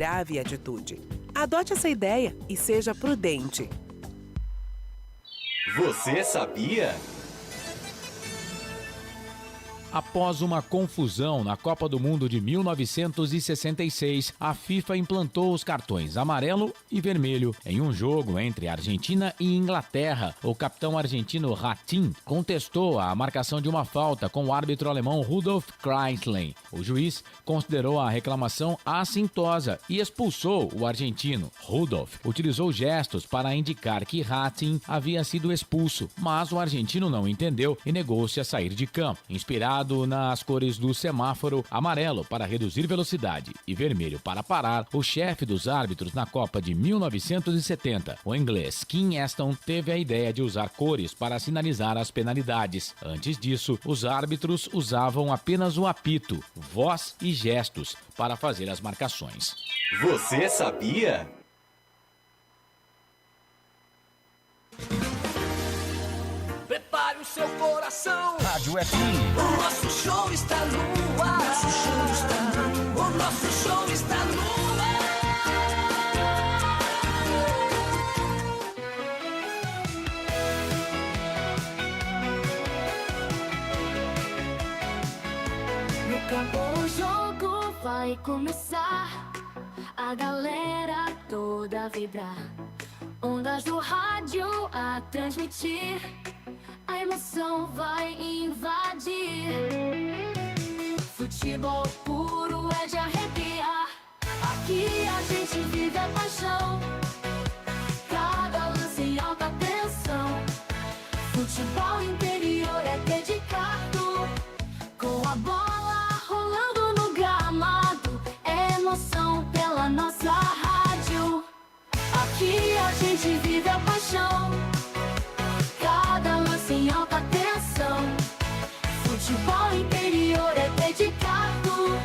grave atitude. Adote essa ideia e seja prudente. Você sabia? Após uma confusão na Copa do Mundo de 1966, a FIFA implantou os cartões amarelo e vermelho. Em um jogo entre Argentina e Inglaterra, o capitão argentino Ratín contestou a marcação de uma falta com o árbitro alemão Rudolf Kreislein. O juiz considerou a reclamação assintosa e expulsou o argentino. Rudolf utilizou gestos para indicar que Ratín havia sido expulso, mas o argentino não entendeu e negou-se a sair de campo. Inspirado nas cores do semáforo, amarelo para reduzir velocidade e vermelho para parar, o chefe dos árbitros na Copa de 1970, o inglês Kim Aston, teve a ideia de usar cores para sinalizar as penalidades. Antes disso, os árbitros usavam apenas o apito, voz e gestos para fazer as marcações. Você sabia? Prepare o seu coração. Rádio FM. O nosso show está no ar. O nosso show está no ar. No campo o jogo vai começar. A galera toda vibrar. Ondas do rádio a transmitir. A emoção vai invadir. Futebol puro é de arrepiar. Aqui a gente vive a paixão. Cada lance em alta tensão. Futebol interior é dedicado. Com a bola rolando no gramado. É emoção pela nossa rádio. Aqui a gente vive a paixão. Cada lance em alta tensão. Futebol interior é dedicado.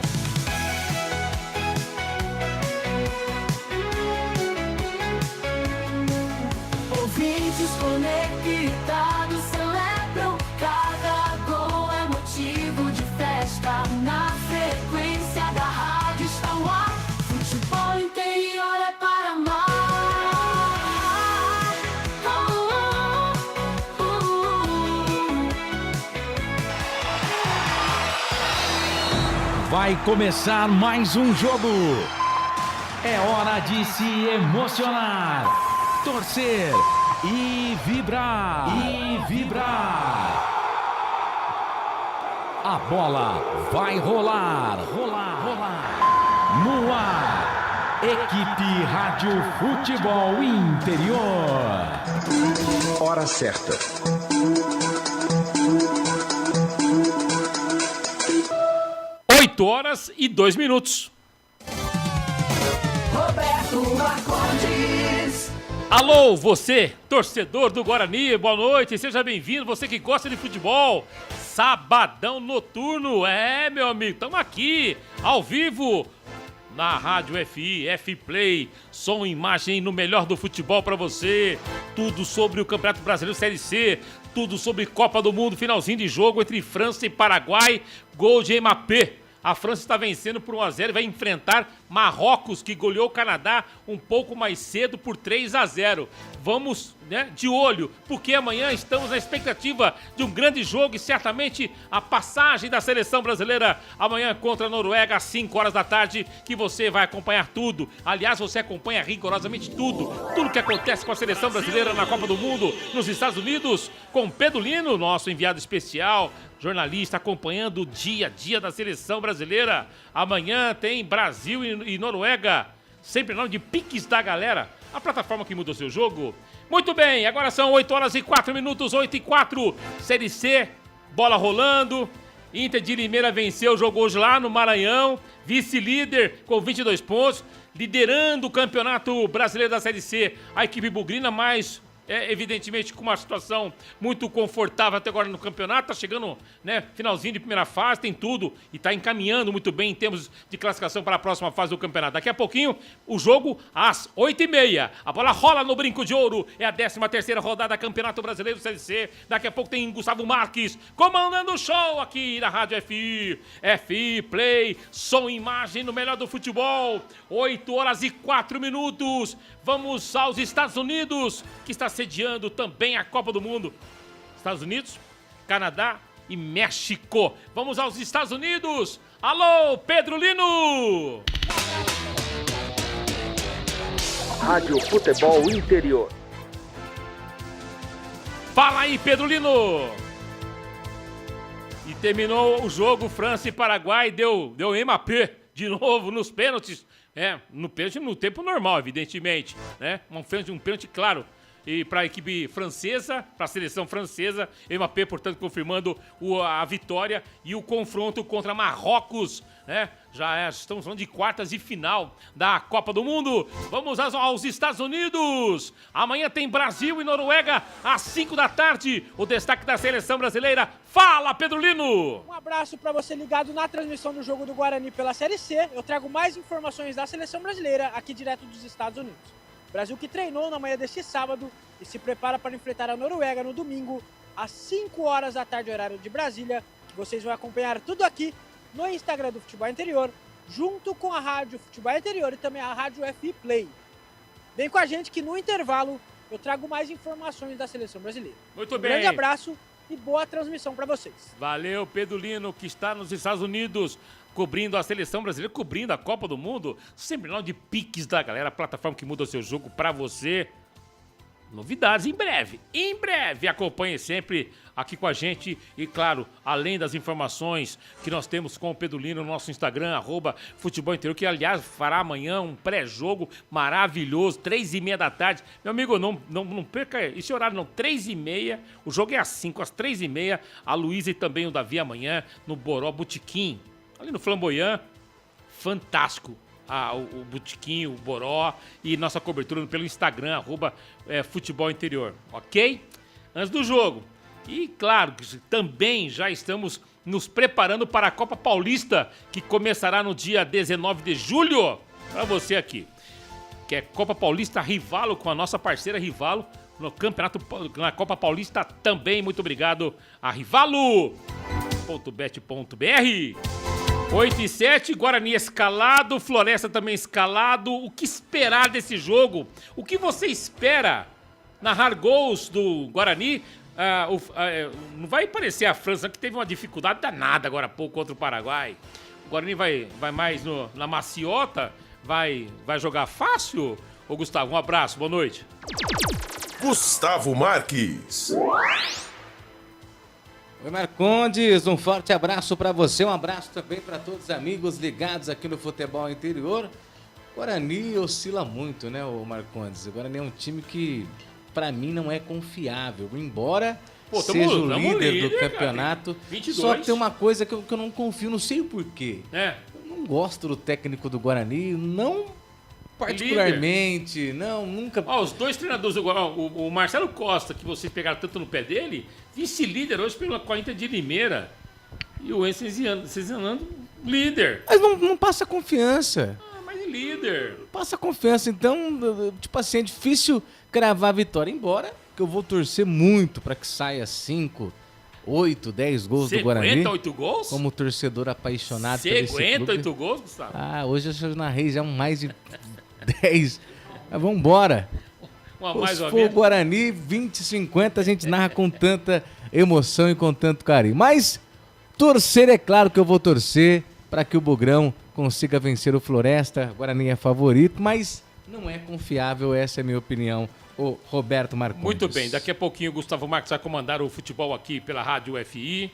Ouvintes conectados celebram. Cada gol é motivo de festa. Na frequência da rádio está o ar. Futebol interior é para amar. Vai começar mais um jogo. É hora de se emocionar, torcer e vibrar. A bola vai rolar. No ar, Equipe Rádio Futebol Interior. Hora certa. 8h02. Roberto Marcondes. Alô, você, torcedor do Guarani, boa noite, seja bem-vindo, você que gosta de futebol. Sabadão noturno, meu amigo, estamos aqui, ao vivo, na Rádio FI, F-Play, som e imagem no melhor do futebol pra você. Tudo sobre o Campeonato Brasileiro Série C, tudo sobre Copa do Mundo, finalzinho de jogo entre França e Paraguai, gol de Mbappé. A França está vencendo por 1-0 e vai enfrentar Marrocos, que goleou o Canadá um pouco mais cedo por 3-0. Vamos, de olho, porque amanhã estamos na expectativa de um grande jogo e certamente a passagem da seleção brasileira amanhã contra a Noruega às 5 horas da tarde, que você vai acompanhar tudo. Aliás, você acompanha rigorosamente tudo que acontece com a seleção brasileira na Copa do Mundo nos Estados Unidos, com Pedro Lino, nosso enviado especial, jornalista acompanhando o dia a dia da seleção brasileira. Amanhã tem Brasil e Noruega, sempre em nome de Piques da Galera, a plataforma que mudou seu jogo. Muito bem, agora são 8h04, 8h04, Série C, bola rolando. Inter de Limeira venceu, jogou hoje lá no Maranhão, vice-líder com 22 pontos, liderando o Campeonato Brasileiro da Série C, a equipe bugrina, mais evidentemente com uma situação muito confortável até agora no campeonato, tá chegando, né, finalzinho de primeira fase, tem tudo e tá encaminhando muito bem em termos de classificação para a próxima fase do campeonato. Daqui a pouquinho, o jogo às 8h30. A bola rola no Brinco de Ouro, é a 13ª rodada do Campeonato Brasileiro do Série C. Daqui a pouco tem Gustavo Marques comandando o show aqui na Rádio FI. FI Play, som e imagem no melhor do futebol. 8h04. Vamos aos Estados Unidos, que está sediando também a Copa do Mundo. Estados Unidos, Canadá e México. Vamos aos Estados Unidos. Alô, Pedro Lino! Rádio Futebol Interior. Fala aí, Pedro Lino! E terminou o jogo França e Paraguai, deu Mbappé de novo nos pênaltis. No pênalti no tempo normal, evidentemente, né? Um pênalti claro. E para a equipe francesa, para a seleção francesa, Mbappé, portanto, confirmando a vitória e o confronto contra Marrocos, né? Estamos falando de quartas e final da Copa do Mundo. Vamos aos Estados Unidos. Amanhã tem Brasil e Noruega às 5 da tarde. O destaque da seleção brasileira. Fala, Pedro Lino! Um abraço para você ligado na transmissão do jogo do Guarani pela Série C. Eu trago mais informações da seleção brasileira aqui direto dos Estados Unidos. Brasil que treinou na manhã deste sábado e se prepara para enfrentar a Noruega no domingo, às 5 horas da tarde, horário de Brasília. Vocês vão acompanhar tudo aqui no Instagram do Futebol Interior, junto com a Rádio Futebol Interior e também a Rádio FI Play. Vem com a gente que no intervalo eu trago mais informações da seleção brasileira. Muito bem. Grande abraço e boa transmissão para vocês. Valeu, Pedro Lino, que está nos Estados Unidos, cobrindo a seleção brasileira, cobrindo a Copa do Mundo. Sempre lá de piques da galera, a plataforma que muda o seu jogo para você. Novidades em breve. Em breve, acompanhe sempre aqui com a gente. E claro, além das informações que nós temos com o Pedro Lino no nosso Instagram, @Futebol Interior, que aliás fará amanhã um pré-jogo maravilhoso, 3h30 da tarde. Meu amigo, não perca esse horário não, 3h30. O jogo é às 5, às 3h30. A Luísa e também o Davi amanhã no Boró Botequim, ali no Flamboyant. Fantástico. O Botequim, o Boró e nossa cobertura pelo Instagram, @Futebol Interior, ok? Antes do jogo. E claro, também já estamos nos preparando para a Copa Paulista, que começará no dia 19 de julho. Para você aqui, que é Copa Paulista Rivalo, com a nossa parceira Rivalo, no campeonato, na Copa Paulista também. Muito obrigado a Rivalo.bet.br. 8h07, Guarani escalado, Floresta também escalado. O que esperar desse jogo? O que você espera? Narrar gols do Guarani? Não vai parecer a França, que teve uma dificuldade danada agora há pouco contra o Paraguai. O Guarani vai mais na maciota? Vai jogar fácil? Ô Gustavo, um abraço, boa noite. Gustavo Marques. Oi, Marcondes, um forte abraço para você, um abraço também para todos os amigos ligados aqui no Futebol Interior. O Guarani oscila muito, né, o Marcondes? O Guarani é um time que, para mim, não é confiável, embora seja o líder do campeonato. 22. Só que tem uma coisa que eu não confio, não sei o porquê. Eu não gosto do técnico do Guarani, não particularmente, não, nunca... Os dois treinadores, o Marcelo Costa, que vocês pegaram tanto no pé dele, vice-líder hoje com a Inter de Limeira. E o Encenando líder. Mas não passa confiança. Mas líder. Não passa confiança, então, tipo assim, é difícil cravar a vitória. Embora que eu vou torcer muito para que saia 5, 8, 10 gols do Guarani. Você aguenta 8 gols? Como torcedor apaixonado por esse clube. Você aguenta 8 gols, Gustavo? Hoje eu já narrei já mais de 10. Mas vamos embora. Se for o Guarani, 20, 50, a gente narra com tanta emoção e com tanto carinho. Mas torcer, é claro que eu vou torcer para que o Bugrão consiga vencer o Floresta. O Guarani é favorito, mas não é confiável, essa é a minha opinião. O Roberto Marcondes. Muito bem, daqui a pouquinho o Gustavo Marques vai comandar o futebol aqui pela Rádio FI,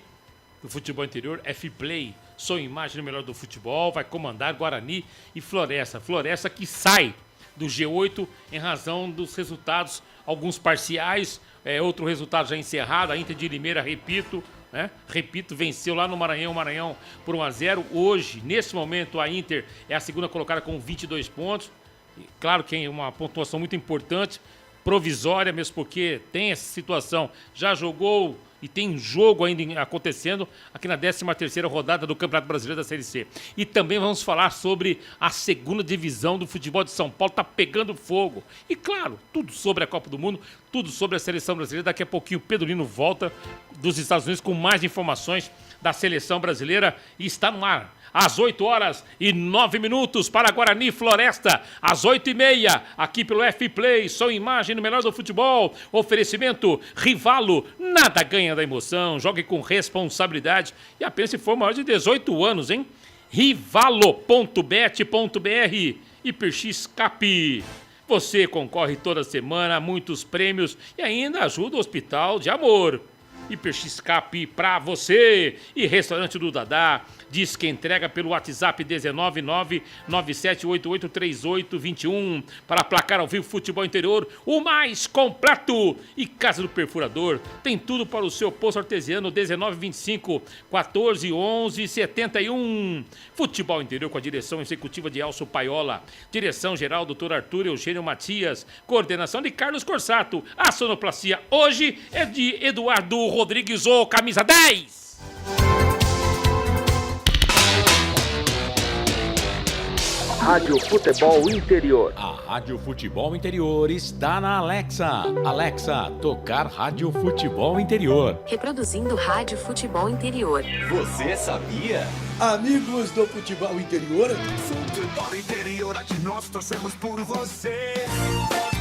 do Futebol Interior, FI Play, som e imagem no melhor do futebol, vai comandar Guarani e Floresta. Floresta que sai do G8 em razão dos resultados, alguns parciais, outro resultado já encerrado, a Inter de Limeira, repito, venceu lá no Maranhão, por 1-0. Hoje, nesse momento, a Inter é a segunda colocada com 22 pontos. Claro que é uma pontuação muito importante, provisória, mesmo porque tem essa situação. Já jogou e tem jogo ainda acontecendo aqui na 13ª rodada do Campeonato Brasileiro da Série C. E também vamos falar sobre a segunda divisão do futebol de São Paulo, tá pegando fogo. E claro, tudo sobre a Copa do Mundo, tudo sobre a Seleção Brasileira. Daqui a pouquinho o Pedro Lino volta dos Estados Unidos com mais informações da Seleção Brasileira e está no ar. Às 8h09 para Guarani Floresta, às 8h30, aqui pelo F-Play, som e imagem no melhor do futebol. Oferecimento Rivalo, nada ganha da emoção, jogue com responsabilidade e apenas se for maior de 18 anos, hein? Rivalo.bet.br, Hiperx Cap. Você concorre toda semana a muitos prêmios e ainda ajuda o Hospital de Amor. Hiperx Cap pra você. E Restaurante do Dadá, diz que entrega pelo WhatsApp 19997883821 para placar ao vivo futebol interior, o mais completo. E Casa do Perfurador, tem tudo para o seu poço artesiano, 1925 14 11 71. Futebol interior com a direção executiva de Elcio Paiola, direção geral Dr. Arthur Eugênio Matias, coordenação de Carlos Corsato. A sonoplastia hoje é de Eduardo Rodrigues, o camisa 10. Rádio Futebol Interior. A Rádio Futebol Interior está na Alexa. Alexa, tocar Rádio Futebol Interior. Reproduzindo Rádio Futebol Interior. Você sabia? Amigos do Futebol Interior. Futebol Interior, aqui nós torcemos por você.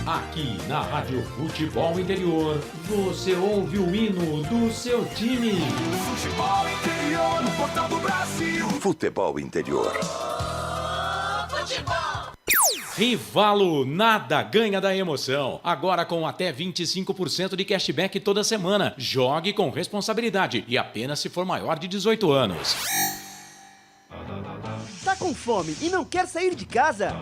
Aqui na Rádio Futebol Interior, você ouve o hino do seu time. Futebol Interior, no portal do Brasil. Futebol Interior. Rivalo, nada ganha da emoção. Agora com até 25% de cashback toda semana. Jogue com responsabilidade e apenas se for maior de 18 anos. Tá com fome e não quer sair de casa?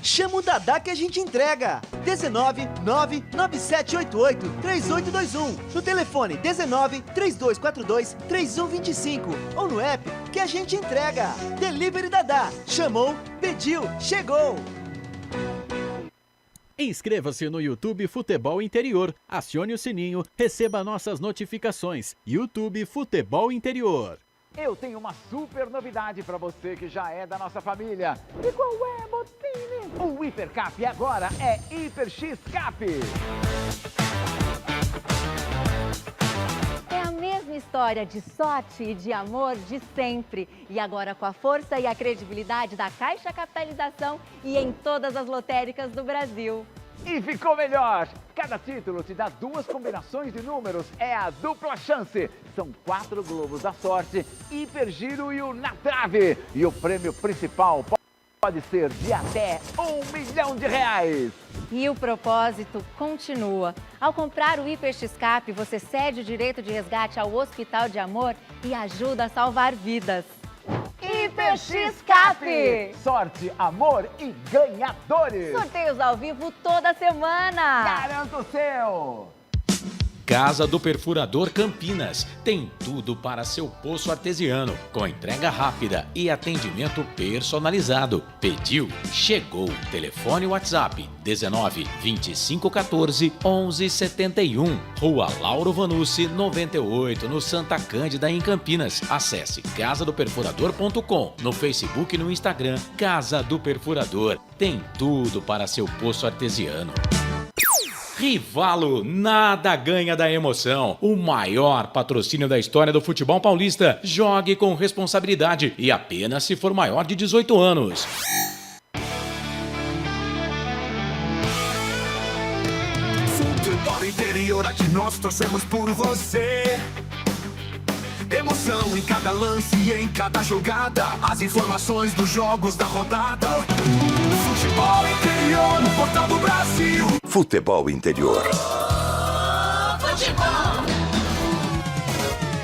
Chama o Dadá que a gente entrega. 19 99788 3821. No telefone 19 3242 3125. Ou no app que a gente entrega. Delivery Dadá. Chamou, pediu, chegou. Inscreva-se no YouTube Futebol Interior. Acione o sininho, receba nossas notificações. YouTube Futebol Interior. Eu tenho uma super novidade para você que já é da nossa família. E qual é, Botini? O Hipercap agora é Hiperx Cap. É a mesma história de sorte e de amor de sempre. E agora com a força e a credibilidade da Caixa Capitalização e em todas as lotéricas do Brasil. E ficou melhor! Cada título te dá 2 combinações de números, é a dupla chance. São 4 globos da sorte, hipergiro e o na trave. E o prêmio principal pode ser de até R$1 milhão. E o propósito continua. Ao comprar o Hiperx Cap, você cede o direito de resgate ao Hospital de Amor e ajuda a salvar vidas. Hiperx Cap! Sorte, amor e ganhadores! Sorteios ao vivo toda semana! Garanta o seu! Casa do Perfurador Campinas. Tem tudo para seu poço artesiano, com entrega rápida e atendimento personalizado. Pediu, chegou. Telefone WhatsApp 19 25 14 11 71. Rua Lauro Vanucci 98, no Santa Cândida, em Campinas. Acesse casadoperfurador.com. No Facebook e no Instagram, Casa do Perfurador. Tem tudo para seu poço artesiano. Rivalo, nada ganha da emoção. O maior patrocínio da história do futebol paulista. Jogue com responsabilidade e apenas se for maior de 18 anos. Futebol Interior, aqui nós torcemos por você. Emoção em cada lance e em cada jogada. As informações dos jogos da rodada. Futebol Interior, no portal do Brasil. Futebol Interior. Futebol.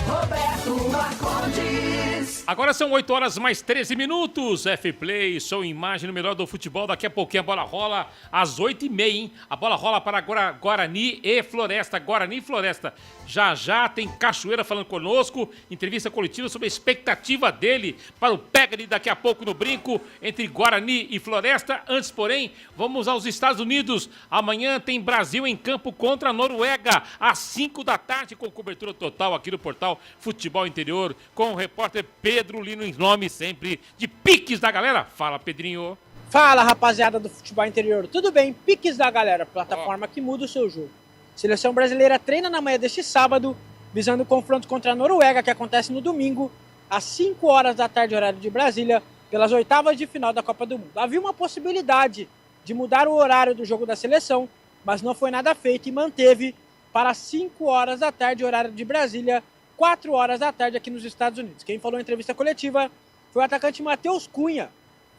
Roberto Marcondes. Agora são 8 horas mais 13 minutos. F-Play, som e imagem no melhor do futebol. Daqui a pouquinho a bola rola às 8h30, hein? A bola rola para Guarani e Floresta. Guarani e Floresta. Já tem Cachoeira falando conosco. Entrevista coletiva sobre a expectativa dele para o pega-lhe daqui a pouco no brinco entre Guarani e Floresta. Antes, porém, vamos aos Estados Unidos. Amanhã tem Brasil em campo contra a Noruega, às 5 da tarde, com cobertura total aqui no portal Futebol Interior, com o repórter Pedro Lino, em nome sempre de Piques da Galera. Fala, Pedrinho. Fala, rapaziada do Futebol Interior. Tudo bem? Piques da Galera, plataforma que muda o seu jogo. Seleção brasileira treina na manhã deste sábado, visando o confronto contra a Noruega, que acontece no domingo, às 5 horas da tarde, horário de Brasília, pelas oitavas de final da Copa do Mundo. Havia uma possibilidade de mudar o horário do jogo da seleção, mas não foi nada feito e manteve para 5 horas da tarde, horário de Brasília, 4 horas da tarde aqui nos Estados Unidos. Quem falou em entrevista coletiva foi o atacante Matheus Cunha.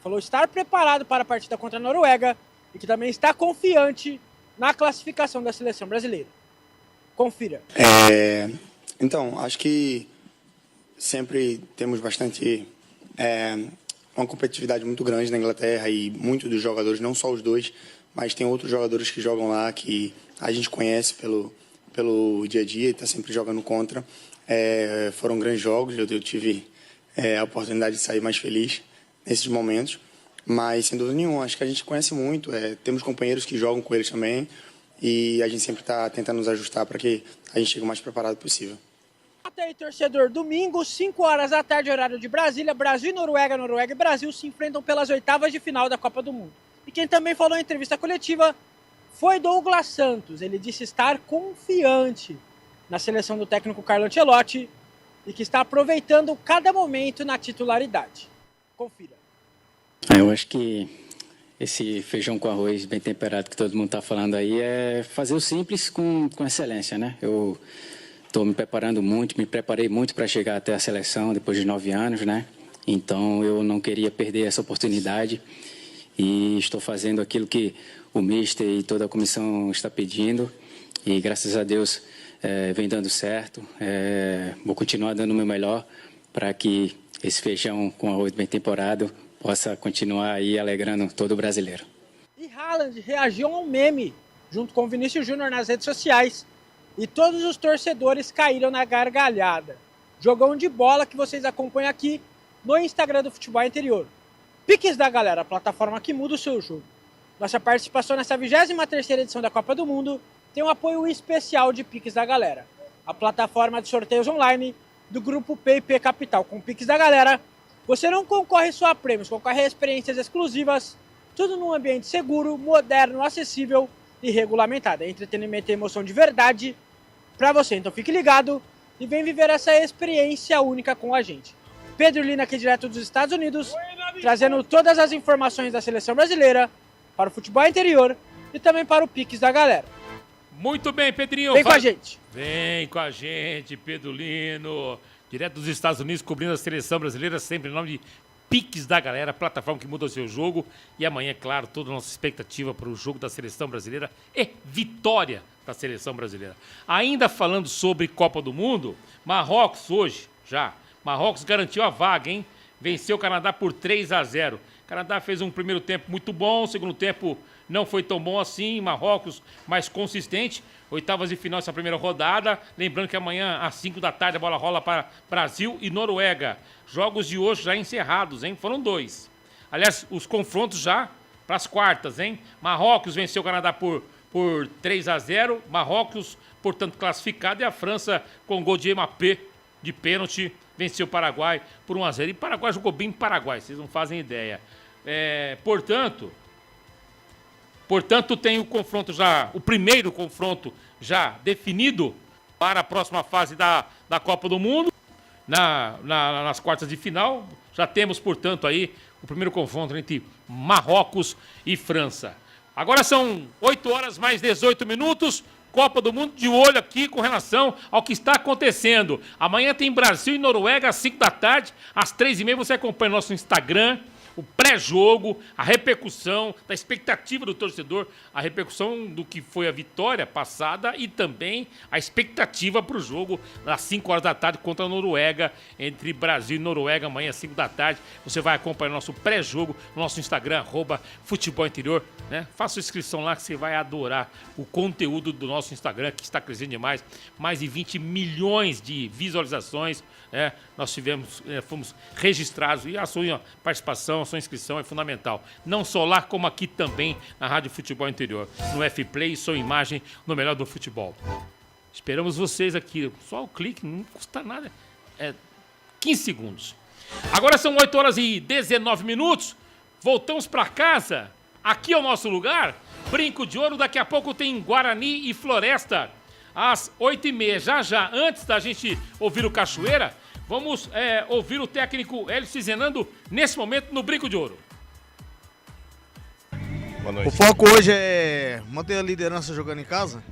Falou estar preparado para a partida contra a Noruega e que também está confiante na classificação da seleção brasileira. Confira. Então, acho que sempre temos bastante uma competitividade muito grande na Inglaterra e muitos dos jogadores, não só os dois, mas tem outros jogadores que jogam lá que a gente conhece pelo dia a dia e está sempre jogando contra. Foram grandes jogos, eu tive a oportunidade de sair mais feliz nesses momentos, mas sem dúvida nenhuma, acho que a gente conhece muito, temos companheiros que jogam com eles também e a gente sempre está tentando nos ajustar para que a gente chegue o mais preparado possível. Até aí, torcedor, domingo, 5 horas da tarde, horário de Brasília, Brasil e Noruega, Noruega e Brasil se enfrentam pelas oitavas de final da Copa do Mundo. E quem também falou em entrevista coletiva foi Douglas Santos. Ele disse estar confiante na seleção do técnico Carlo Ancelotti e que está aproveitando cada momento na titularidade. Confira. Eu acho que esse feijão com arroz bem temperado que todo mundo está falando aí é fazer o simples com excelência, né? Eu estou me preparando muito, me preparei muito para chegar até a seleção depois de 9 anos, né? Então eu não queria perder essa oportunidade e estou fazendo aquilo que o Mister e toda a comissão está pedindo e graças a Deus vem dando certo. Vou continuar dando o meu melhor para que esse feijão com arroz bem temperado possa continuar aí alegrando todo o brasileiro. E Haaland reagiu a um meme junto com o Vinícius Júnior nas redes sociais e todos os torcedores caíram na gargalhada. Jogão de bola que vocês acompanham aqui no Instagram do Futebol Interior. Piques da Galera, a plataforma que muda o seu jogo. Nossa participação nessa 23ª edição da Copa do Mundo tem um apoio especial de Piques da Galera, a plataforma de sorteios online do grupo PIP Capital. Com Piques da Galera, você não concorre só a prêmios, concorre a experiências exclusivas, tudo num ambiente seguro, moderno, acessível e regulamentado. É entretenimento e emoção de verdade para você. Então fique ligado e vem viver essa experiência única com a gente. Pedro Lino aqui direto dos Estados Unidos, trazendo todas as informações da seleção brasileira para o Futebol Interior e também para o Piques da Galera. Muito bem, Pedrinho. Vem com a gente. Vem com a gente, Pedro Lino. Direto dos Estados Unidos, cobrindo a seleção brasileira, sempre em nome de Piques da Galera, plataforma que muda o seu jogo. E amanhã, claro, toda a nossa expectativa para o jogo da seleção brasileira é vitória da seleção brasileira. Ainda falando sobre Copa do Mundo, Marrocos hoje, já. Marrocos garantiu a vaga, hein? Venceu o Canadá por 3-0. O Canadá fez um primeiro tempo muito bom, segundo tempo não foi tão bom assim. Marrocos mais consistente. Oitavas de final essa primeira rodada. Lembrando que amanhã, às 5 da tarde, a bola rola para Brasil e Noruega. Jogos de hoje já encerrados, hein? Foram 2. Aliás, os confrontos já para as quartas, hein? Marrocos venceu o Canadá por 3-0. Marrocos, portanto, classificado. E a França, com gol de Mbappé de pênalti, venceu o Paraguai por 1-0. E o Paraguai jogou bem em Paraguai, vocês não fazem ideia. Portanto, tem o confronto já, o primeiro confronto já definido para a próxima fase da Copa do Mundo, nas quartas de final. Já temos, portanto, aí o primeiro confronto entre Marrocos e França. Agora são 8 horas mais 18 minutos. Copa do Mundo de olho aqui com relação ao que está acontecendo. Amanhã tem Brasil e Noruega às 5 da tarde. Às 3h30 você acompanha o nosso Instagram, o pré-jogo, a repercussão da expectativa do torcedor, a repercussão do que foi a vitória passada e também a expectativa para o jogo às 5 horas da tarde contra a Noruega, entre Brasil e Noruega, amanhã às 5 da tarde. Você vai acompanhar nosso pré-jogo no nosso Instagram, @futebolinterior, né? Faça sua inscrição lá que você vai adorar o conteúdo do nosso Instagram, que está crescendo demais. Mais de 20 milhões de visualizações, né? Nós fomos registrados e a sua participação, a sua inscrição é fundamental. Não só lá, como aqui também na Rádio Futebol Interior, no F-Play, sua imagem no melhor do futebol. Esperamos vocês aqui. Só o clique, não custa nada. 15 segundos. Agora são 8 horas e 19 minutos. Voltamos para casa. Aqui é o nosso lugar. Brinco de Ouro. Daqui a pouco tem Guarani e Floresta. Às 8h30. Já, antes da gente ouvir o Cachoeira, vamos ouvir o técnico Hélio Cizenando nesse momento no Brinco de Ouro. Boa noite. O foco hoje é manter a liderança jogando em casa?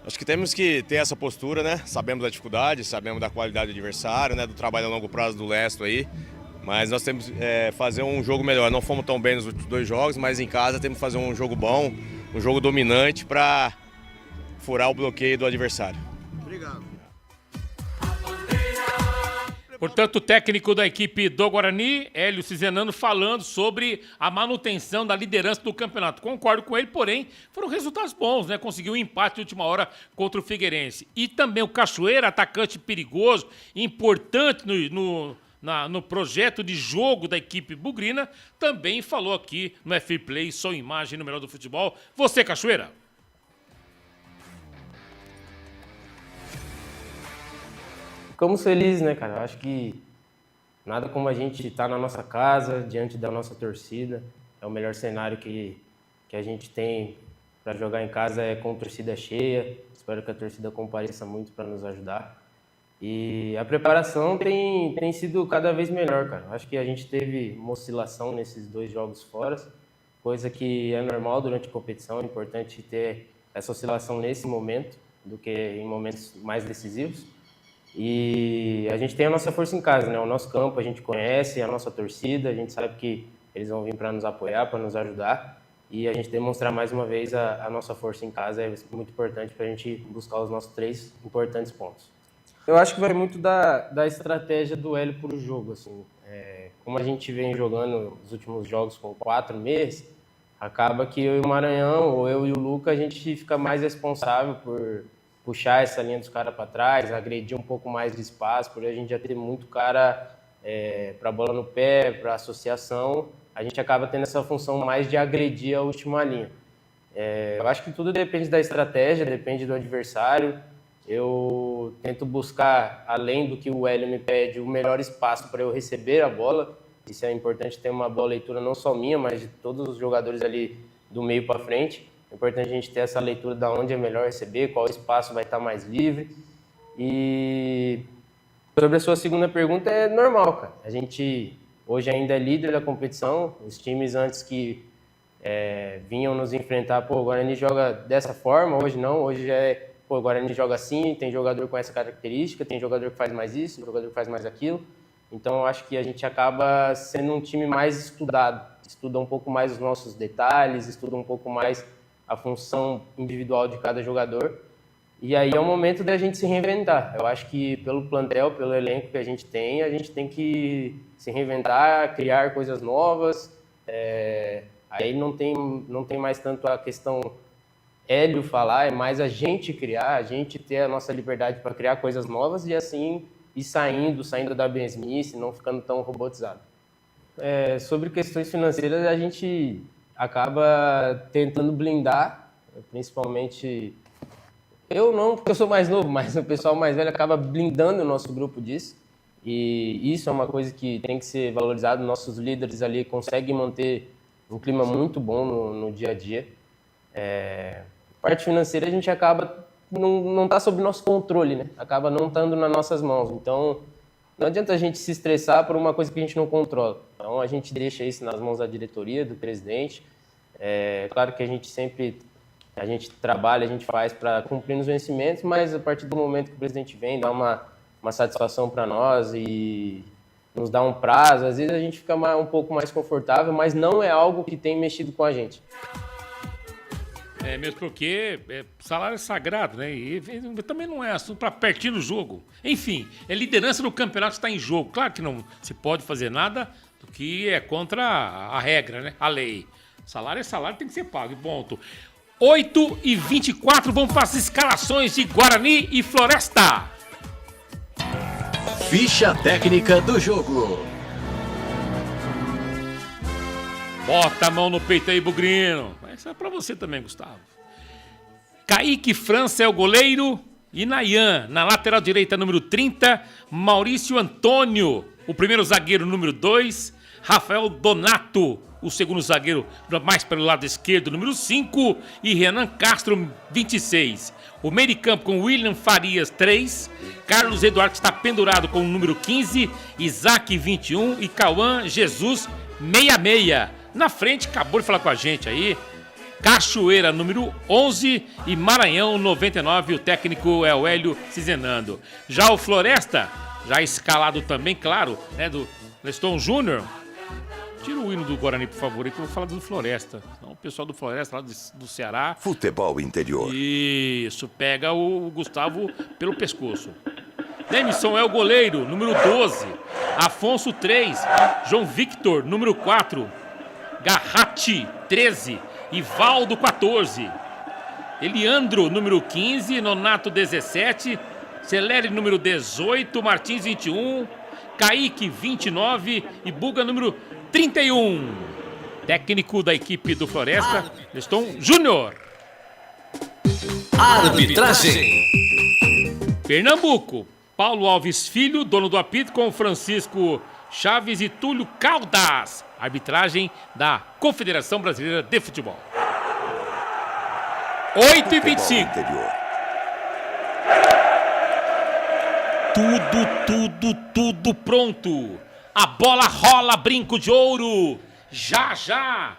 Acho que temos que ter essa postura, né? Sabemos da dificuldade, sabemos da qualidade do adversário, né? Do trabalho a longo prazo do Lesto aí. Mas nós temos que fazer um jogo melhor. Não fomos tão bem nos últimos 2 jogos, mas em casa temos que fazer um jogo bom, um jogo dominante para furar o bloqueio do adversário. Obrigado. Portanto, o técnico da equipe do Guarani, Hélio Cizenando, falando sobre a manutenção da liderança do campeonato. Concordo com ele, porém, foram resultados bons, né? Conseguiu um empate de última hora contra o Figueirense. E também o Cachoeira, atacante perigoso, importante no projeto de jogo da equipe bugrina, também falou aqui no F-Play, sua imagem no melhor do futebol. Você, Cachoeira. Ficamos felizes, né, cara? Eu acho que nada como a gente estar na nossa casa, diante da nossa torcida. É o melhor cenário que a gente tem para jogar em casa, é com torcida cheia. Espero que a torcida compareça muito para nos ajudar. E a preparação tem sido cada vez melhor, cara. Eu acho que a gente teve uma oscilação nesses 2 jogos fora, coisa que é normal durante a competição. É importante ter essa oscilação nesse momento do que em momentos mais decisivos. E a gente tem a nossa força em casa, né? O nosso campo a gente conhece, a nossa torcida, a gente sabe que eles vão vir para nos apoiar, para nos ajudar. E a gente demonstrar mais uma vez a nossa força em casa é muito importante para a gente buscar os nossos 3 importantes pontos. Eu acho que vai muito da estratégia do Hélio para o jogo, assim. Como a gente vem jogando os últimos jogos com 4 meses, acaba que eu e o Maranhão, ou eu e o Luca, a gente fica mais responsável por puxar essa linha dos caras para trás, agredir um pouco mais de espaço, por a gente já ter muito cara para bola no pé, para associação, a gente acaba tendo essa função mais de agredir a última linha. Eu acho que tudo depende da estratégia, depende do adversário. Eu tento buscar, além do que o Hélio me pede, o melhor espaço para eu receber a bola. Isso é importante, ter uma boa leitura não só minha, mas de todos os jogadores ali do meio para frente. É importante a gente ter essa leitura de onde é melhor receber, qual espaço vai estar mais livre. E sobre a sua segunda pergunta, é normal, cara. A gente hoje ainda é líder da competição. Os times antes que vinham nos enfrentar, o Guarani joga dessa forma, hoje não. Hoje já o Guarani joga assim, tem jogador com essa característica, tem jogador que faz mais isso, jogador que faz mais aquilo. Então, eu acho que a gente acaba sendo um time mais estudado. Estuda um pouco mais os nossos detalhes, estuda um pouco mais a função individual de cada jogador. E aí é o momento da gente se reinventar. Eu acho que pelo plantel, pelo elenco que a gente tem que se reinventar, criar coisas novas. Aí não tem mais tanto a questão Hélio falar, é mais a gente criar, a gente ter a nossa liberdade para criar coisas novas e assim ir saindo da mesmice, não ficando tão robotizado. Sobre questões financeiras, a gente acaba tentando blindar, principalmente eu não, porque eu sou mais novo, mas o pessoal mais velho acaba blindando o nosso grupo disso, e isso é uma coisa que tem que ser valorizado. Nossos líderes ali conseguem manter um clima muito bom no dia a dia. Parte financeira a gente acaba não está sob nosso controle, né? Acaba não estando nas nossas mãos, então não adianta a gente se estressar por uma coisa que a gente não controla. Então a gente deixa isso nas mãos da diretoria, do presidente. Claro que a gente trabalha, a gente faz para cumprir os vencimentos, mas a partir do momento que o presidente vem, dá uma satisfação para nós e nos dá um prazo, às vezes a gente fica um pouco mais confortável, mas não é algo que tem mexido com a gente. É mesmo porque salário é sagrado, né? E também não é assunto para pertinho do jogo. Enfim, é liderança no campeonato que está em jogo. Claro que não se pode fazer nada do que é contra a regra, né? A lei. Salário é salário, tem que ser pago, e ponto. 8h24, vamos para as escalações de Guarani e Floresta. Ficha técnica do jogo. Bota a mão no peito aí, Bugrino. Essa é pra você também, Gustavo. Kaique França é o goleiro. E Nayan, na lateral direita, número 30. Maurício Antônio, o primeiro zagueiro, número 2. Rafael Donato, o segundo zagueiro, mais pelo lado esquerdo, número 5. E Renan Castro, 26. O meio de campo com William Farias, 3. Carlos Eduardo, que está pendurado com o número 15. Isaac, 21. E Cauã Jesus, 66. Na frente, acabou de falar com a gente aí, Cachoeira, número 11. E Maranhão, 99. O técnico é o Hélio Cizenando. Já o Floresta, já escalado também, claro, né, do Leston Júnior. Tira o hino do Guarani, por favor, aí que eu vou falar do Floresta. Então, o pessoal do Floresta, lá do Ceará. Futebol interior. Isso, pega o Gustavo pelo pescoço. Demison é o goleiro, número 12. Afonso, 3. João Victor, número 4. Garratti, 13. Ivaldo, 14. Eliandro, número 15. Nonato, 17. Celeri, número 18. Martins, 21. Kaique, 29. E Buga, número 31. Técnico da equipe do Floresta, Leston Júnior. Arbitragem. Pernambuco, Paulo Alves Filho, dono do apito, com Francisco Chaves e Túlio Caldas. Arbitragem da Confederação Brasileira de Futebol. 8h25. Tudo pronto. A bola rola, brinco de ouro. Já.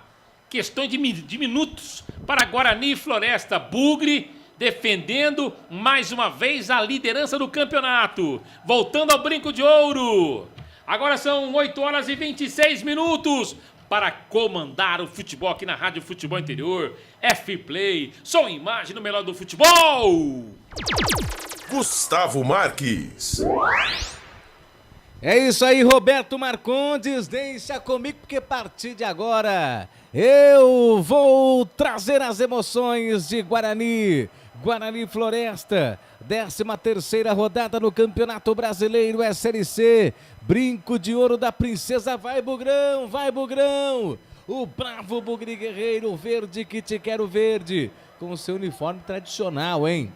Questão de minutos para Guarani e Floresta. Bugre defendendo mais uma vez a liderança do campeonato. Voltando ao brinco de ouro. Agora são 8h26 para comandar o futebol aqui na Rádio Futebol Interior. F-Play, som e imagem no melhor do futebol. Gustavo Marques. É isso aí, Roberto Marcondes, deixa comigo porque a partir de agora eu vou trazer as emoções de Guarani Floresta, 13ª rodada no Campeonato Brasileiro SLC, brinco de ouro da princesa, vai Bugrão, o bravo Bugre Guerreiro, verde que te quero verde, com o seu uniforme tradicional, hein?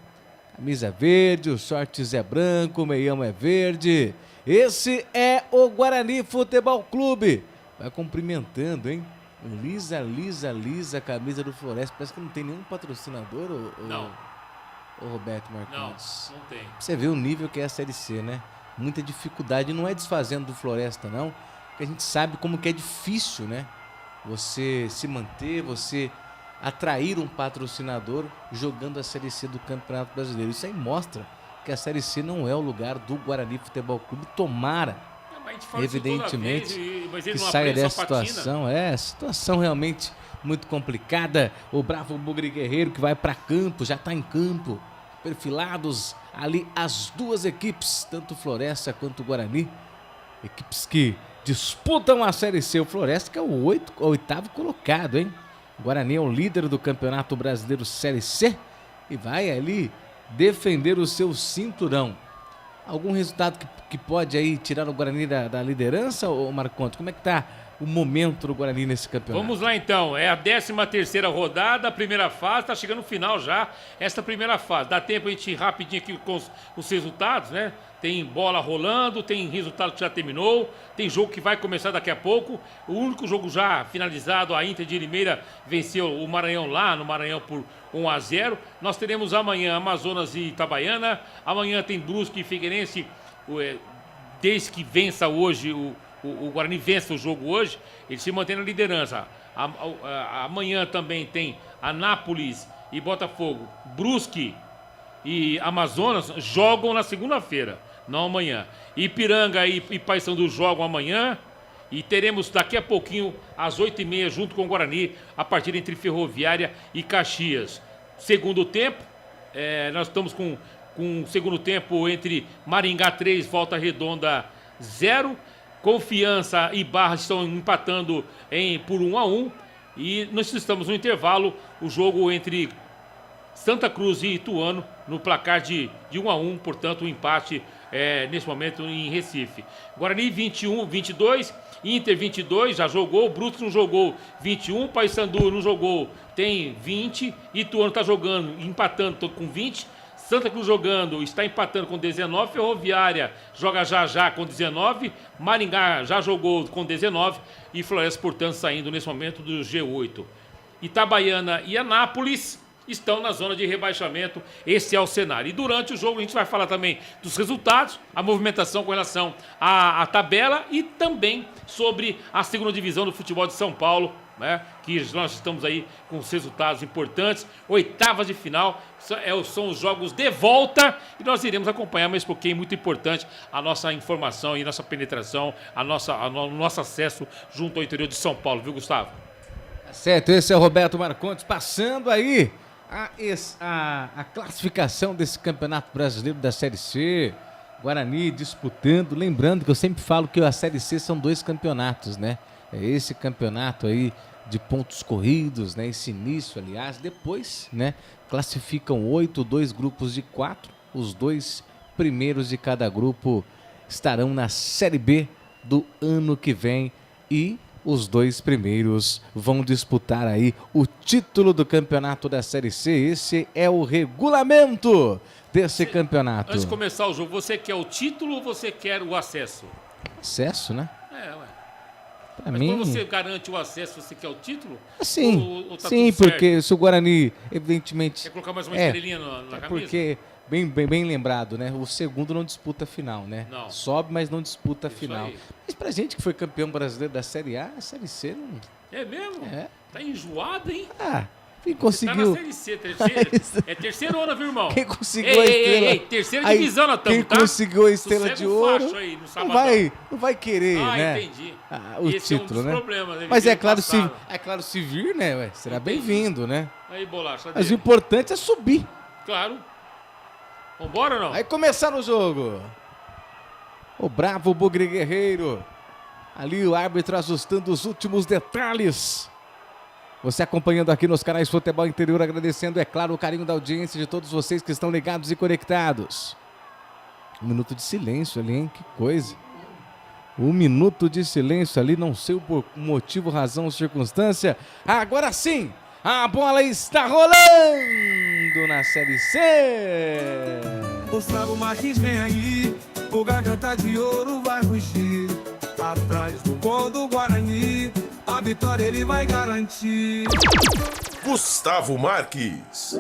Camisa verde, o shorts é branco, o meião é verde. Esse é o Guarani Futebol Clube. Vai cumprimentando, hein? Lisa, camisa do Floresta. Parece que não tem nenhum patrocinador, Não. O Roberto Marcondes. Não tem. Você vê o nível que é a Série C, né? Muita dificuldade. Não é desfazendo do Floresta, não. Porque a gente sabe como que é difícil, né? Você se manter, você atrair um patrocinador jogando a Série C do Campeonato Brasileiro. Isso aí mostra que a Série C não é o lugar do Guarani Futebol Clube. Tomara, evidentemente, que saia dessa situação. Situação realmente muito complicada. O bravo Bugre Guerreiro que vai para campo, já está em campo. Perfilados ali as duas equipes, tanto Floresta quanto Guarani. Equipes que disputam a Série C. O Floresta que é o 8º colocado, hein? O Guarani é o líder do Campeonato Brasileiro Série C e vai ali defender o seu cinturão. Algum resultado que pode aí tirar o Guarani da liderança, ô Marcondes? Como é que tá o momento do Guarani nesse campeonato? Vamos lá então, é a 13ª rodada, a primeira fase, tá chegando no final já, essa primeira fase. Dá tempo a gente ir rapidinho aqui com os resultados, né? Tem bola rolando, tem resultado que já terminou, tem jogo que vai começar daqui a pouco. O único jogo já finalizado, a Inter de Limeira venceu o Maranhão lá no Maranhão por 1-0. Nós teremos amanhã Amazonas e Itabaiana. Amanhã tem Brusque e Figueirense. Desde que vença hoje, o Guarani vence o jogo hoje, ele se mantém na liderança. Amanhã também tem Anápolis e Botafogo. Brusque e Amazonas jogam na segunda-feira. não amanhã. Ipiranga e Paysandu jogam amanhã. E teremos daqui a pouquinho, às 8h30, junto com o Guarani, a partida entre Ferroviária e Caxias. Segundo tempo, nós estamos com segundo tempo entre Maringá 3, Volta Redonda 0. Confiança e Barra estão empatando por 1-1. E nós estamos no intervalo, o jogo entre Santa Cruz e Ituano, no placar de 1-1, portanto, um empate nesse momento em Recife. Guarani 22, Inter 22, já jogou, Brusque não jogou 21, Paysandu não jogou, tem 20, Ituano está jogando, empatando, todo com 20, Santa Cruz jogando, está empatando com 19, Ferroviária joga já com 19, Maringá já jogou com 19 e Floresta, portanto, saindo nesse momento do G8. Itabaiana e Anápolis estão na zona de rebaixamento, esse é o cenário. E durante o jogo a gente vai falar também dos resultados, a movimentação com relação à tabela e também sobre a segunda divisão do futebol de São Paulo, né? Que nós estamos aí com os resultados importantes, oitavas de final, são os jogos de volta e nós iremos acompanhar mais um pouquinho, muito importante a nossa informação e nossa penetração, o nosso acesso junto ao interior de São Paulo, viu, Gustavo? Certo, esse é o Roberto Marcondes passando aí a classificação desse Campeonato Brasileiro da Série C, Guarani disputando, lembrando que eu sempre falo que a Série C são 2 campeonatos, né? É esse campeonato aí de pontos corridos, né? Esse início, aliás, depois, né? Classificam 8, 2 grupos de 4, os 2 primeiros de cada grupo estarão na Série B do ano que vem e os 2 primeiros vão disputar aí o título do campeonato da Série C. Esse é o regulamento desse campeonato. Antes de começar o jogo, você quer o título ou você quer o acesso? Acesso, né? Ué. Pra Mas mim... quando você garante o acesso, você quer o título? Sim, ou tá sim, tudo certo? porque se o Guarani, evidentemente... Quer colocar mais uma estrelinha na camisa? Porque, bem lembrado, né? O segundo não disputa a final, né? Não. Sobe, mas não disputa a final. Aí. Mas pra gente que foi campeão brasileiro da Série A, a Série C não... É mesmo? É. Tá enjoado, hein? Quem conseguiu... Tá na Série C, é terceira onda, viu, irmão? Quem conseguiu a estrela... Ei, terceira divisão nós estamos, tá? Quem conseguiu a estrela de ouro aí, não vai querer, né? Entendi. O esse título, é um dos né? problemas, né? Mas é claro, se vir, né? Ué, será bem-vindo, né? Aí, bolacha. Mas o importante é subir. Claro. Vambora ou não? Aí começar o jogo. O bravo Bugre Guerreiro. Ali o árbitro ajustando os últimos detalhes. Você acompanhando aqui nos canais Futebol Interior, agradecendo, é claro, o carinho da audiência de todos vocês que estão ligados e conectados. 1 minuto de silêncio ali, hein? Que coisa. 1 minuto de silêncio ali, não sei o motivo, razão ou circunstância. Agora sim, a bola está rolando na Série C. Gustavo Martins vem aí, o garganta de ouro vai rugir. Atrás do gol do Guarani, a vitória ele vai garantir. Gustavo Marques.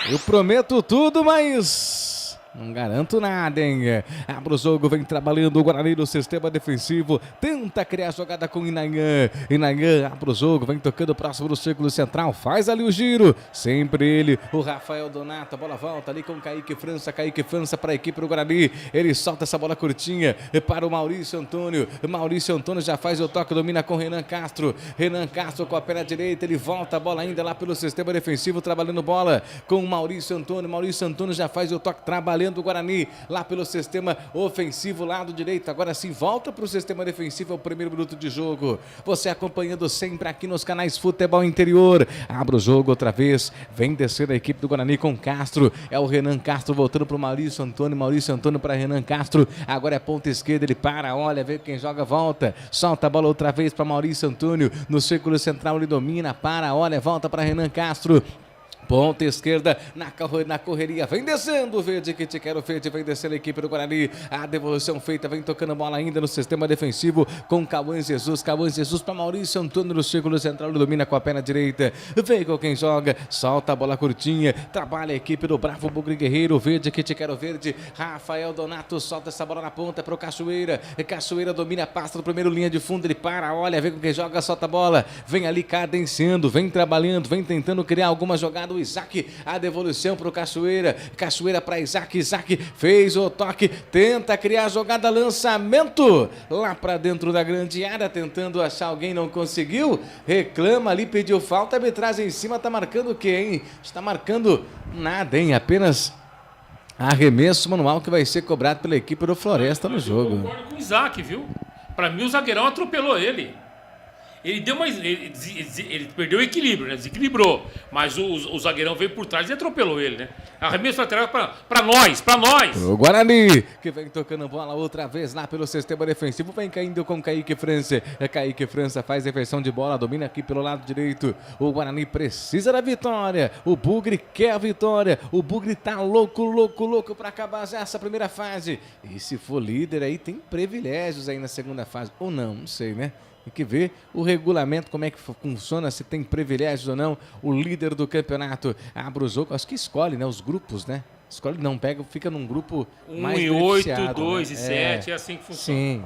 Eu prometo tudo, mas não garanto nada, hein? Abre o jogo, vem trabalhando o Guarani no sistema defensivo. Tenta criar a jogada com Inayan. Inayan abre o jogo, vem tocando próximo do círculo central. Faz ali o giro. Sempre ele, o Rafael Donato. A bola volta ali com o Kaique França. Kaique França para a equipe do Guarani. Ele solta essa bola curtinha para o Maurício Antônio. Maurício Antônio já faz o toque, domina com Renan Castro. Renan Castro com a perna direita. Ele volta a bola ainda lá pelo sistema defensivo, trabalhando bola com o Maurício Antônio. Maurício Antônio já faz o toque, trabalhando do Guarani, lá pelo sistema ofensivo, lado direito, agora sim volta para o sistema defensivo, é o primeiro minuto de jogo, você acompanhando sempre aqui nos canais Futebol Interior, abre o jogo outra vez, vem descer a equipe do Guarani com Castro, é o Renan Castro voltando para o Maurício Antônio para Renan Castro, agora é ponta esquerda, ele para, olha, vê quem joga, volta, solta a bola outra vez para Maurício Antônio, no círculo central ele domina, para, olha, volta para Renan Castro, ponta esquerda na correria, vem descendo o verde, que te quero verde, vem descendo a equipe do Guarani, a devolução feita, vem tocando bola ainda no sistema defensivo com Cauã Jesus para Maurício Antônio no círculo central, domina com a perna direita, vem com quem joga, solta a bola curtinha, trabalha a equipe do bravo Bugre Guerreiro, verde, que te quero verde, Rafael Donato solta essa bola na ponta pro Cachoeira, Cachoeira domina, passa do primeiro linha de fundo, ele para, olha, vem com quem joga, solta a bola, vem ali cadenciando, vem trabalhando, vem tentando criar alguma jogada, o Isaac, a devolução pro Cachoeira, Cachoeira para Isaac, Isaac fez o toque, tenta criar a jogada, lançamento lá para dentro da grande área, tentando achar alguém, não conseguiu, reclama ali, pediu falta, a arbitragem em cima, tá marcando o quê, hein? Está marcando nada, hein? Apenas arremesso manual que vai ser cobrado pela equipe do Floresta no jogo. Eu concordo com o Isaac, viu? Pra mim o zagueirão atropelou ele. Ele deu mais. Ele perdeu o equilíbrio, né? Desequilibrou. Mas o zagueirão veio por trás e atropelou ele, né? Arremesso lateral pra nós, pra nós! O Guarani, que vem tocando bola outra vez lá pelo sistema defensivo, vem caindo com Kaique França. Kaique França faz reversão de bola, domina aqui pelo lado direito. O Guarani precisa da vitória. O Bugre quer a vitória. O Bugre tá louco pra acabar já essa primeira fase. E se for líder aí, tem privilégios aí na segunda fase. Ou não sei, né? Tem que ver o regulamento, como é que funciona, se tem privilégios ou não. O líder do campeonato abre o jogo, acho que escolhe, né? Os grupos, né? Escolhe, não pega, fica num grupo mais beneficiado. 1 e 8, 2 né? e 7, é assim que funciona. Sim,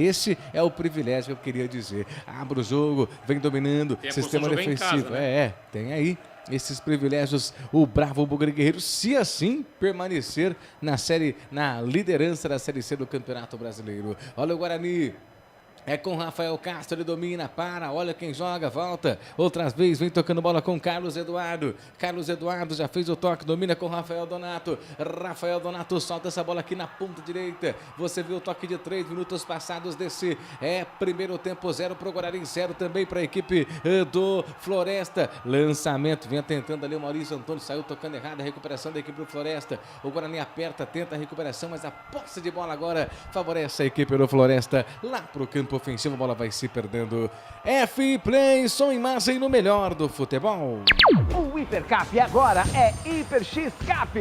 esse é o privilégio que eu queria dizer. Abre o jogo, vem dominando, tem sistema defensivo. Casa, né? Tem aí esses privilégios, o Bravo Bugre Guerreiro, se assim permanecer na liderança da Série C do Campeonato Brasileiro. Olha o Guarani. É com Rafael Castro, ele domina, olha quem joga, volta, outras vezes vem tocando bola com Carlos Eduardo. Carlos Eduardo já fez o toque, domina com Rafael Donato. Rafael Donato solta essa bola aqui na ponta direita. Você viu o toque de 3 minutos passados desse primeiro tempo, 0 pro Guarani, 0 também para a equipe do Floresta. Lançamento, vinha tentando ali o Maurício Antônio, saiu tocando errado, a recuperação da equipe do Floresta. O Guarani aperta, tenta a recuperação, mas a posse de bola agora favorece a equipe do Floresta lá pro campo ofensivo, a bola vai se perdendo. F-Play, som e imagem no melhor do futebol. O Hipercap agora é Hiper X Cap.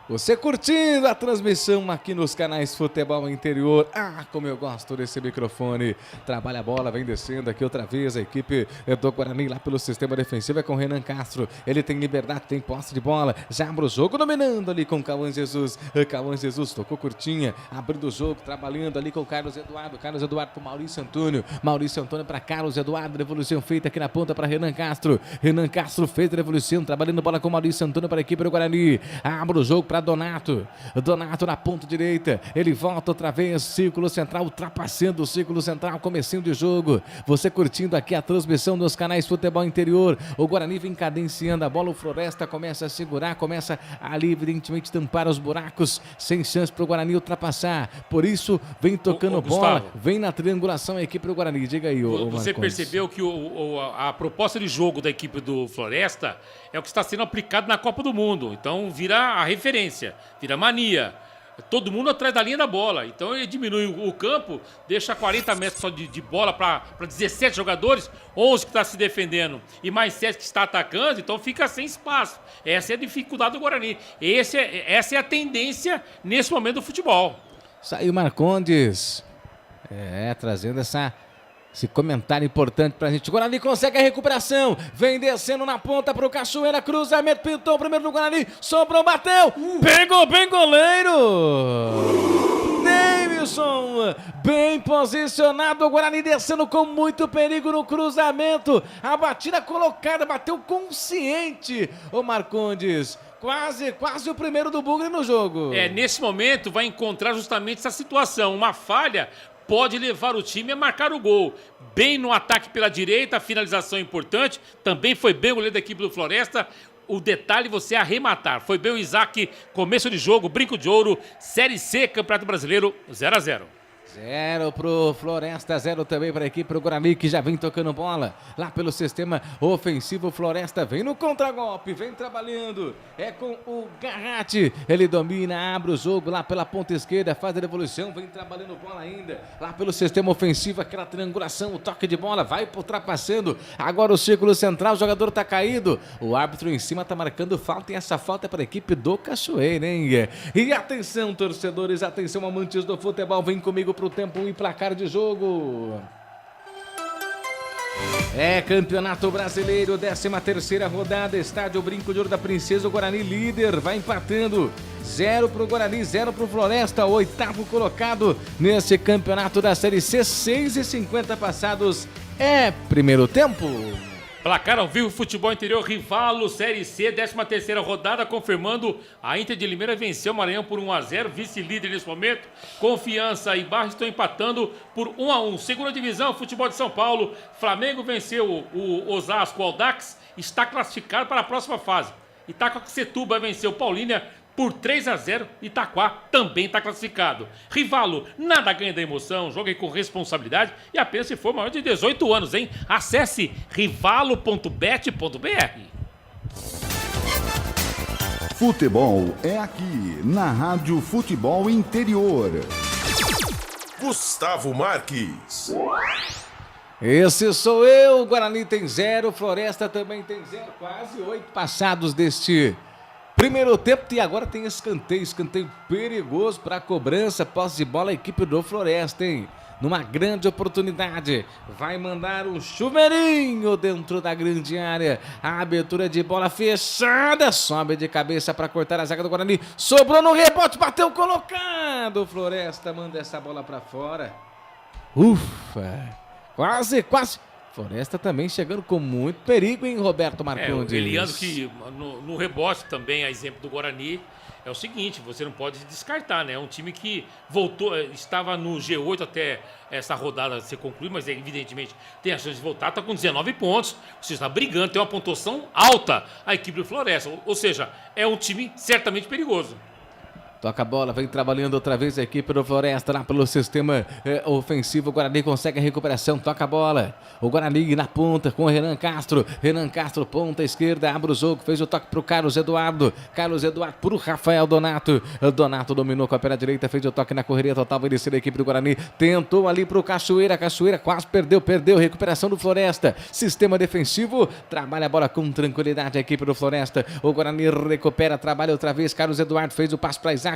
Você curtindo a transmissão aqui nos canais Futebol Interior. Como eu gosto desse microfone. Trabalha a bola, vem descendo aqui outra vez. A equipe do Guarani lá pelo sistema defensivo é com Renan Castro. Ele tem liberdade, tem posse de bola. Já abre o jogo, dominando ali com Cauã Jesus. Cauã Jesus tocou curtinha, abrindo o jogo, trabalhando ali com o Carlos Eduardo. Carlos Eduardo para Maurício Antônio. Maurício Antônio para Carlos Eduardo. Revolução feita aqui na ponta para Renan Castro. Renan Castro fez a revolução, trabalhando bola com Maurício Antônio para a equipe do Guarani. Abre o jogo para Donato. Donato na ponta direita. Ele volta outra vez. Círculo central, ultrapassando o círculo central. Comecinho de jogo. Você curtindo aqui a transmissão dos canais Futebol Interior. O Guarani vem cadenciando a bola. O Floresta começa a segurar. Começa ali, evidentemente, tampar os buracos. Sem chance para o Guarani ultrapassar. Por isso, vem tocando bola. Gustavo, vem na triangulação a equipe do Guarani. Diga aí, você percebeu que a proposta de jogo da equipe do Floresta é o que está sendo aplicado na Copa do Mundo. Então vira a referência, vira mania. Todo mundo atrás da linha da bola. Então ele diminui o campo, deixa 40 metros só de bola para 17 jogadores, 11 que está se defendendo e mais 7 que está atacando, então fica sem espaço. Essa é a dificuldade do Guarani. Essa é a tendência nesse momento do futebol. Saiu Marcondes. Trazendo esse comentário importante pra gente. O Guarani consegue a recuperação. Vem descendo na ponta pro Cachoeira. Cruzamento, pintou o primeiro do Guarani. Sobrou, bateu. Pegou bem goleiro. Davidson, bem posicionado. O Guarani descendo com muito perigo no cruzamento. A batida colocada, bateu consciente. O Marcondes. Quase o primeiro do Bugre no jogo. Nesse momento vai encontrar justamente essa situação. Uma falha pode levar o time a marcar o gol. Bem no ataque pela direita, a finalização importante. Também foi bem o goleiro da equipe do Floresta. O detalhe, você arrematar. Foi bem o Isaac, começo de jogo, brinco de ouro, Série C, Campeonato Brasileiro, 0-0. 0 pro Floresta, 0 também para a equipe do Guarani, que já vem tocando bola lá pelo sistema ofensivo. Floresta vem no contragolpe, vem trabalhando, é com o Garratti, ele domina, abre o jogo lá pela ponta esquerda, faz a devolução, vem trabalhando bola ainda, lá pelo sistema ofensivo, aquela triangulação, o toque de bola, vai ultrapassando, agora o círculo central, o jogador tá caído, o árbitro em cima tá marcando falta, e essa falta é para a equipe do Cachoeira, hein? E atenção, torcedores, atenção, amantes do futebol, vem comigo pro tempo e placar de jogo. É Campeonato Brasileiro, 13ª rodada, Estádio Brinco de Ouro da Princesa, o Guarani líder, vai empatando, 0 pro Guarani, 0 pro Floresta, 8º colocado nesse campeonato da Série C, 6h50 passados, é primeiro tempo. Placar ao vivo, futebol interior, Rivalo, Série C, 13ª rodada, confirmando a Inter de Limeira venceu o Maranhão por 1-0, vice-líder nesse momento. Confiança e Barra estão empatando por 1-1. Segunda divisão, futebol de São Paulo, Flamengo venceu o Osasco, o Audax, está classificado para a próxima fase. Itacoaxetuba venceu o Paulínia por 3-0, Itaquá também está classificado. Rivalo, nada ganha da emoção, jogue com responsabilidade e apenas se for maior de 18 anos, hein? Acesse rivalo.bet.br. Futebol é aqui, na Rádio Futebol Interior. Gustavo Marques. Esse sou eu, Guarani tem 0, Floresta também tem 0, quase 8 passados deste primeiro tempo e agora tem escanteio perigoso para a cobrança, posse de bola, a equipe do Floresta, hein? Numa grande oportunidade, vai mandar um chuveirinho dentro da grande área, a abertura de bola fechada, sobe de cabeça para cortar a zaga do Guarani, sobrou no rebote, bateu colocado, o Floresta manda essa bola para fora, ufa, quase. Floresta também chegando com muito perigo, hein, Roberto Marcondes? O Eliandro que no rebote também, a exemplo do Guarani, é o seguinte, você não pode descartar, né? É um time que voltou, estava no G8 até essa rodada ser concluída, mas evidentemente tem a chance de voltar, está com 19 pontos, você está brigando, tem uma pontuação alta a equipe do Floresta, ou seja, é um time certamente perigoso. Toca a bola, vem trabalhando outra vez a equipe do Floresta lá pelo sistema ofensivo. O Guarani consegue a recuperação, toca a bola. O Guarani na ponta com o Renan Castro. Renan Castro, ponta esquerda, abre o jogo, fez o toque pro Carlos Eduardo. Carlos Eduardo pro Rafael Donato. Donato dominou com a perna direita, fez o toque na correria total, vai descer a equipe do Guarani. Tentou ali pro Cachoeira, Cachoeira quase perdeu. Recuperação do Floresta. Sistema defensivo, trabalha a bola com tranquilidade a equipe do Floresta. O Guarani recupera, trabalha outra vez. Carlos Eduardo fez o passo para Isaac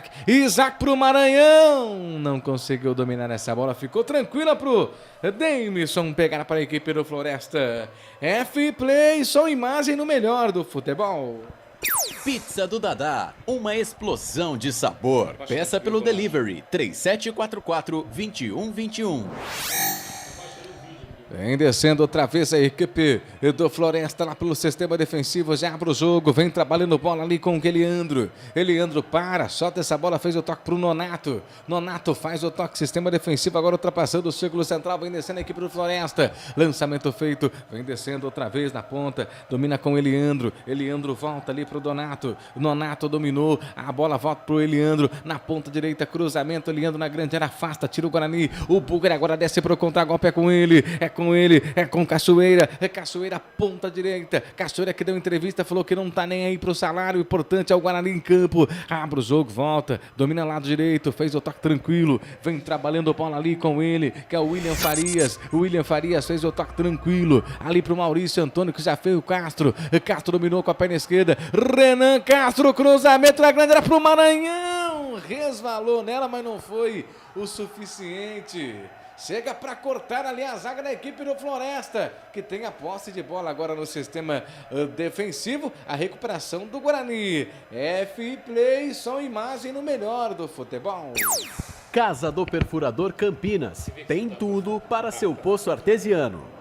pro Maranhão, não conseguiu dominar essa bola, ficou tranquila pro Deimison pegar para a equipe do Floresta. F-Play, som e imagem no melhor do futebol. Pizza do Dadá, uma explosão de sabor. Peça pelo delivery 3744-2121. Vem descendo outra vez a equipe do Floresta lá pelo sistema defensivo, já abre o jogo, vem trabalhando bola ali com o Eliandro. Eliandro para, solta essa bola, fez o toque pro Nonato. Nonato faz o toque, sistema defensivo, agora ultrapassando o círculo central, vem descendo a equipe do Floresta. Lançamento feito, vem descendo outra vez na ponta, domina com o Eliandro. Eliandro volta ali pro Donato. Nonato dominou, a bola volta pro Eliandro, na ponta direita, cruzamento, Eliandro na grande área, afasta, tira o Guarani. O Bugre agora desce pro contra-golpe, é com ele, é com Cachoeira, Cachoeira ponta direita, Cachoeira que deu entrevista, falou que não tá nem aí pro salário, o importante é o Guarani em campo, abre o jogo, volta, domina lado direito, fez o toque tranquilo, vem trabalhando a bola ali com ele, que é o William Farias fez o toque tranquilo, ali pro Maurício Antônio, que já fez o Castro dominou com a perna esquerda, Renan Castro, cruzamento na grande, era pro Maranhão, resvalou nela, mas não foi o suficiente. Chega para cortar ali a zaga da equipe do Floresta, que tem a posse de bola agora no sistema defensivo. A recuperação do Guarani. F-Play, som e imagem no melhor do futebol. Casa do Perfurador Campinas. Tem tudo para seu poço artesiano.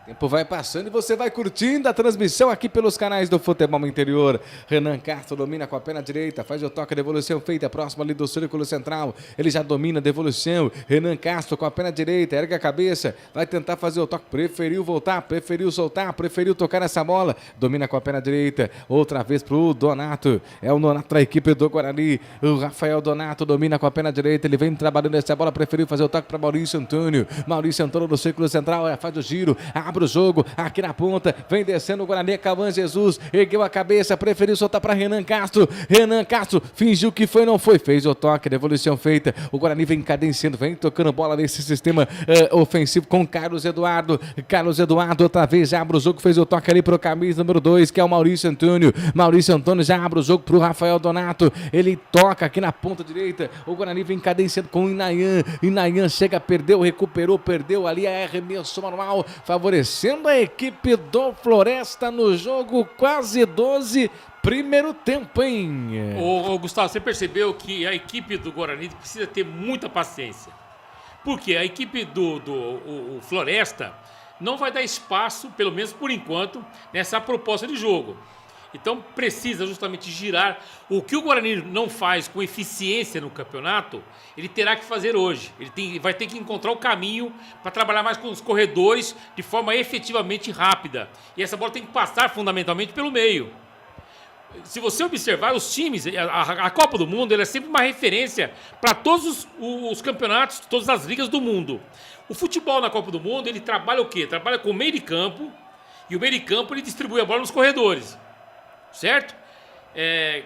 O tempo vai passando e você vai curtindo a transmissão aqui pelos canais do Futebol Interior. Renan Castro domina com a perna direita, faz o toque, devolução feita, próximo ali do círculo central. Ele já domina, devolução. Renan Castro com a perna direita, ergue a cabeça, vai tentar fazer o toque, preferiu voltar, preferiu soltar, preferiu tocar essa bola. Domina com a perna direita, outra vez pro Donato. É o Donato da equipe do Guarani. O Rafael Donato domina com a perna direita, ele vem trabalhando essa bola, preferiu fazer o toque para Maurício Antônio. Maurício Antônio no círculo central, faz o giro, abre abre o jogo aqui na ponta, vem descendo o Guarani, Cauã Jesus, ergueu a cabeça, preferiu soltar para Renan Castro, fingiu que foi, não foi, fez o toque, devolução feita, o Guarani vem cadenciando, vem tocando bola nesse sistema ofensivo com Carlos Eduardo outra vez já abre o jogo, fez o toque ali pro camisa número 2, que é o Maurício Antônio já abre o jogo pro Rafael Donato, ele toca aqui na ponta direita, o Guarani vem cadenciando com o Inayan chega, perdeu, recuperou, perdeu ali, a arremesso manual, favorecendo a equipe do Floresta no jogo, quase 12, primeiro tempo, hein? Ô Gustavo, você percebeu que a equipe do Guarani precisa ter muita paciência, porque a equipe do Floresta não vai dar espaço, pelo menos por enquanto, nessa proposta de jogo. Então precisa justamente girar. O que o Guarani não faz com eficiência no campeonato, ele terá que fazer hoje. Ele vai ter que encontrar o caminho para trabalhar mais com os corredores de forma efetivamente rápida. E essa bola tem que passar fundamentalmente pelo meio. Se você observar os times, a Copa do Mundo ela é sempre uma referência para todos os campeonatos, todas as ligas do mundo. O futebol na Copa do Mundo, ele trabalha o quê? Trabalha com o meio de campo, e o meio de campo ele distribui a bola nos corredores, certo?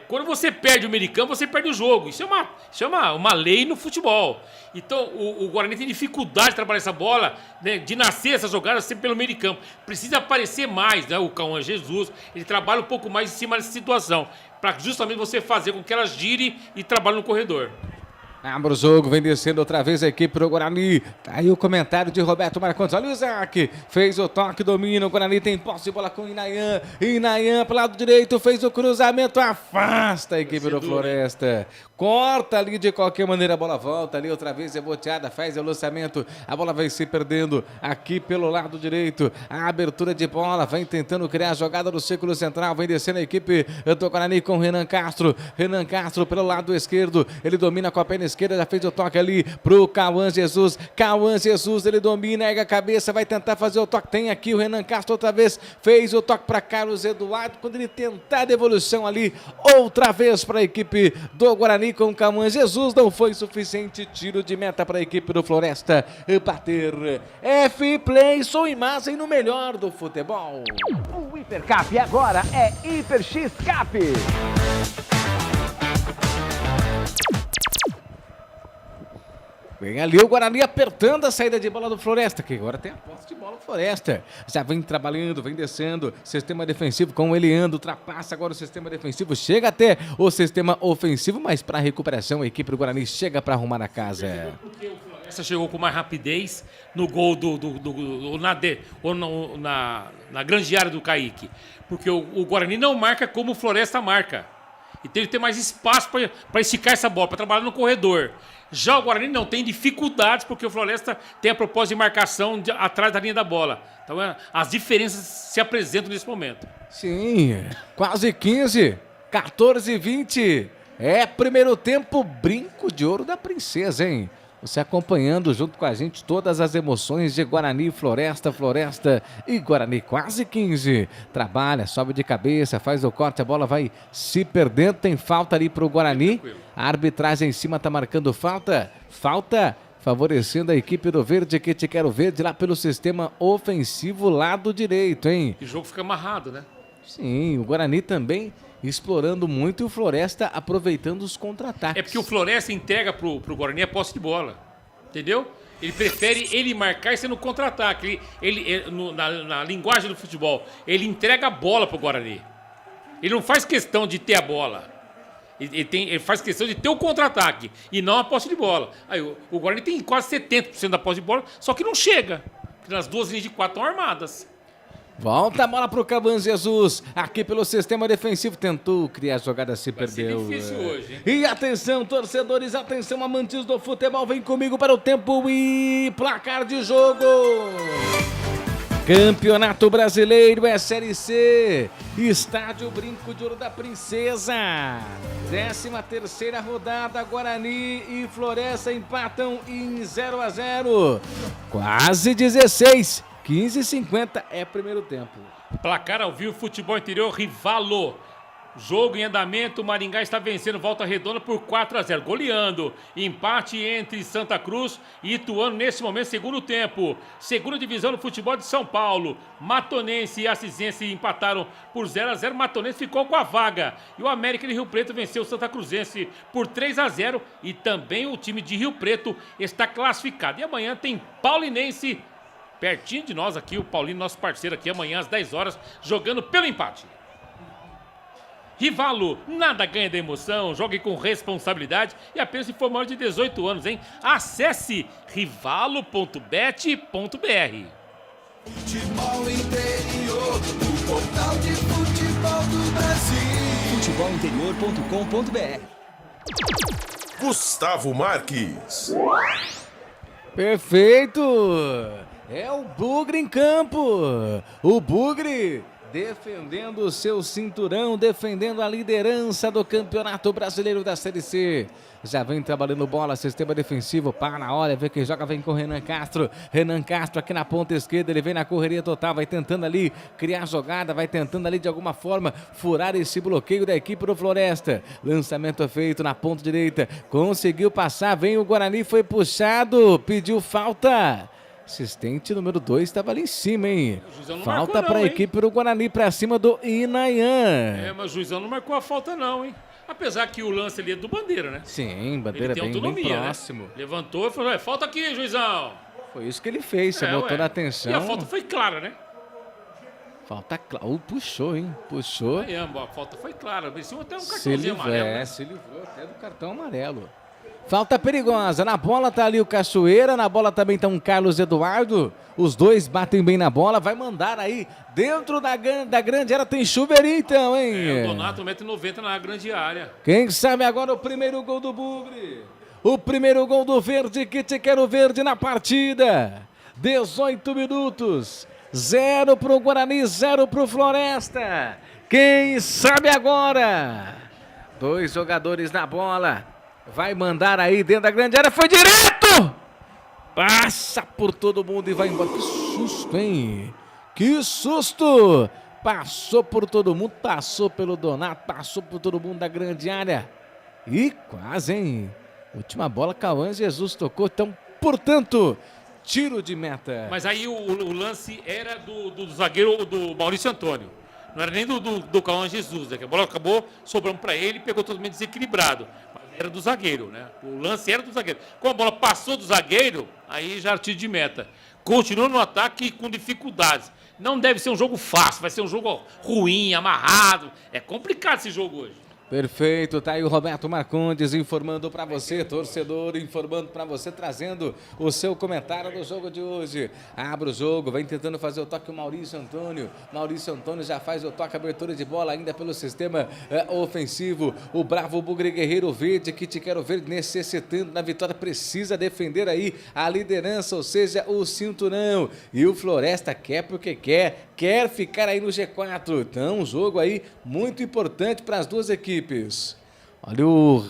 Quando você perde o meio de campo, você perde o jogo. Isso é uma lei no futebol. Então, o Guarani tem dificuldade de trabalhar essa bola, né, de nascer essa jogada sempre pelo meio de campo. Precisa aparecer mais, né? O Cauã Jesus, ele trabalha um pouco mais em cima dessa situação, para justamente você fazer com que ela gire e trabalhe no corredor. Abre o jogo, vem descendo outra vez a equipe pro Guarani. Tá aí o comentário de Roberto Marcondes. Olha o Isaac, fez o toque, domina. O Guarani tem posse de bola com o Inayan. Inayan pro lado direito, fez o cruzamento, afasta a equipe do Floresta. Corta ali de qualquer maneira, a bola volta ali outra vez, é boteada, faz o lançamento. A bola vai se perdendo aqui pelo lado direito. A abertura de bola, vem tentando criar a jogada do círculo central. Vem descendo a equipe do Guarani com Renan Castro. Renan Castro pelo lado esquerdo, ele domina com a perna esquerda, já fez o toque ali pro Cauã Jesus. Cauã Jesus, ele domina, erga a cabeça, vai tentar fazer o toque. Tem aqui o Renan Castro outra vez, fez o toque para Carlos Eduardo. Quando ele tentar a devolução ali, outra vez para a equipe do Guarani com o Cauã Jesus, não foi suficiente. Tiro de meta para a equipe do Floresta bater. F-Play, sua imagem no melhor do futebol. O Hipercap agora é Hiper X Cap. Vem ali o Guarani apertando a saída de bola do Floresta, que agora tem a posse de bola do Floresta. Já vem trabalhando, vem descendo. Sistema defensivo com o Eliando, ultrapassa agora o sistema defensivo, chega até o sistema ofensivo, mas para recuperação a equipe do Guarani chega para arrumar a casa. Porque o Floresta chegou com mais rapidez no gol na grande área do Kaique. Porque o Guarani não marca como o Floresta marca. Então ele tem mais espaço para esticar essa bola, para trabalhar no corredor. Já o Guarani não tem dificuldades, porque o Floresta tem a proposta de marcação atrás da linha da bola. Então as diferenças se apresentam nesse momento. Sim, quase 15, 14 20. É primeiro tempo, brinco de ouro da princesa, hein? Você acompanhando junto com a gente todas as emoções de Guarani, Floresta e Guarani, quase 15. Trabalha, sobe de cabeça, faz o corte, a bola vai se perdendo. Tem falta ali pro Guarani. A arbitragem em cima tá marcando falta. Falta favorecendo a equipe do Verde, que te quero verde lá pelo sistema ofensivo lado direito, hein? E o jogo fica amarrado, né? Sim, o Guarani também explorando muito e o Floresta aproveitando os contra-ataques. É porque o Floresta entrega pro Guarani a posse de bola, entendeu? Ele prefere ele marcar e ser no contra-ataque. Na linguagem do futebol, ele entrega a bola pro Guarani. Ele não faz questão de ter a bola. Ele faz questão de ter o contra-ataque e não a posse de bola. Aí, o Guarani tem quase 70% da posse de bola, só que não chega. Porque as duas linhas de 4 estão armadas. Volta a bola pro Cauã Jesus, aqui pelo sistema defensivo, tentou criar a jogada, se perdeu. Vai ser difícil hoje, hein? E atenção, torcedores, atenção, amantes do futebol, vem comigo para o tempo e placar de jogo. Campeonato Brasileiro é Série C, Estádio Brinco de Ouro da Princesa. 13ª rodada, Guarani e Floresta empatam em 0-0. Quase 16. 15h50 é primeiro tempo. Placar ao vivo, Futebol Interior, Rivalo. Jogo em andamento, o Maringá está vencendo Volta Redonda por 4-0, goleando. Empate entre Santa Cruz e Ituano nesse momento, segundo tempo. Segunda divisão do futebol de São Paulo. Matonense e Assisense empataram por 0-0. Matonense ficou com a vaga. E o América de Rio Preto venceu o Santa Cruzense por 3-0. E também o time de Rio Preto está classificado. E amanhã tem Paulinense, pertinho de nós aqui, o Paulinho, nosso parceiro aqui, amanhã às 10 horas, jogando pelo empate. Rivalo, nada ganha da emoção, jogue com responsabilidade e apenas se for maior de 18 anos, hein? Acesse rivalo.bet.br. Futebol interior, o portal de futebol do Brasil. Futebolinterior.com.br. Gustavo Marques. Perfeito! É o Bugre em campo. O Bugre defendendo o seu cinturão, defendendo a liderança do Campeonato Brasileiro da Série C. Já vem trabalhando bola, sistema defensivo, para na hora, vê quem joga, vem com o Renan Castro. Renan Castro aqui na ponta esquerda, ele vem na correria total, vai tentando ali criar jogada, vai tentando ali de alguma forma furar esse bloqueio da equipe do Floresta. Lançamento feito na ponta direita, conseguiu passar, vem o Guarani, foi puxado, pediu falta. Assistente número 2 estava ali em cima, hein? Falta para a equipe do Guarani, para cima do Inayan. Mas o juizão não marcou a falta não, hein? Apesar que o lance ali é do Bandeira, né? Sim, Bandeira bem próximo. Né? Levantou e falou, falta aqui, juizão. Foi isso que ele fez, chamou toda a atenção. E a falta foi clara, né? Falta clara. Puxou, hein? Puxou. A falta foi clara. Merecia até um cartãozinho amarelo. Né? Se livrou até do cartão amarelo. Falta perigosa, na bola tá ali o Cachoeira, na bola também tá um Carlos Eduardo, os dois batem bem na bola, vai mandar aí dentro da grande área, tem chuveirinho então, hein? O Donato 1,90 m na grande área. Quem sabe agora o primeiro gol do Bugre, o primeiro gol do Verde, que te quero verde na partida, 18 minutos, 0 pro Guarani, 0 pro Floresta, quem sabe agora, 2 jogadores na bola. Vai mandar aí dentro da grande área, foi direto! Passa por todo mundo e vai embora. Que susto, hein? Que susto! Passou por todo mundo, passou pelo Donato, passou por todo mundo da grande área. E quase, hein? Última bola, Cauã Jesus tocou, então, portanto, tiro de meta. Mas aí o lance era do zagueiro, do Maurício Antônio. Não era nem do Cauã Jesus, né? Que a bola acabou sobrando para ele e pegou totalmente desequilibrado. Era do zagueiro, né? O lance era do zagueiro. Como a bola passou do zagueiro, aí já tiro de meta. Continua no ataque com dificuldades. Não deve ser um jogo fácil, vai ser um jogo ruim, amarrado. É complicado esse jogo hoje. Perfeito, tá aí o Roberto Marcondes informando para você, torcedor, informando para você, trazendo o seu comentário do jogo de hoje. Abre o jogo, vem tentando fazer o toque o Maurício Antônio. Maurício Antônio já faz o toque, abertura de bola ainda pelo sistema ofensivo. O bravo Bugre Guerreiro Verde, que te quero ver necessitando na vitória, precisa defender aí a liderança, ou seja, o cinturão. E o Floresta quer porque quer ficar aí no G4. Então, um jogo aí muito importante para as duas equipes. Olha o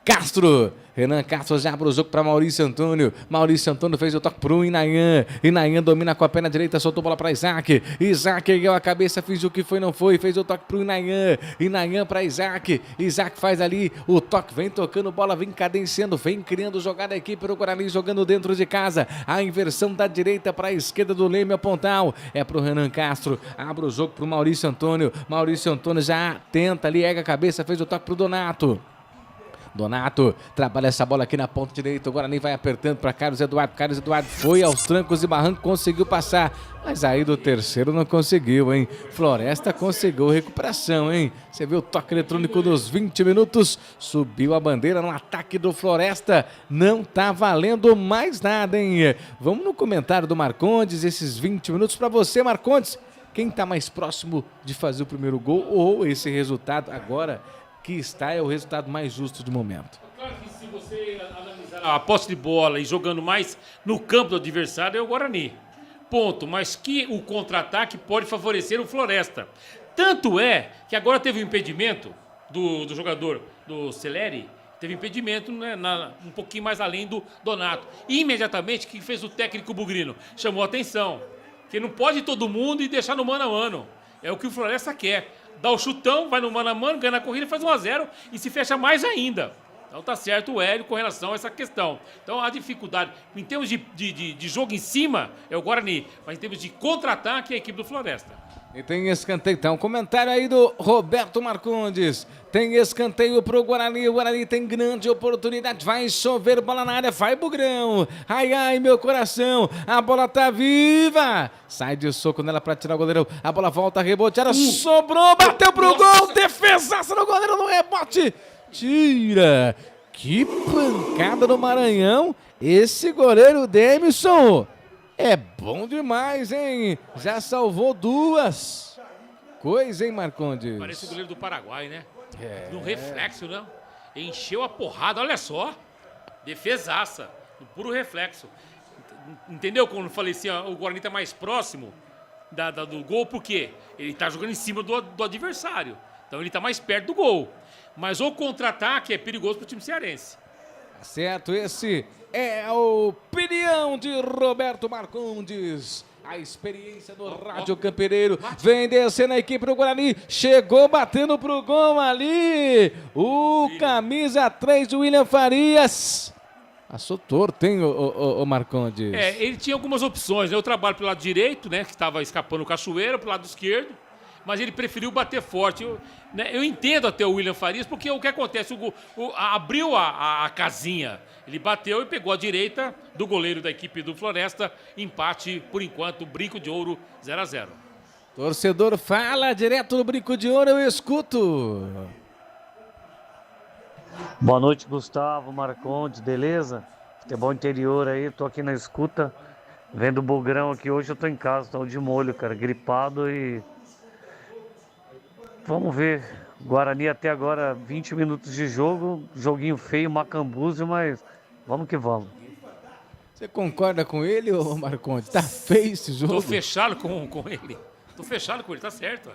Castro. Renan Castro já abre o jogo para Maurício Antônio. Maurício Antônio fez o toque para o Inayan. Inayan domina com a perna direita, soltou a bola para Isaac. Isaac ergueu a cabeça, fingiu que foi, não foi. Fez o toque para o Inayan. Inayan para Isaac. Isaac faz ali o toque, vem tocando bola, vem cadenciando, vem criando jogada a equipe do Guarani, jogando dentro de casa. A inversão da direita para a esquerda do Leme Pontal. É para o Renan Castro. Abre o jogo para o Maurício Antônio. Maurício Antônio já tenta ali, erga a cabeça, fez o toque para o Donato. Donato trabalha essa bola aqui na ponta direita, o Guarani vai apertando para Carlos Eduardo. Carlos Eduardo foi aos trancos e barrancos, conseguiu passar, mas aí do terceiro não conseguiu, hein? Floresta conseguiu recuperação, hein? Você viu o toque eletrônico nos 20 minutos, subiu a bandeira no ataque do Floresta, não tá valendo mais nada, hein? Vamos no comentário do Marcondes, esses 20 minutos para você, Marcondes. Quem tá mais próximo de fazer o primeiro gol ou esse resultado agora que está é o resultado mais justo de momento? Claro que se você analisar a posse de bola e jogando mais no campo do adversário é o Guarani. Ponto. Mas que o contra-ataque pode favorecer o Floresta. Tanto é que agora teve um impedimento do jogador do Celeri, teve impedimento, né, um pouquinho mais além do Donato. E imediatamente o que fez o técnico bugrino? Chamou a atenção. Que não pode todo mundo e deixar no mano a mano. É o que o Floresta quer. dá o chutão, vai no mano a mano, ganha na corrida e faz 1-0 e se fecha mais ainda. Então tá certo o Hélio com relação a essa questão. Então a dificuldade, em termos de jogo em cima, é o Guarani, mas em termos de contra-ataque, é a equipe do Floresta. E tem escanteio, então, um comentário aí do Roberto Marcondes. Tem escanteio pro Guarani, o Guarani tem grande oportunidade, vai chover, bola na área, vai Bugrão. Ai, ai, meu coração, a bola tá viva. Sai de soco nela pra tirar o goleirão, a bola volta, reboteada, sobrou, bateu pro gol, defesaça no goleiro no rebote. Tira! Que pancada do Maranhão! Esse goleiro Demison é bom demais, hein? Já salvou 2. Coisa, hein, Marcondes? Parece o goleiro do Paraguai, né? No reflexo, né? Encheu a porrada, olha só. Defesaça, no puro reflexo. Entendeu quando eu falei assim, ó, o Guarani tá mais próximo do gol, por quê? Ele tá jogando em cima do adversário. Então ele tá mais perto do gol. Mas o contra-ataque é perigoso para o time cearense. Certo, esse é a opinião de Roberto Marcondes. A experiência do Rádio Campereiro. Vem descendo a equipe do Guarani. Chegou batendo pro gol ali. O camisa 3 do William Farias. Passou torto, hein, o Marcondes? Ele tinha algumas opções. Eu trabalho pelo lado direito, né? Que estava escapando o Cachoeira, pro lado esquerdo. Mas ele preferiu bater forte. Eu entendo até o William Farias, porque o que acontece? Abriu a casinha. Ele bateu e pegou a direita do goleiro da equipe do Floresta. Empate, por enquanto, Brinco de Ouro 0-0. Torcedor fala direto do Brinco de Ouro, eu escuto. Boa noite, Gustavo, Marcondes, beleza? Futebol interior aí, tô aqui na escuta, vendo o Bugrão aqui. Hoje eu tô em casa, tô de molho, cara, gripado e... Vamos ver, Guarani até agora 20 minutos de jogo, joguinho feio, macambúzio, mas vamos que vamos. Você concorda com ele, ô Marcondes? Tá feio esse jogo? Tô fechado com ele. Tô fechado com ele, tá certo.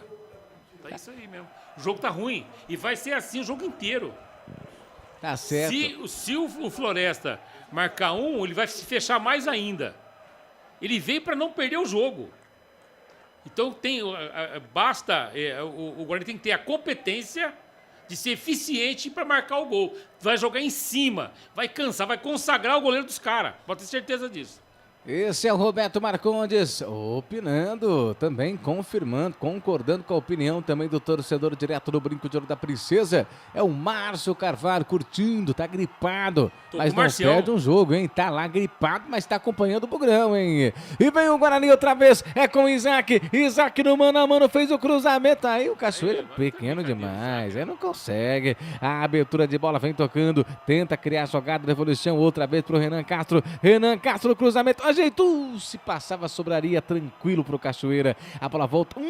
Tá isso aí mesmo. O jogo tá ruim e vai ser assim o jogo inteiro. Tá certo. Se o Floresta marcar ele vai se fechar mais ainda. Ele veio para não perder o jogo. Então o Guarani tem que ter a competência de ser eficiente para marcar o gol. Vai jogar em cima, vai cansar, vai consagrar o goleiro dos caras. Pode ter certeza disso. Esse é o Roberto Marcondes, opinando, também confirmando, concordando com a opinião também do torcedor direto do Brinco de Ouro da Princesa. É o Márcio Carvalho, curtindo, tá gripado, mas não perde um jogo, hein? Tá lá gripado, mas tá acompanhando o Bugrão, hein? E vem o Guarani outra vez, é com o Isaac no mano a mano fez o cruzamento, aí o Cachoeira é pequeno demais, aí não consegue. A abertura de bola vem tocando, tenta criar a jogada de evolução, outra vez pro Renan Castro, cruzamento, ajeitou, se passava, sobraria tranquilo pro Cachoeira. A bola volta,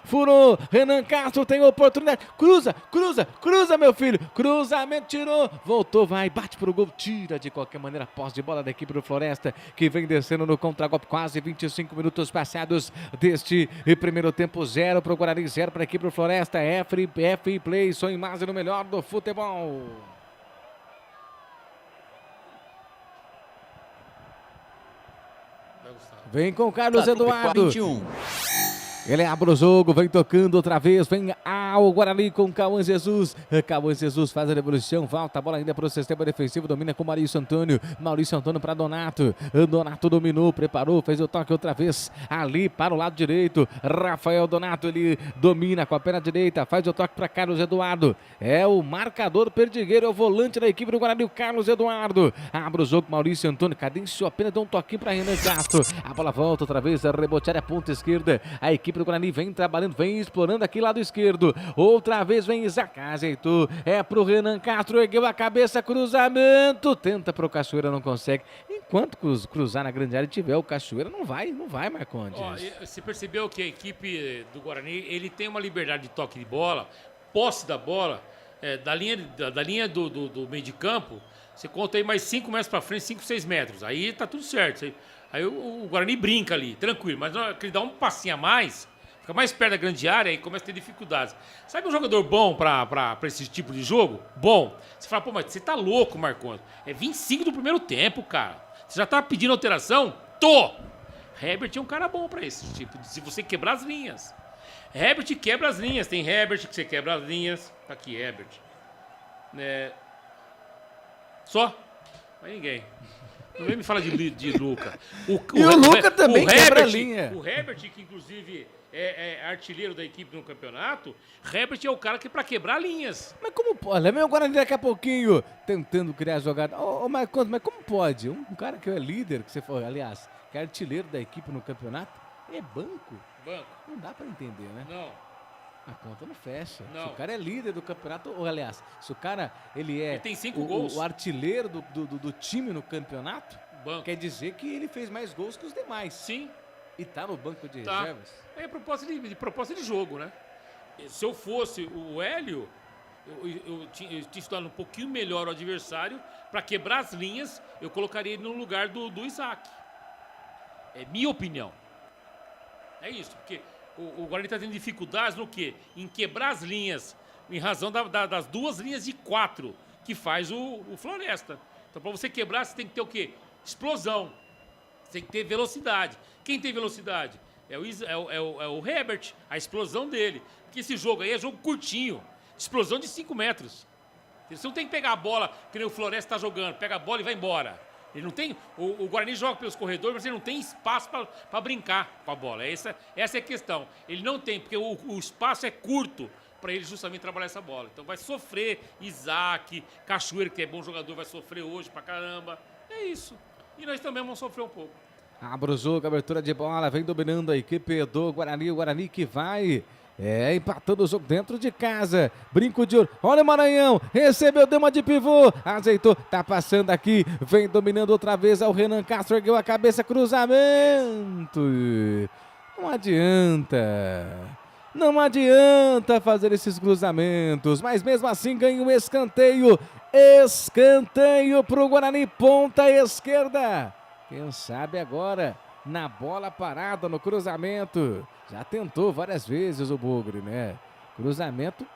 furou, Renan Castro tem oportunidade, cruza meu filho, cruzamento, tirou, voltou, vai, bate pro gol, tira de qualquer maneira, posse de bola da equipe do Floresta, que vem descendo no contragolpe, quase 25 minutos passados deste primeiro tempo, 0 pro Guarani, 0 pra equipe do Floresta, F Play, só imagem no melhor do futebol. Vem com o Carlos Eduardo. 21. Ele abre o jogo, vem tocando outra vez, vem ao Guarani com Cauã Jesus. Cauã Jesus faz a devolução, volta a bola ainda para o sistema defensivo, domina com Maurício Antônio para Donato. Donato dominou, preparou, fez o toque outra vez ali para o lado direito. Rafael Donato, ele domina com a perna direita, faz o toque para Carlos Eduardo. É o marcador perdigueiro, é o volante da equipe do Guarani, o Carlos Eduardo. Abre o jogo, Maurício Antônio, cadenciou apenas, deu um toquinho para Renan Castro. A bola volta outra vez, a rebotear a ponta esquerda. A equipe do Guarani vem trabalhando, vem explorando aqui lado esquerdo. Outra vez vem Isaac, ajeitou. É pro Renan Castro, ergueu a cabeça, cruzamento. Tenta pro Cachoeira, não consegue. Enquanto cruzar na grande área tiver o Cachoeira, não vai, Marcondes. Você percebeu que a equipe do Guarani, ele tem uma liberdade de toque de bola, posse da bola, da linha do meio de campo. Você conta aí mais 5 metros para frente, 5, 6 metros. Aí tá tudo certo. Aí o Guarani brinca ali, tranquilo. Mas na hora que ele dá um passinho a mais, fica mais perto da grande área e começa a ter dificuldades. Sabe um jogador bom para esse tipo de jogo? Bom. Você fala, pô, mas você tá louco, Marcondes. É 25 do primeiro tempo, cara. Você já tá pedindo alteração? Tô! Herbert é um cara bom para esse tipo, se você quebrar as linhas. Herbert quebra as linhas. Tem Herbert que você quebra as linhas. Tá aqui, Herbert. Só. Mais ninguém. Não vem me falar de Luca. O Luca também quebra a Herbert, linha. O Herbert, que inclusive é artilheiro da equipe no campeonato, Herbert é o cara que para quebrar linhas. Mas como pode? Lembra o Guarani daqui a pouquinho tentando criar jogada. Mas como pode? Um cara que é líder, que você falou, aliás, que é artilheiro da equipe no campeonato, é banco? Banco. Não dá pra entender, né? Não. A conta não fecha. Não. Se o cara é líder do campeonato, ou aliás, se o cara ele tem 5 gols. O artilheiro do time no campeonato, banco. Quer dizer que ele fez mais gols que os demais. Sim. E tá no banco de Tá. reservas. É proposta de jogo, né? Se eu fosse o Hélio, eu tinha estudado um pouquinho melhor o adversário. Para quebrar as linhas, eu colocaria ele no lugar do Isaac. É minha opinião. É isso, porque o Guarani está tendo dificuldades no quê? Em quebrar as linhas, em razão das 2 linhas de 4 que faz o Floresta. Então, para você quebrar, você tem que ter o quê? Explosão. Você tem que ter velocidade. Quem tem velocidade? É o Herbert, a explosão dele. Porque esse jogo aí é jogo curtinho. Explosão de 5 metros. Você não tem que pegar a bola, que nem o Floresta está jogando. Pega a bola e vai embora. Ele não tem. O Guarani joga pelos corredores, mas ele não tem espaço para brincar com a bola. Essa é a questão. Ele não tem, porque o espaço é curto para ele justamente trabalhar essa bola. Então vai sofrer Isaac, Cachoeira, que é bom jogador, vai sofrer hoje pra caramba. É isso. E nós também vamos sofrer um pouco. Abre o jogo, abertura de bola, vem dominando a equipe do Guarani. O Guarani que vai empatando o jogo dentro de casa. Brinco de ouro. Olha o Maranhão. Recebeu, deu uma de pivô. Ajeitou. Tá passando aqui. Vem dominando outra vez. O Renan Castro ergueu a cabeça. Cruzamento. Não adianta. Não adianta fazer esses cruzamentos. Mas mesmo assim ganha um escanteio. Escanteio pro Guarani. Ponta esquerda. Quem sabe agora na bola parada, no cruzamento. Já tentou várias vezes o Bugre, né? Cruzamento,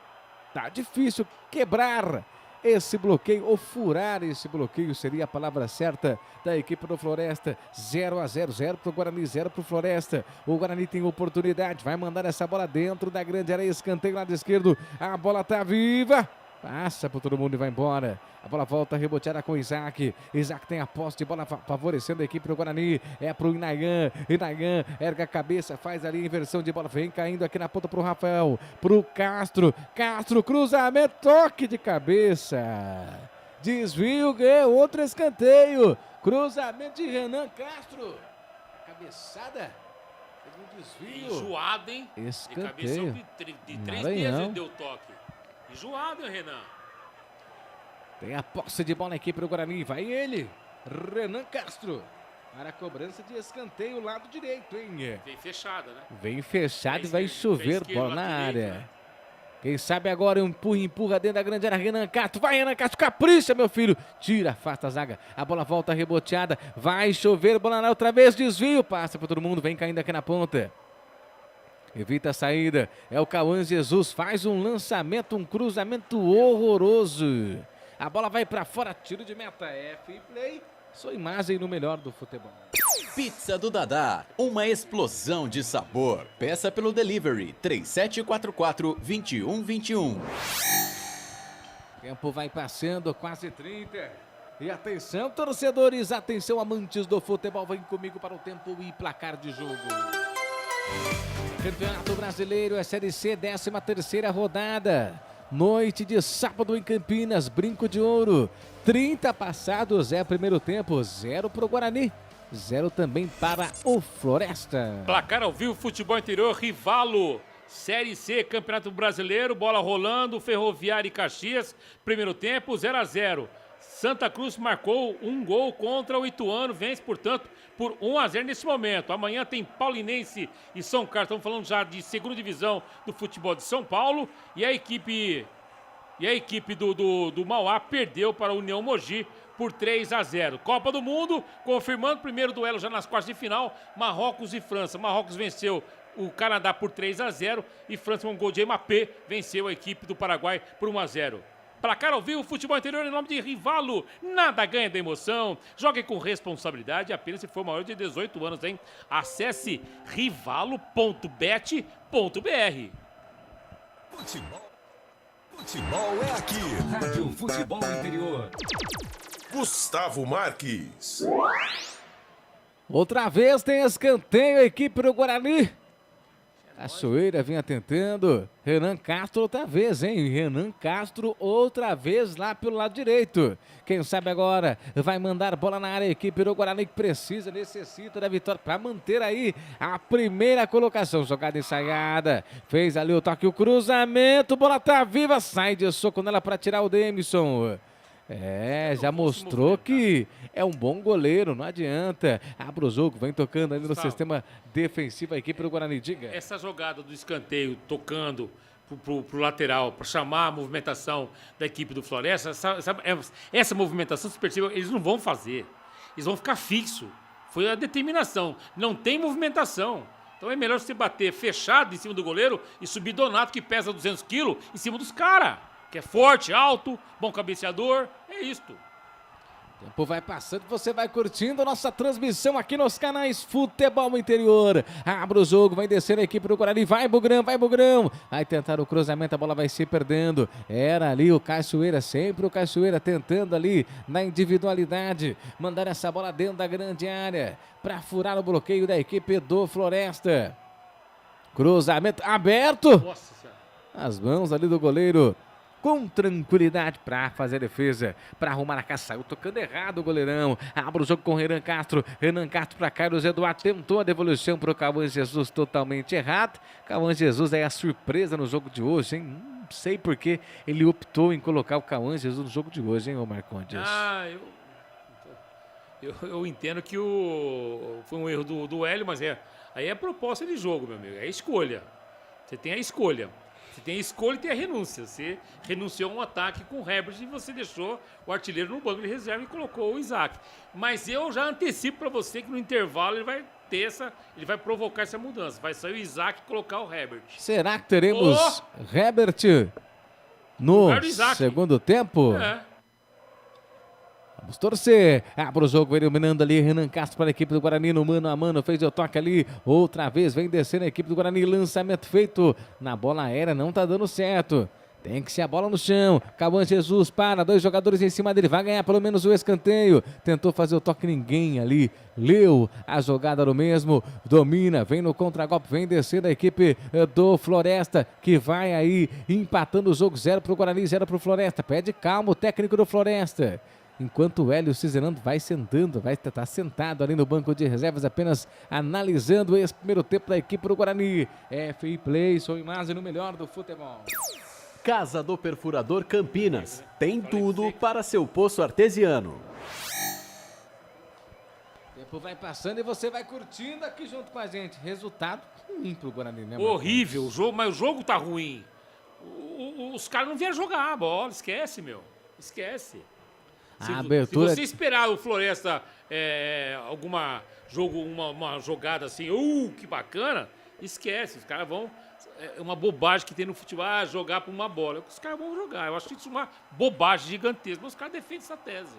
tá difícil quebrar esse bloqueio, ou furar esse bloqueio, seria a palavra certa da equipe do Floresta. 0-0, 0 pro Guarani, 0 pro Floresta. O Guarani tem oportunidade, vai mandar essa bola dentro da grande área, escanteio lado esquerdo. A bola tá viva. Passa por todo mundo e vai embora. A bola volta reboteada com o Isaac. Isaac tem a posse de bola favorecendo a equipe do Guarani. É pro Inayan. Inayan erga a cabeça, faz ali a inversão de bola. Vem caindo aqui na ponta pro Rafael. Pro Castro. Castro, cruzamento, toque de cabeça. Desvio, ganha outro escanteio. Cruzamento de Renan Castro. Cabeçada. Fez um desvio. Enjoado, hein? Escanteio. De cabeção de 3 dias ele deu toque. Enjoado, hein, Renan? Tem a posse de bola na equipe do Guarani. Vai ele, Renan Castro. Para a cobrança de escanteio, lado direito, hein? Vem fechada, né? Vem fechado e vai chover bola na área. Né? Quem sabe agora empurra dentro da grande área. Renan Castro, vai Renan Castro, capricha, meu filho. Tira, afasta a zaga. A bola volta reboteada. Vai chover bola na área outra vez. Desvio, passa para todo mundo. Vem caindo aqui na ponta. Evita a saída. É o Cauã Jesus. Faz um lançamento, um cruzamento horroroso. A bola vai pra fora, tiro de meta. F play. Sua imagem no melhor do futebol. Pizza do Dadá, uma explosão de sabor. Peça pelo delivery 3744-2121. Tempo vai passando, quase 30. E atenção, torcedores, atenção, amantes do futebol. Vem comigo para o tempo e placar de jogo. Campeonato Brasileiro, Série C, 13ª rodada. Noite de sábado em Campinas, Brinco de Ouro. 30 passados, primeiro tempo, 0 para o Guarani, 0 também para o Floresta. Placar ao vivo, futebol interior, Rivalo. Série C, Campeonato Brasileiro, bola rolando, Ferroviária e Caxias. Primeiro tempo, 0-0. Santa Cruz marcou um gol contra o Ituano, vence, portanto, por 1-0 nesse momento. Amanhã tem Paulinense e São Carlos, estamos falando já de segunda divisão do futebol de São Paulo. E a equipe do Mauá perdeu para a União Mogi por 3-0. Copa do Mundo, confirmando o primeiro duelo já nas quartas de final, Marrocos e França. Marrocos venceu o Canadá por 3-0 e França com um gol de Mbappé venceu a equipe do Paraguai por 1-0. Placar ao vivo, futebol interior em nome de Rivalo. Nada ganha da emoção. Jogue com responsabilidade apenas se for maior de 18 anos, hein? Acesse rivalo.bet.br. Futebol é aqui. Rádio Futebol Interior. Gustavo Marques. Outra vez tem escanteio a equipe do Guarani. Cachoeira vinha tentando. Renan Castro outra vez, hein? Renan Castro outra vez lá pelo lado direito. Quem sabe agora vai mandar bola na área. A equipe do Guarani que necessita da vitória para manter aí a primeira colocação. Jogada ensaiada. Fez ali o toque, o cruzamento. Bola tá viva. Sai de soco nela para tirar o Demison. Já mostrou que é um bom goleiro, não adianta. Abre o jogo, vem tocando ali no sistema defensivo a equipe do Guarani. Diga. Essa jogada do escanteio tocando pro lateral, para chamar a movimentação da equipe do Floresta, essa movimentação, se percebeu, eles não vão fazer. Eles vão ficar fixos. Foi a determinação. Não tem movimentação. Então é melhor você bater fechado em cima do goleiro e subir Donato, que pesa 200 quilos, em cima dos caras. Que é forte, alto, bom cabeceador, é isto. O tempo vai passando, você vai curtindo a nossa transmissão aqui nos canais Futebol Interior. Abre o jogo, vai descer a equipe do Guarani, vai Bugrão. Vai tentar o cruzamento, a bola vai se perdendo. Era ali o Cachoeira, sempre o Cachoeira tentando ali na individualidade. Mandar essa bola dentro da grande área para furar o bloqueio da equipe do Floresta. Cruzamento aberto. Nossa Senhora. As mãos ali do goleiro. Com tranquilidade para fazer a defesa, para arrumar a casa. Saiu tocando errado o goleirão. Abre o jogo com Renan Castro. Renan Castro para Carlos Eduardo. Tentou a devolução para o Cauã Jesus, totalmente errado. Cauã Jesus é a surpresa no jogo de hoje, hein? Não sei por que ele optou em colocar o Cauã Jesus no jogo de hoje, hein, ô Marcondes? Eu entendo que foi um erro do Hélio, mas aí é a proposta de jogo, meu amigo. É a escolha. Você tem a escolha. Você tem a escolha e tem a renúncia. Você renunciou a um ataque com o Herbert e você deixou o artilheiro no banco de reserva e colocou o Isaac. Mas eu já antecipo para você que no intervalo ele vai provocar essa mudança. Vai sair o Isaac e colocar o Herbert. Será que teremos Herbert no segundo tempo? Vamos torcer. Abre o jogo, vem dominando ali Renan Castro para a equipe do Guarani no mano a mano. Fez o toque ali. Outra vez vem descendo a equipe do Guarani. Lançamento feito na bola aérea. Não tá dando certo. Tem que ser a bola no chão. Cauã Jesus para. 2 jogadores em cima dele. Vai ganhar pelo menos o escanteio. Tentou fazer o toque. Ninguém ali leu a jogada no mesmo. Domina. Vem no contragolpe. Vem descendo a equipe do Floresta. Que vai aí empatando o jogo. 0 pro Guarani, 0 pro Floresta. Pede calma o técnico do Floresta. Enquanto o Hélio Cizenando vai sentando, vai estar sentado ali no banco de reservas, apenas analisando esse primeiro tempo da equipe do Guarani. FI Play, sou imagem no melhor do futebol. Casa do Perfurador Campinas. Tem tudo para seu poço artesiano. O tempo vai passando e você vai curtindo aqui junto com a gente. Resultado ruim pro Guarani, né? Horrível o jogo, mas o jogo tá ruim. Os caras não vieram jogar a bola, esquece, meu. Esquece. Se você esperar o Floresta uma jogada assim, que bacana, esquece. Os caras vão... É uma bobagem que tem no futebol, jogar por uma bola. Os caras vão jogar. Eu acho isso uma bobagem gigantesca, mas os caras defendem essa tese.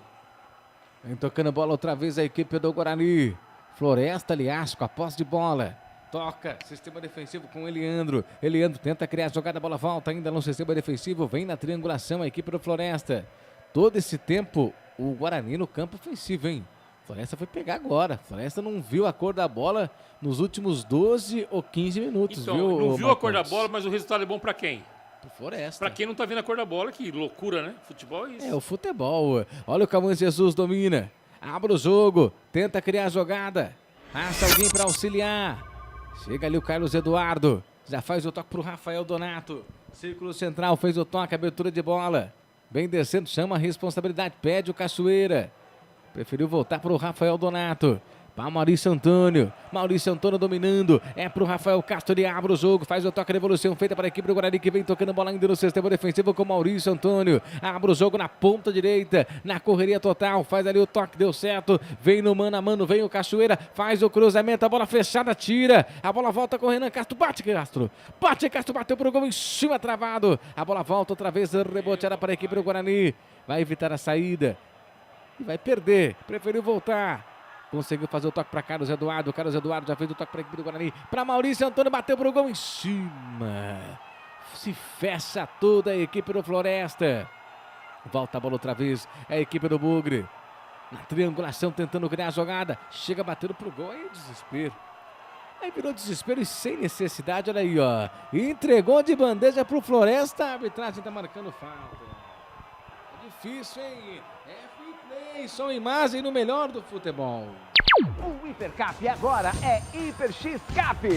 Vem tocando bola outra vez a equipe do Guarani. Floresta, aliás, com a posse de bola. Toca, sistema defensivo com Eliandro. Eliandro tenta criar a jogada, a bola volta ainda no sistema defensivo. Vem na triangulação a equipe do Floresta. Todo esse tempo, o Guarani no campo ofensivo, hein? Floresta foi pegar agora. Floresta não viu a cor da bola nos últimos 12 ou 15 minutos, então, viu? Não viu a cor da bola, mas o resultado é bom pra quem? Pro Floresta. Pra quem não tá vendo a cor da bola, que loucura, né? Futebol é isso. É, o futebol. Olha o Cauã Jesus, domina. Abre o jogo, tenta criar a jogada. Acha alguém pra auxiliar. Chega ali o Carlos Eduardo. Já faz o toque pro Rafael Donato. Círculo central, fez o toque, abertura de bola. Vem descendo, chama a responsabilidade, pede o Cachoeira. Preferiu voltar para o Rafael Donato. Para Maurício Antônio. Maurício Antônio dominando. É pro Rafael Castro. Ele abre o jogo. Faz o toque de evolução feita para a equipe do Guarani, que vem tocando bola ainda no sistema defensivo com Maurício Antônio. Abre o jogo na ponta direita. Na correria total. Faz ali o toque. Deu certo. Vem no mano a mano. Vem o Cachoeira. Faz o cruzamento. A bola fechada. Tira. A bola volta com o Renan Castro. Bate Castro. Bate Castro. Bateu pro gol em cima. Travado. A bola volta outra vez. Reboteada para a equipe do Guarani. Vai evitar a saída. E vai perder. Preferiu voltar. Conseguiu fazer o toque para Carlos Eduardo. Carlos Eduardo já fez o toque para a equipe do Guarani. Para Maurício Antônio, bateu pro gol em cima. Se fecha toda a equipe do Floresta. Volta a bola outra vez. É a equipe do Bugre. Na triangulação, tentando criar a jogada. Chega batendo pro gol. Aí desespero. Aí virou desespero e sem necessidade. Olha aí, ó. Entregou de bandeja pro Floresta. A arbitragem tá marcando falta. É difícil, hein? Som e imagem no melhor do futebol. O Hipercap agora é Hiper X Cap.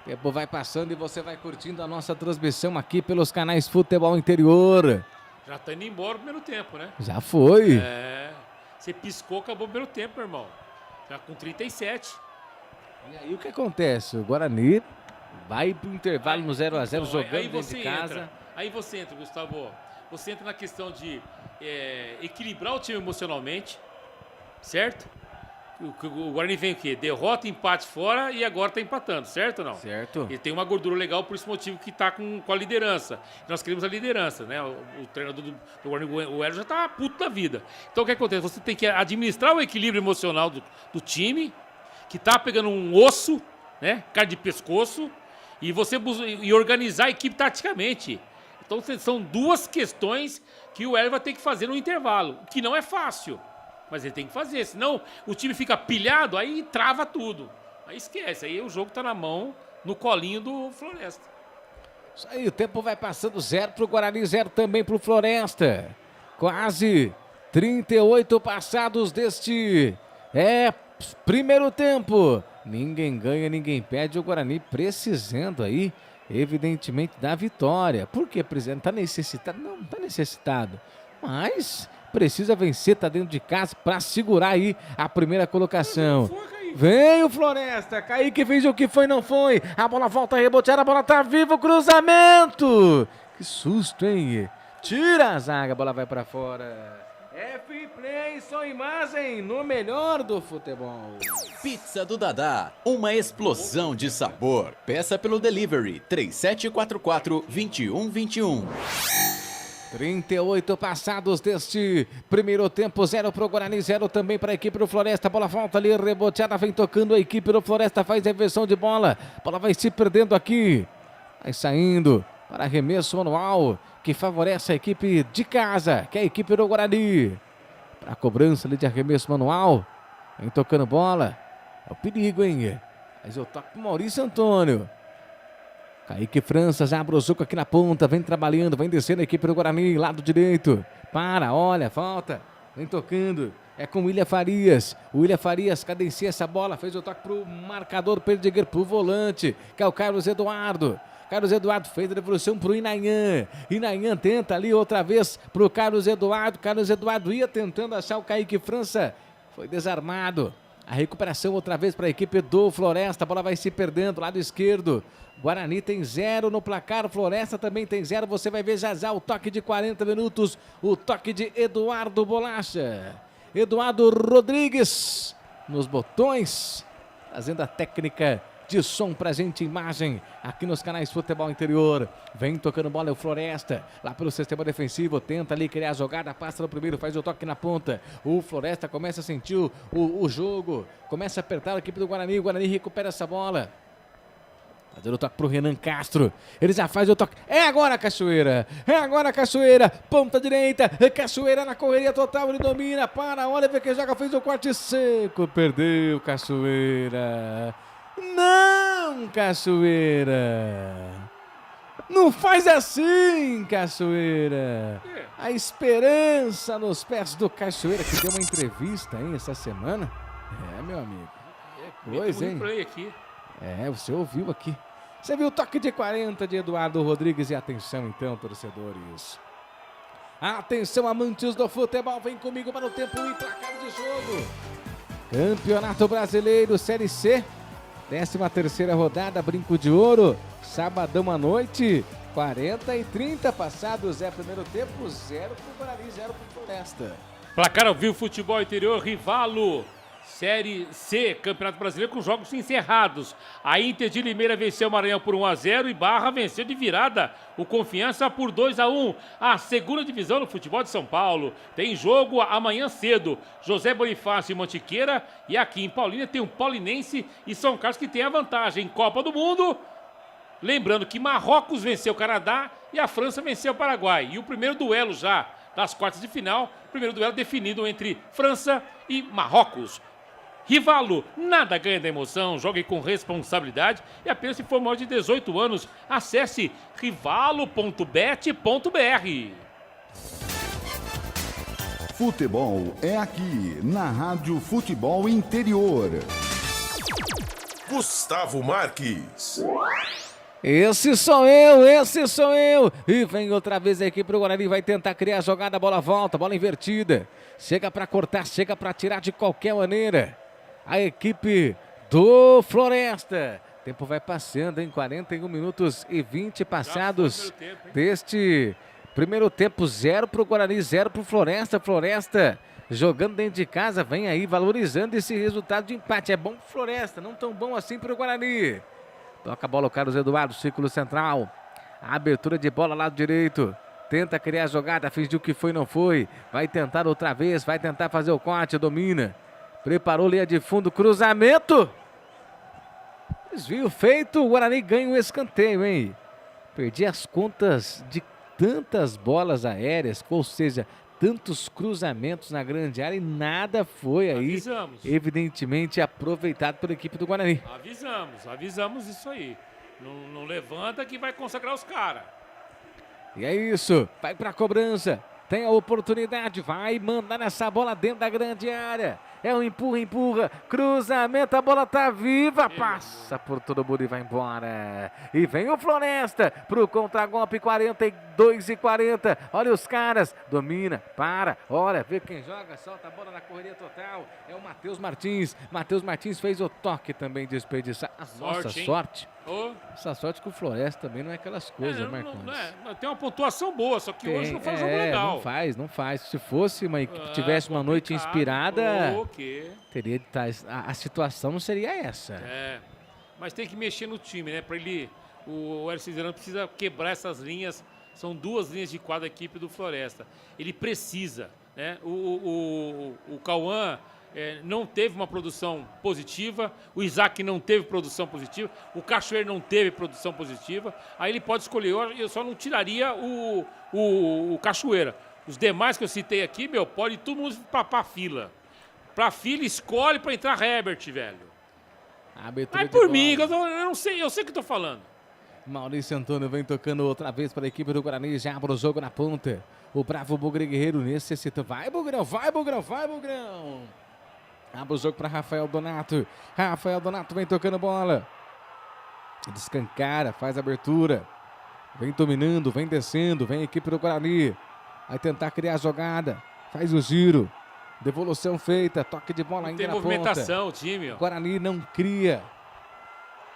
Tempo vai passando e você vai curtindo a nossa transmissão aqui pelos canais Futebol Interior. Já tá indo embora o primeiro tempo, né? Já foi. Você piscou, acabou o primeiro tempo, meu irmão. Já com 37. E aí o que acontece? O Guarani vai pro intervalo no 0-0 jogando aí dentro de casa. Aí você entra, Gustavo, você entra na questão de equilibrar o time emocionalmente, certo? O Guarani vem o quê? Derrota, empate fora e agora tá empatando, certo ou não? Certo. Ele tem uma gordura legal por esse motivo que tá com a liderança. Nós queremos a liderança, né? O treinador do Guarani, o Hélio, já tá puto da vida. Então o que acontece? Você tem que administrar o equilíbrio emocional do time, que tá pegando um osso, né? Cara de pescoço, e organizar a equipe taticamente. Então são duas questões que o Hélio vai ter que fazer no intervalo, que não é fácil, mas ele tem que fazer, senão o time fica pilhado, aí trava tudo. Aí esquece, aí o jogo tá na mão, no colinho do Floresta. Isso aí, o tempo vai passando, 0 pro Guarani, 0 também pro Floresta. Quase 38 passados deste primeiro tempo. Ninguém ganha, ninguém perde, o Guarani precisando aí, evidentemente, da vitória. Por que, presidente? Tá necessitado? Não, não tá necessitado. Mas precisa vencer, tá dentro de casa para segurar aí a primeira colocação. Vem o Floresta, Kaique fez o que foi, não foi. A bola volta a rebotear, a bola tá viva, o cruzamento. Que susto, hein? Tira a zaga, a bola vai para fora. F-Play, só imagem no melhor do futebol. Pizza do Dadá, uma explosão de sabor. Peça pelo delivery 3744-2121. 38 passados deste primeiro tempo, 0 pro Guarani, 0 também para a equipe do Floresta. A bola volta ali, reboteada, vem tocando a equipe do Floresta, faz a inversão de bola. A bola vai se perdendo aqui, vai saindo para arremesso manual, que favorece a equipe de casa, que é a equipe do Guarani. Para a cobrança ali de arremesso manual, vem tocando bola. É o perigo, hein? Mas eu toco pro Maurício Antônio. Kaique França já abre o jogo aqui na ponta, vem trabalhando, vem descendo a equipe do Guarani, lado direito. Olha, falta, vem tocando. É com o William Farias. O William Farias cadencia essa bola, fez o toque pro marcador Perdiger, pro volante, que é o Carlos Eduardo. Carlos Eduardo fez a devolução pro Inayan. Inayan tenta ali outra vez pro Carlos Eduardo. Carlos Eduardo ia tentando achar o Kaique França. Foi desarmado. A recuperação outra vez para a equipe do Floresta. A bola vai se perdendo, lado esquerdo. Guarani tem 0 no placar. Floresta também tem 0. Você vai ver já já o toque de 40 minutos. O toque de Eduardo Bolacha. Eduardo Rodrigues nos botões. Fazendo a técnica de som pra gente, imagem aqui nos canais Futebol Interior. Vem tocando bola o Floresta, lá pelo sistema defensivo, tenta ali criar a jogada, passa no primeiro, faz o toque na ponta. O Floresta começa a sentir o jogo, começa a apertar a equipe do Guarani, o Guarani recupera essa bola. Fazendo o toque pro Renan Castro. Ele já faz o toque. É agora, Cachoeira. É agora, Cachoeira. Ponta direita. Cachoeira na correria total. Ele domina. Para. Olha, vê que joga. Fez o corte seco. Perdeu, Cachoeira. Não, Cachoeira. Não faz assim, Cachoeira. A esperança nos pés do Cachoeira, que deu uma entrevista, hein, essa semana. É, meu amigo. Pois, hein? Você ouviu aqui. Você viu o toque de 40 de Eduardo Rodrigues. E atenção, então, torcedores. Atenção, amantes do futebol, vem comigo para o tempo e placar de jogo. Campeonato Brasileiro, Série C, 13ª rodada, Brinco de Ouro, sabadão à noite, 40 e 30 passados, primeiro tempo, 0 pro Guarani, 0 pro Floresta. Placar ao vivo, futebol interior, Rivalo, Série C, Campeonato Brasileiro com jogos encerrados. A Inter de Limeira venceu o Maranhão por 1-0 e Barra venceu de virada o Confiança por 2-1. A segunda divisão do futebol de São Paulo tem jogo amanhã cedo. José Bonifácio e Mantiqueira, e aqui em Paulínia tem o Paulinense e São Carlos que tem a vantagem. Copa do Mundo, lembrando que Marrocos venceu o Canadá e a França venceu o Paraguai. E o primeiro duelo já das quartas de final, primeiro duelo definido entre França e Marrocos. Rivalo, nada ganha da emoção, jogue com responsabilidade e apenas se for maior de 18 anos. Acesse rivalo.bet.br. Futebol é aqui, na Rádio Futebol Interior. Gustavo Marques. Esse sou eu. E vem outra vez a equipe do Guarani, vai tentar criar a jogada, a bola volta, bola invertida. Chega para cortar, chega para tirar de qualquer maneira. A equipe do Floresta. O tempo vai passando em 41 minutos e 20 passados deste primeiro tempo. 0 para o Guarani, 0 para o Floresta. Floresta jogando dentro de casa, vem aí valorizando esse resultado de empate. É bom para o Floresta, não tão bom assim para o Guarani. Toca a bola o Carlos Eduardo, círculo central. A abertura de bola lado direito. Tenta criar a jogada, fingiu que foi, não foi. Vai tentar outra vez, vai tentar fazer o corte, domina. Preparou linha de fundo, cruzamento. Desvio feito, o Guarani ganha o escanteio, hein? Perdi as contas de tantas bolas aéreas, ou seja, tantos cruzamentos na grande área e nada foi aí, evidentemente, aproveitado pela equipe do Guarani. Avisamos isso aí. Não levanta que vai consagrar os caras. E é isso, vai pra cobrança, tem a oportunidade, vai mandar essa bola dentro da grande área. É um empurra, cruzamento, a bola tá viva, passa por todo mundo e vai embora. E vem o Floresta pro contragolpe, 42 e 40. Olha os caras, domina, para, olha, vê quem joga, solta a bola na correria total. É o Matheus Martins. Matheus Martins fez o toque também, desperdiçar. Nossa, sorte. Essa sorte com o Floresta também não é aquelas coisas, Marcos. Tem uma pontuação boa, só que hoje não foi um jogo legal. Não faz. Se fosse uma equipe que tivesse uma noite inspirada, teria de estar. A situação não seria essa. Mas tem que mexer no time, né? Para ele, o Hélio Cizerano precisa quebrar essas linhas. São 2 linhas de quadra da equipe do Floresta. Ele precisa, né? O Cauã não teve uma produção positiva, o Isaac não teve produção positiva, o Cachoeiro não teve produção positiva, aí ele pode escolher. Eu só não tiraria o Cachoeira. Os demais que eu citei aqui, pode todo mundo pra fila. Pra fila, escolhe pra entrar Herbert, velho. Vai por mim, eu não sei, eu sei o que eu tô falando. Maurício Antônio vem tocando outra vez para a equipe do Guarani, já abre o jogo na ponta. O bravo Bugre Guerreiro necessita. Vai, Bugrão! Abre o jogo para Rafael Donato. Rafael Donato vem tocando bola. Descancara, faz a abertura. Vem dominando, vem descendo. Vem a equipe do Guarani. Vai tentar criar a jogada. Faz o giro. Devolução feita. Toque de bola ainda na ponta. Tem movimentação o time. O Guarani não cria.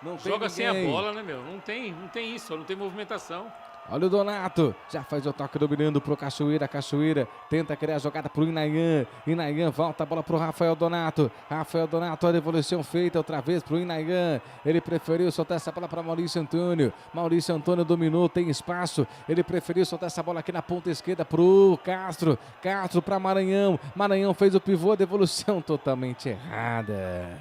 Não joga sem a bola, né, Não tem isso, não tem movimentação. Olha o Donato, já faz o toque dominando pro Cachoeira. Cachoeira tenta criar a jogada pro Inayan. Inayan volta a bola pro Rafael Donato. Rafael Donato, a devolução feita outra vez pro Inayan. Ele preferiu soltar essa bola para Maurício Antônio. Maurício Antônio dominou, tem espaço. Ele preferiu soltar essa bola aqui na ponta esquerda pro Castro. Castro para Maranhão. Maranhão fez o pivô, a devolução totalmente errada.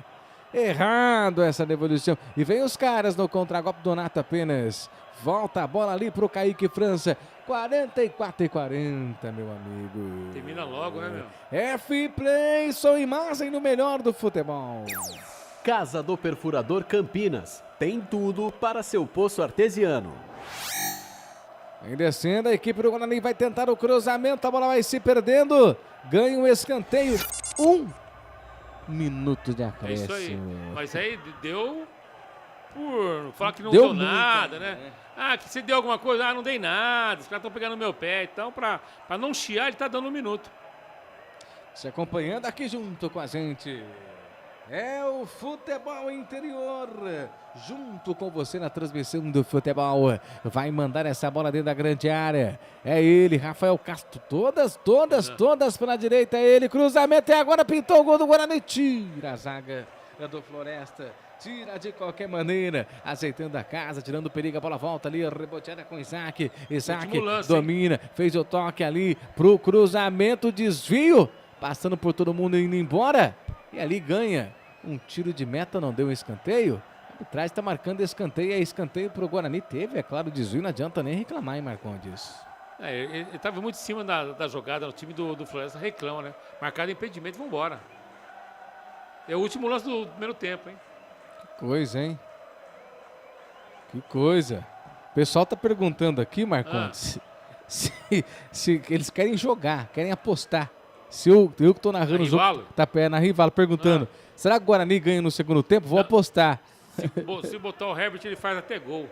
Errado essa devolução. E vem os caras no contra-golpe. Donato apenas volta a bola ali pro Kaique França. 44 e 40, meu amigo. Termina logo, né, F-Play, som e imagem no melhor do futebol. Casa do Perfurador Campinas. Tem tudo para seu poço artesiano. Vem descendo, a equipe do Guarani vai tentar o cruzamento. A bola vai se perdendo. Ganha um escanteio. 1 minuto de acréscimo. É isso aí. Mas aí deu por falar que não Deu deu muito, nada, né? né? Ah, que você deu alguma coisa, não dei nada, os caras estão pegando no meu pé. Então, pra não chiar, ele tá dando 1 minuto. Se acompanhando aqui junto com a gente. É o Futebol Interior, junto com você na transmissão do futebol. Vai mandar essa bola dentro da grande área. É ele, Rafael Castro. Todas pela direita. É ele, cruzamento. E agora pintou o gol do Guarani. Tira a zaga do Floresta. Tira de qualquer maneira, ajeitando a casa, tirando o perigo, a bola volta ali, reboteada com Isaac. Isaac lance, domina, fez o toque ali pro cruzamento, desvio, passando por todo mundo indo embora. E ali ganha um tiro de meta, não deu um escanteio. A arbitragem está marcando escanteio, é escanteio pro Guarani. Teve, é claro, desvio, não adianta nem reclamar, hein, Marcondes? Ele estava muito em cima da jogada, o time do Floresta reclama, né? Marcado impedimento, vambora. É o último lance do primeiro tempo, hein? Coisa, hein? Que coisa. O pessoal tá perguntando aqui, Marcondes, se eles querem jogar, querem apostar. Se eu que tô narrando o jogo, tá na Rivalo, perguntando, será que o Guarani ganha no segundo tempo? Vou apostar. Se botar o Herbert, ele faz até gol.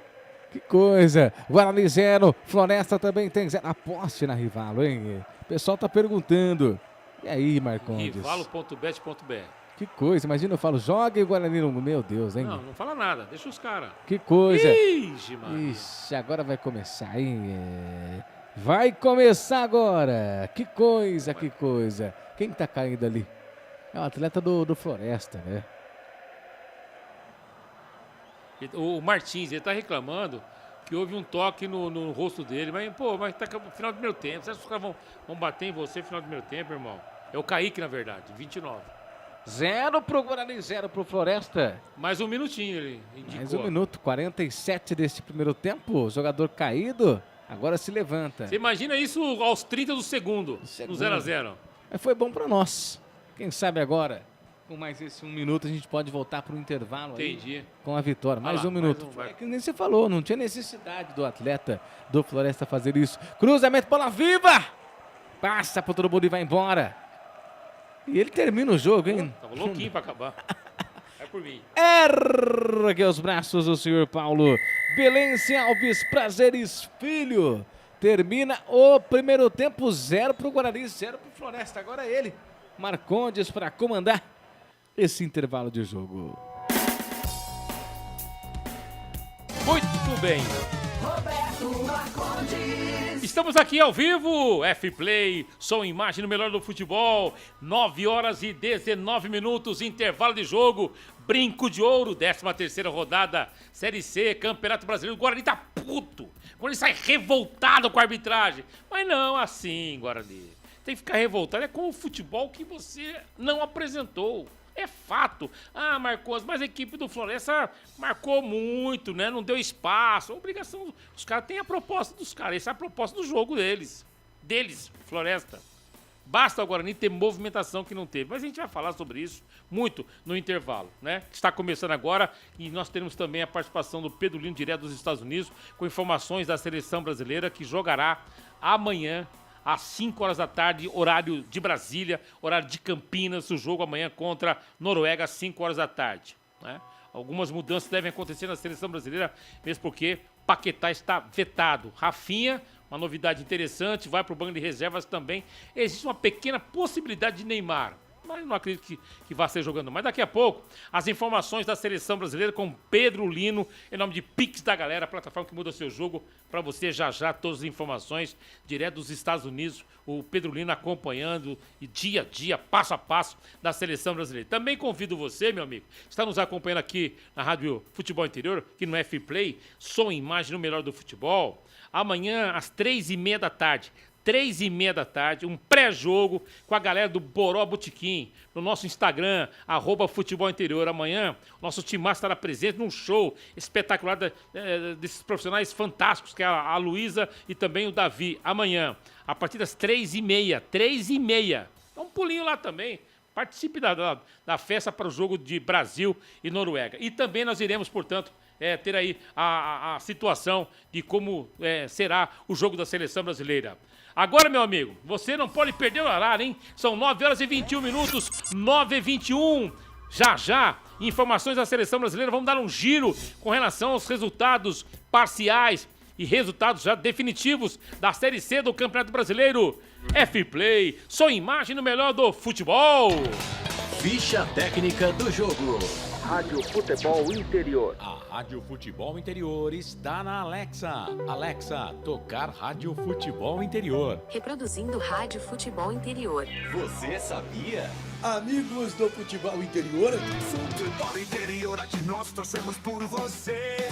Que coisa. Guarani 0, Floresta também tem 0. Aposte na Rivalo, hein? O pessoal tá perguntando. E aí, Marcondes? Rivalo.bet.br. Que coisa, imagina eu falo, joga e o Guarani não... Meu Deus, hein? Não fala nada, deixa os caras. Que coisa. Ixi, mano. Ixi, agora vai começar, hein? Vai começar agora. Que coisa, que coisa. Quem tá caindo ali? É o atleta do Floresta, né? O Martins, ele tá reclamando que houve um toque no rosto dele. Mas tá no final do primeiro tempo. Você acha que os caras vão bater em você no final do primeiro tempo, irmão? É o Kaique, na verdade, 29. 0 pro Guarani, 0 pro Floresta. Mais um minutinho ele indicou. Mais 1 minuto, 47 desse primeiro tempo. Jogador caído, agora se levanta. Você imagina isso aos 30 do segundo, no 0-0. Mas foi bom pra nós. Quem sabe agora, com mais esse 1 minuto, a gente pode voltar pro intervalo. Entendi. Aí, com a vitória. Mais 1 minuto. É que nem você falou, não tinha necessidade do atleta do Floresta fazer isso. Cruzamento, bola viva! Passa pro todo mundo e vai embora. E ele termina o jogo, hein? Tava louquinho pra acabar. É por mim. Ergue os braços do senhor Paulo. Belense Alves Prazeres Filho. Termina o primeiro tempo, 0 pro Guarani, 0 pro Floresta. Agora é ele, Marcondes, para comandar esse intervalo de jogo. Muito bem. Roberto Marcondes. Estamos aqui ao vivo, F-Play, som e imagem no melhor do futebol, 9 horas e 19 minutos, intervalo de jogo, Brinco de Ouro, 13ª rodada, Série C, Campeonato Brasileiro. O Guarani tá puto, o Guarani sai revoltado com a arbitragem, mas não assim, Guarani. Tem que ficar revoltado, é com o futebol que você não apresentou. É fato. Ah, Marcos, mas a equipe do Floresta marcou muito, né? Não deu espaço. A obrigação. Os caras têm a proposta dos caras. Essa é a proposta do jogo deles. Floresta. Basta o Guarani ter movimentação que não teve. Mas a gente vai falar sobre isso muito no intervalo, né? Está começando agora e nós teremos também a participação do Pedro Lino, direto dos Estados Unidos, com informações da seleção brasileira que jogará amanhã às 5 horas da tarde, horário de Brasília, horário de Campinas, o jogo amanhã contra Noruega às 5 horas da tarde. Né? Algumas mudanças devem acontecer na seleção brasileira, mesmo porque Paquetá está vetado. Rafinha, uma novidade interessante, vai para o banco de reservas também. Existe uma pequena possibilidade de Neymar, mas não acredito que vá ser jogando. Mas daqui a pouco, as informações da seleção brasileira com Pedro Lino, em nome de Pix da Galera, a plataforma que muda o seu jogo, para você já todas as informações, direto dos Estados Unidos, o Pedro Lino acompanhando e dia a dia, passo a passo, da seleção brasileira. Também convido você, meu amigo, que está nos acompanhando aqui na Rádio Futebol Interior, que no F-Play, som e imagem no melhor do futebol, amanhã às 3h30 da tarde, 3h30 da tarde, um pré-jogo com a galera do Boró Botequim, no nosso Instagram, @Futebol Interior. Amanhã, nosso time estará presente num show espetacular desses profissionais fantásticos, que é a Luísa e também o Davi. Amanhã, a partir das 3h30. Dá um pulinho lá também. Participe da festa para o jogo de Brasil e Noruega. E também nós iremos, portanto, ter aí a situação de como será o jogo da seleção brasileira. Agora, meu amigo, você não pode perder o horário, hein? São 9 horas e 21 minutos, 9h21. Já, informações da seleção brasileira. Vamos dar um giro com relação aos resultados parciais e resultados já definitivos da Série C do Campeonato Brasileiro. F-Play, sua imagem no melhor do futebol. Ficha técnica do jogo. Rádio Futebol Interior. A Rádio Futebol Interior está na Alexa. Alexa, tocar Rádio Futebol Interior. Reproduzindo Rádio Futebol Interior. Você sabia? Amigos do futebol interior. Futebol interior, aqui nós torcemos por você.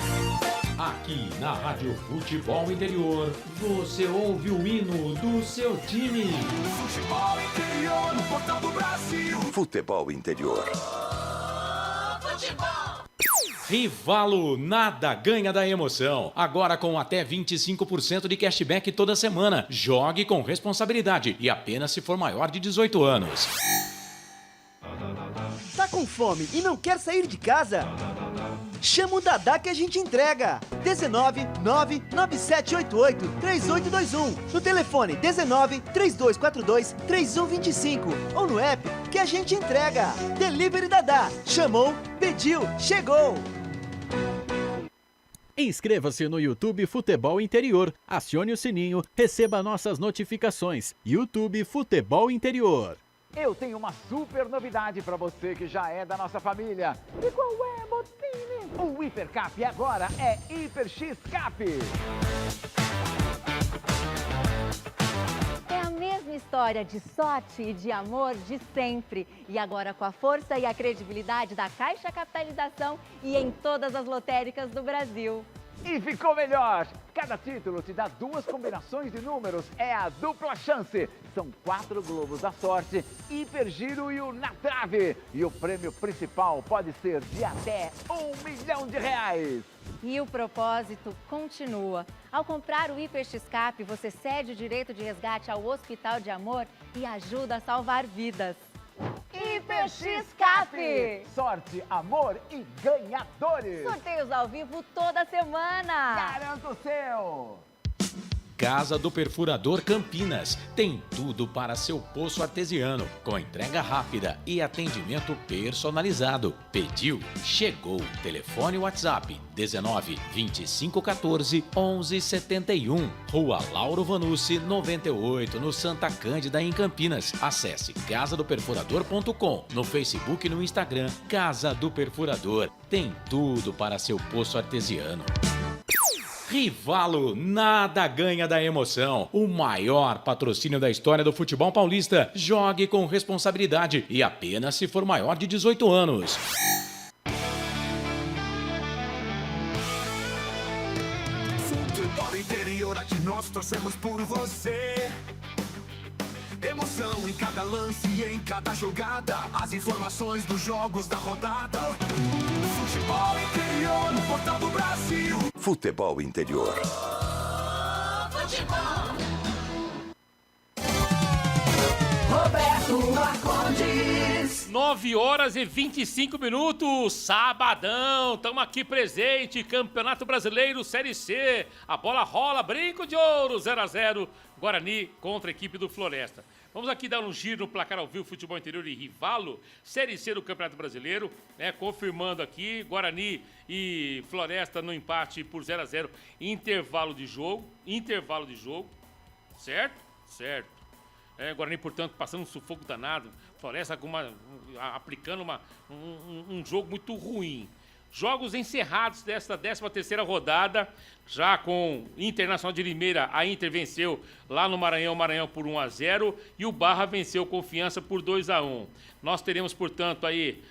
Aqui na Rádio Futebol Interior, você ouve o hino do seu time. Futebol interior, no portal do Brasil. Futebol interior. Rivalo, nada ganha da emoção. Agora com até 25% de cashback toda semana. Jogue com responsabilidade e apenas se for maior de 18 anos. Tá com fome e não quer sair de casa? Chama o Dadá que a gente entrega. 19 99788 3821. No telefone 19 3242 3125. Ou no app que a gente entrega. Delivery Dadá. Chamou, pediu, chegou. Inscreva-se no YouTube Futebol Interior. Acione o sininho, receba nossas notificações. YouTube Futebol Interior. Eu tenho uma super novidade para você que já é da nossa família. E qual é, Botini? O Hipercap agora é Hiper X Cap. É a mesma história de sorte e de amor de sempre. E agora com a força e a credibilidade da Caixa Capitalização e em todas as lotéricas do Brasil. E ficou melhor! Cada título te dá 2 combinações de números, é a dupla chance. São 4 globos da sorte, hipergiro e o na trave. E o prêmio principal pode ser de até R$1 milhão. E o propósito continua. Ao comprar o Hiper X-Cap, você cede o direito de resgate ao Hospital de Amor e ajuda a salvar vidas. Hiper X-Cap! Sorte, amor e ganhadores! Sorteios ao vivo toda semana! Garanta o seu! Casa do Perfurador Campinas. Tem tudo para seu poço artesiano, com entrega rápida e atendimento personalizado. Pediu, chegou. Telefone WhatsApp 19 25 14 11 71. Rua Lauro Vanucci 98, no Santa Cândida, em Campinas. Acesse casadoperfurador.com. No Facebook e no Instagram, Casa do Perfurador. Tem tudo para seu poço artesiano. Rivalo, nada ganha da emoção. O maior patrocínio da história do futebol paulista. Jogue com responsabilidade e apenas se for maior de 18 anos. Futebol interior, aqui nós torcemos por você. Emoção em cada lance e em cada jogada. As informações dos jogos da rodada. Futebol interior, no portal do Brasil. Futebol interior. Roberto Marcondes. 9 horas e 25 minutos, sabadão, estamos aqui presente, Campeonato Brasileiro, Série C, a bola rola, brinco de ouro, 0-0, Guarani contra a equipe do Floresta. Vamos aqui dar um giro no placar ao vivo, Futebol Interior e Rivalo, Série C do Campeonato Brasileiro, né, confirmando aqui, Guarani e Floresta no empate por 0-0, intervalo de jogo, certo? Certo. Guarani, portanto, passando um sufoco danado. Floresta aplicando um jogo muito ruim. Jogos encerrados desta 13ª rodada, já com Internacional de Limeira. A Inter venceu lá no Maranhão, por 1-0, e o Barra venceu Confiança por 2-1. Nós teremos, portanto, aí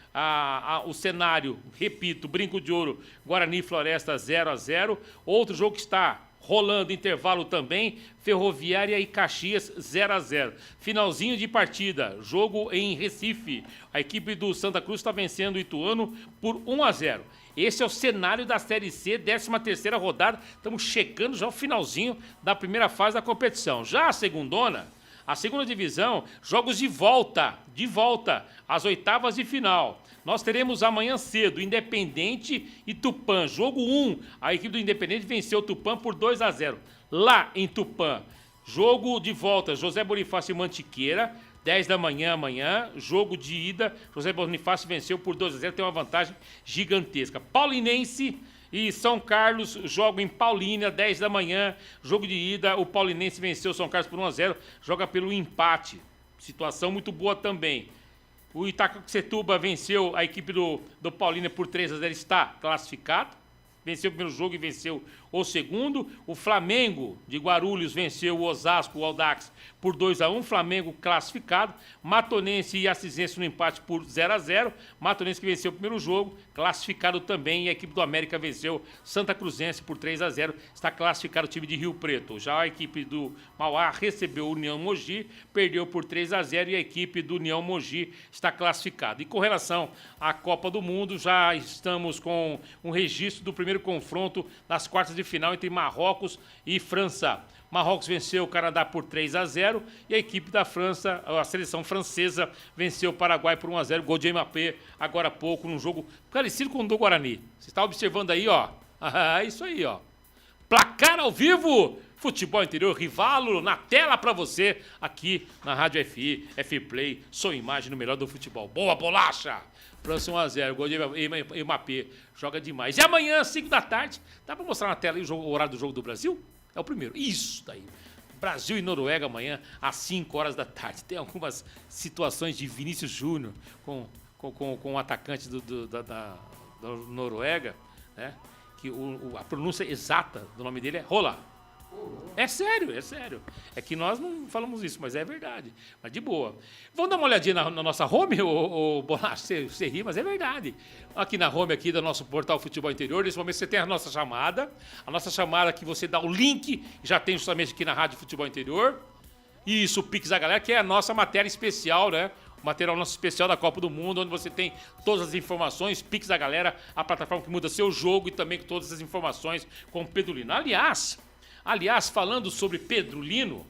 o cenário, repito, brinco de ouro, Guarani e Floresta 0-0. Outro jogo que está rolando intervalo também, Ferroviária e Caxias 0-0. Finalzinho de partida, jogo em Recife. A equipe do Santa Cruz está vencendo o Ituano por 1-0. Esse é o cenário da Série C, 13ª rodada. Estamos chegando já ao finalzinho da primeira fase da competição. Já a segunda divisão, jogos de volta, às oitavas de final. Nós teremos amanhã cedo Independente e Tupã. Jogo 1, a equipe do Independente venceu o Tupã por 2-0. Lá em Tupã, jogo de volta, José Bonifácio e Mantiqueira, 10 da manhã amanhã, jogo de ida, José Bonifácio venceu por 2-0, tem uma vantagem gigantesca. Paulinense e São Carlos jogam em Paulínia, 10 da manhã, jogo de ida, o Paulinense venceu o São Carlos por 1-0, joga pelo empate, situação muito boa também. O Itacoaxetuba venceu a equipe do Paulínia por 3-0, está classificado. Venceu o primeiro jogo e venceu o segundo. O Flamengo de Guarulhos venceu o Osasco, o Audax, por 2-1. Flamengo classificado. Matonense e Assisense no empate por 0-0. Matonense que venceu o primeiro jogo, classificado também. E a equipe do América venceu Santa Cruzense por 3-0. Está classificado o time de Rio Preto. Já a equipe do Mauá recebeu o União Mogi, perdeu por 3-0 e a equipe do União Mogi está classificada. E com relação à Copa do Mundo, já estamos com um registro do primeiro confronto das quartas de final entre Marrocos e França. Marrocos venceu o Canadá por 3-0 e a equipe da França, a seleção francesa, venceu o Paraguai por 1-0. Gol de Mbappé agora há pouco, num jogo parecido com o do Guarani. Você está observando aí, ó. Isso aí, ó. Placar ao vivo, Futebol Interior, Rivalo, na tela pra você, aqui na Rádio FI, F-Play, sua imagem no melhor do futebol. Boa, bolacha! França 1-0, gol de Mbappé, joga demais. E amanhã, 5 da tarde, dá pra mostrar na tela aí o horário do jogo do Brasil? É o primeiro. Isso daí. Brasil e Noruega amanhã, às 5 horas da tarde. Tem algumas situações de Vinícius Júnior com o atacante da Noruega, né? Que a pronúncia exata do nome dele é Rola. É sério, é sério. É que nós não falamos isso, mas é verdade. Mas de boa. Vamos dar uma olhadinha na nossa home, ô Bolacha? Você ri, mas é verdade. Aqui na home aqui do nosso portal Futebol Interior, nesse momento você tem a nossa chamada. A nossa chamada que você dá o link, já tem justamente aqui na Rádio Futebol Interior. Isso, o Pix da Galera, que é a nossa matéria especial, né? O material nosso especial da Copa do Mundo, onde você tem todas as informações, Pix da Galera, a plataforma que muda seu jogo e também com todas as informações com o Pedro Lino. Aliás, falando sobre Pedro Lino,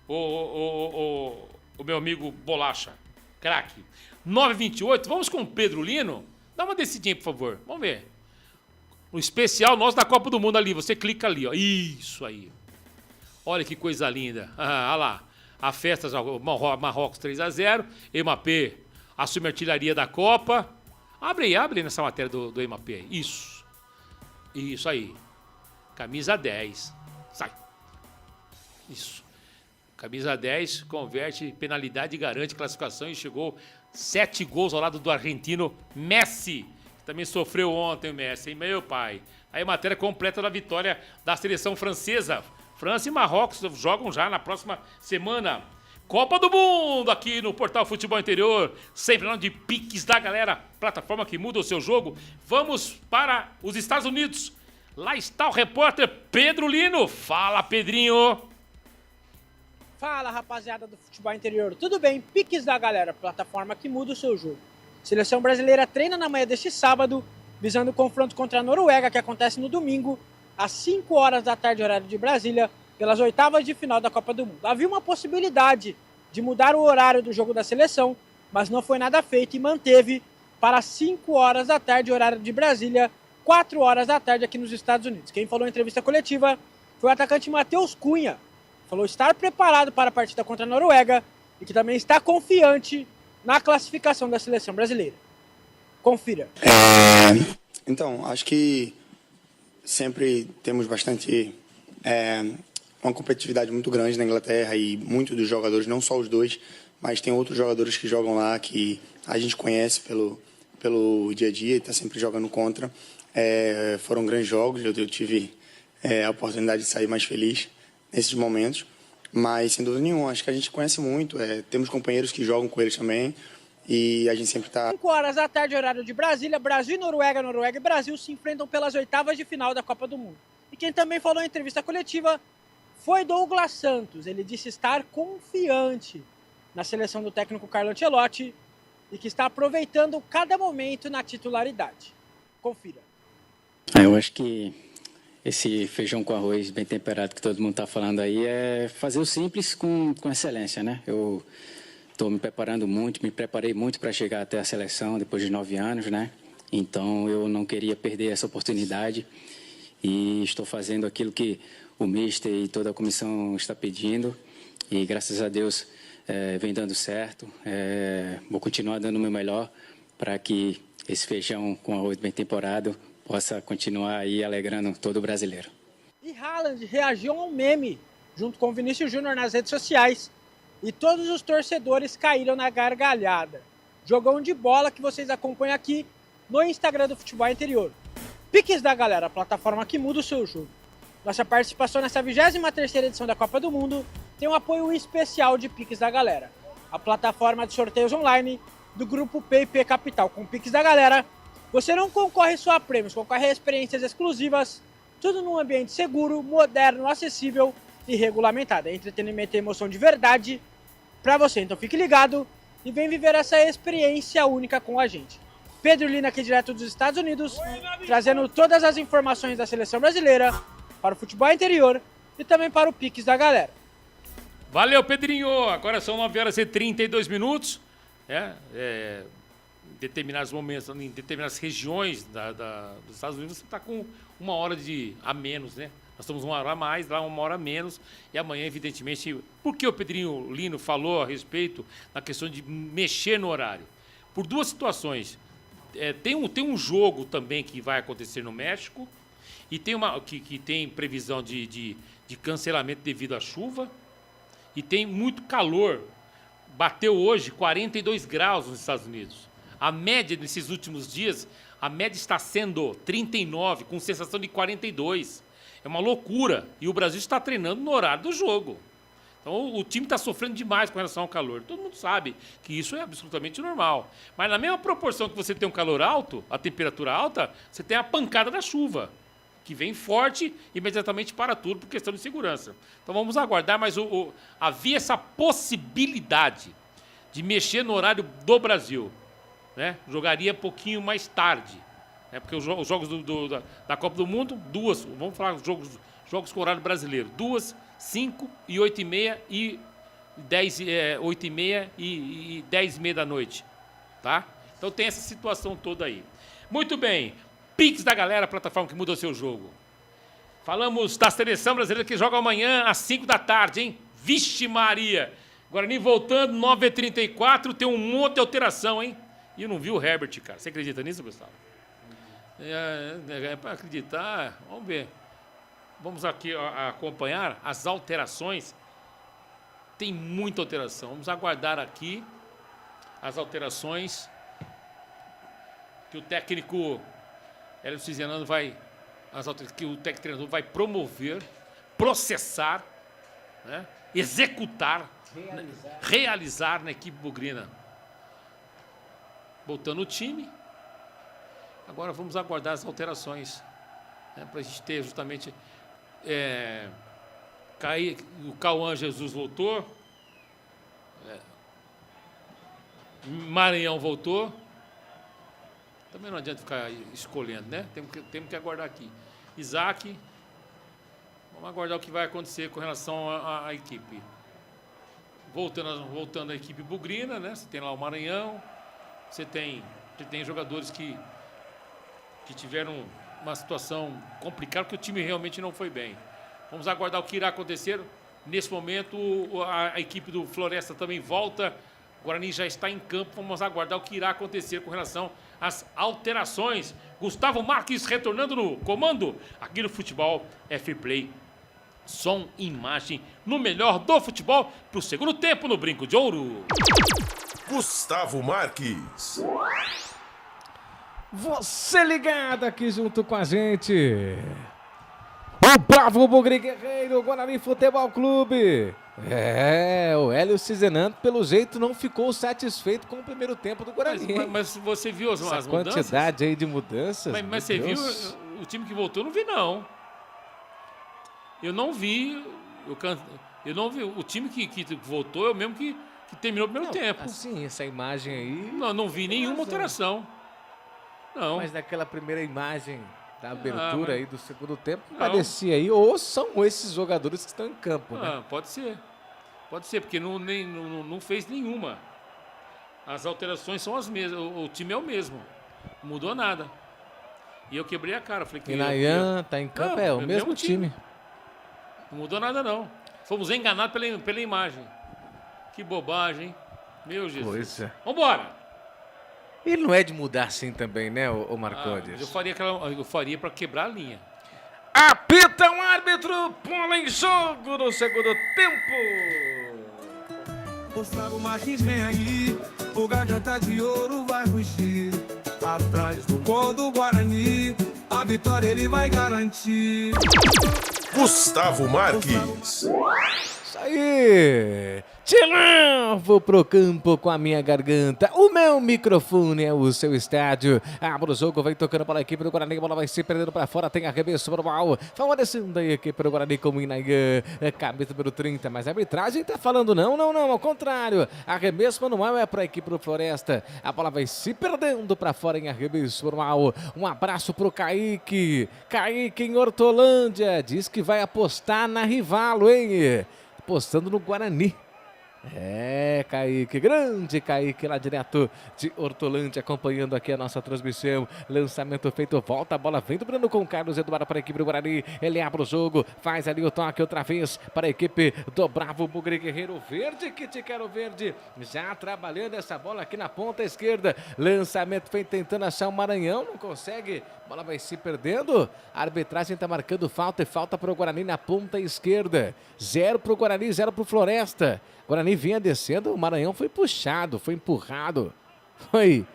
o meu amigo Bolacha, craque, 9h28, vamos com o Pedro Lino? Dá uma descidinha, por favor, vamos ver. O especial nosso da Copa do Mundo ali, você clica ali, ó, isso aí. Olha que coisa linda, olha lá. A festa, Marrocos 3-0, Mbappé assume a artilharia da Copa. Abre aí nessa matéria do Mbappé. Isso aí. Camisa 10. Sai. Isso. Camisa 10 converte penalidade e garante classificação e chegou 7 gols ao lado do argentino Messi. Que também sofreu ontem o Messi, hein, meu pai? Aí a matéria completa da vitória da seleção francesa. França e Marrocos jogam já na próxima semana. Copa do Mundo aqui no Portal Futebol Interior. Sempre lá de Pix da Galera, plataforma que muda o seu jogo. Vamos para os Estados Unidos. Lá está o repórter Pedro Lino. Fala, Pedrinho. Fala, rapaziada do Futebol Interior. Tudo bem? Pix da Galera, plataforma que muda o seu jogo. Seleção brasileira treina na manhã deste sábado, visando o confronto contra a Noruega, que acontece no domingo, às 5 horas da tarde, horário de Brasília, pelas oitavas de final da Copa do Mundo. Havia uma possibilidade de mudar o horário do jogo da seleção, mas não foi nada feito e manteve para 5 horas da tarde, horário de Brasília, 4 horas da tarde aqui nos Estados Unidos. Quem falou em entrevista coletiva foi o atacante Matheus Cunha. Falou estar preparado para a partida contra a Noruega e que também está confiante na classificação da seleção brasileira. Confira. Então, acho que sempre temos bastante uma competitividade muito grande na Inglaterra e muitos dos jogadores, não só os dois, mas tem outros jogadores que jogam lá que a gente conhece pelo dia a dia e está sempre jogando contra. Foram grandes jogos, eu tive a oportunidade de sair mais feliz nesses momentos, mas sem dúvida nenhuma, acho que a gente conhece muito, temos companheiros que jogam com eles também e a gente sempre está... 5 horas da tarde, horário de Brasília, Brasil e Noruega, Noruega e Brasil se enfrentam pelas oitavas de final da Copa do Mundo. E quem também falou em entrevista coletiva foi Douglas Santos. Ele disse estar confiante na seleção do técnico Carlo Ancelotti e que está aproveitando cada momento na titularidade. Confira. Eu acho que esse feijão com arroz bem temperado que todo mundo está falando aí é fazer o simples com excelência, né? Eu estou me preparando muito, me preparei muito para chegar até a seleção depois de 9 anos, né? Então eu não queria perder essa oportunidade e estou fazendo aquilo que o mister e toda a comissão está pedindo e graças a Deus vem dando certo. Vou continuar dando o meu melhor para que esse feijão com arroz bem temperado possa continuar aí alegrando todo o brasileiro. E Haaland reagiu a um meme junto com o Vinícius Júnior nas redes sociais e todos os torcedores caíram na gargalhada. Jogão de bola que vocês acompanham aqui no Instagram do Futebol Interior. Piques da Galera, a plataforma que muda o seu jogo. Nossa participação nessa 23ª edição da Copa do Mundo tem um apoio especial de Piques da Galera, a plataforma de sorteios online do grupo PIP Capital. Com Piques da Galera, você não concorre só a prêmios, concorre a experiências exclusivas, tudo num ambiente seguro, moderno, acessível e regulamentado. É entretenimento e emoção de verdade para você. Então fique ligado e vem viver essa experiência única com a gente. Pedro Lina aqui direto dos Estados Unidos, trazendo todas as informações da seleção brasileira para o Futebol Interior e também para o Piques da Galera. Valeu, Pedrinho! Agora são 9h32. Em determinados momentos, em determinadas regiões dos Estados Unidos, você está com 1 hora a menos, né? Nós estamos 1 hora a mais, lá 1 hora a menos. E amanhã, evidentemente, por que o Pedrinho Lino falou a respeito da questão de mexer no horário? Por 2 situações. Tem um jogo também que vai acontecer no México e tem que tem previsão de cancelamento devido à chuva e tem muito calor. Bateu hoje 42 graus nos Estados Unidos. A média nesses últimos dias, a média está sendo 39, com sensação de 42. É uma loucura. E o Brasil está treinando no horário do jogo. Então o time está sofrendo demais com relação ao calor. Todo mundo sabe que isso é absolutamente normal. Mas na mesma proporção que você tem um calor alto, a temperatura alta, você tem a pancada da chuva, que vem forte e imediatamente para tudo por questão de segurança. Então vamos aguardar, mas havia essa possibilidade de mexer no horário do Brasil. Né? Jogaria um pouquinho mais tarde. Né? Porque os jogos da Copa do Mundo, 2, vamos falar jogos com horário brasileiro, 2, 5 e 8h30 e 8h30 e 10h30 da noite. Tá? Então tem essa situação toda aí. Muito bem. Pix da Galera, a plataforma que muda o seu jogo. Falamos da seleção brasileira que joga amanhã às 5 da tarde, hein? Vixe Maria! Guarani voltando, 9h34, tem um monte de alteração, hein? E eu não vi o Herbert, cara. Você acredita nisso, Gustavo? É para acreditar. Vamos ver. Vamos aqui acompanhar as alterações. Tem muita alteração. Vamos aguardar aqui as alterações que o técnico Hélio Cizianano que o técnico treinador vai promover, processar, né? Executar, realizar na equipe bugrina. Voltando o time. Agora vamos aguardar as alterações, né, para a gente ter justamente o Cauã Jesus voltou, Maranhão voltou. Também não adianta ficar escolhendo, né? Temos que aguardar aqui. Isaac, vamos aguardar o que vai acontecer com relação à equipe. Voltando à equipe bugrina, né? Você tem lá o Maranhão, você tem jogadores que tiveram uma situação complicada, porque o time realmente não foi bem. Vamos aguardar o que irá acontecer. Nesse momento, a equipe do Floresta também volta. O Guarani já está em campo. Vamos aguardar o que irá acontecer com relação às alterações. Gustavo Marques retornando no comando aqui no Futebol Fair Play. Som e imagem no melhor do futebol para o segundo tempo no Brinco de Ouro. Gustavo Marques. Você ligado aqui junto com a gente. O bravo Bugre Guerreiro, Guarani Futebol Clube. O Hélio Cizianano, pelo jeito, não ficou satisfeito com o primeiro tempo do Guarani. Mas você viu as mudanças? Quantidade aí de mudanças. Mas você viu o time que voltou? Eu não vi, não. Eu não vi. Eu não vi. O time que voltou é o mesmo que terminou o primeiro tempo. Assim, essa imagem aí... Não vi nenhuma alteração. Não. Mas naquela primeira imagem da abertura aí do segundo tempo, parecia aí, ou são esses jogadores que estão em campo, né? Pode ser. Pode ser, porque não fez nenhuma. As alterações são as mesmas. O time é o mesmo. Não mudou nada. E eu quebrei a cara. Falei que Nayan tá em campo, o mesmo time. Não mudou nada, não. Fomos enganados pela imagem. Que bobagem, hein? Meu Jesus. Pois é. Vambora! Ele não é de mudar assim também, né, o Mas Marcondes? eu faria pra quebrar a linha. Apita o árbitro, bola em jogo no segundo tempo. Gustavo Martins vem aí, o Gajata de Ouro vai rugir. Atrás do gol do Guarani, a vitória ele vai garantir. Gustavo Marques. Isso aí. Te levo pro campo com a minha garganta. O meu microfone é o seu estádio. Abre o jogo, vem tocando para a equipe do Guarani. A bola vai se perdendo para fora. Tem arremesso para o mal. Favorecendo a equipe do Guarani com o Inayan. Cabeça número 30. Mas a arbitragem tá falando não. Ao contrário. Arremesso manual é para a equipe do Floresta. A bola vai se perdendo para fora em arremesso manual. Um abraço pro Kaique. Kaique em Hortolândia. Diz que vai apostar na Rivalo, hein? Apostando no Guarani. É, Kaique, grande Kaique lá direto de Hortolândia, acompanhando aqui a nossa transmissão. Lançamento feito, volta a bola, vem dobrando com o Carlos Eduardo para a equipe do Guarani. Ele abre o jogo, faz ali o toque outra vez para a equipe do Bravo Bugre Guerreiro Verde, que te quero verde. Já trabalhando essa bola aqui na ponta esquerda. Lançamento feito, tentando achar o Maranhão, não consegue. Bola vai se perdendo. A arbitragem está marcando falta e falta para o Guarani na ponta esquerda. 0 para o Guarani, 0 para o Floresta. Guarani vinha descendo, o Maranhão foi puxado, foi empurrado. Foi.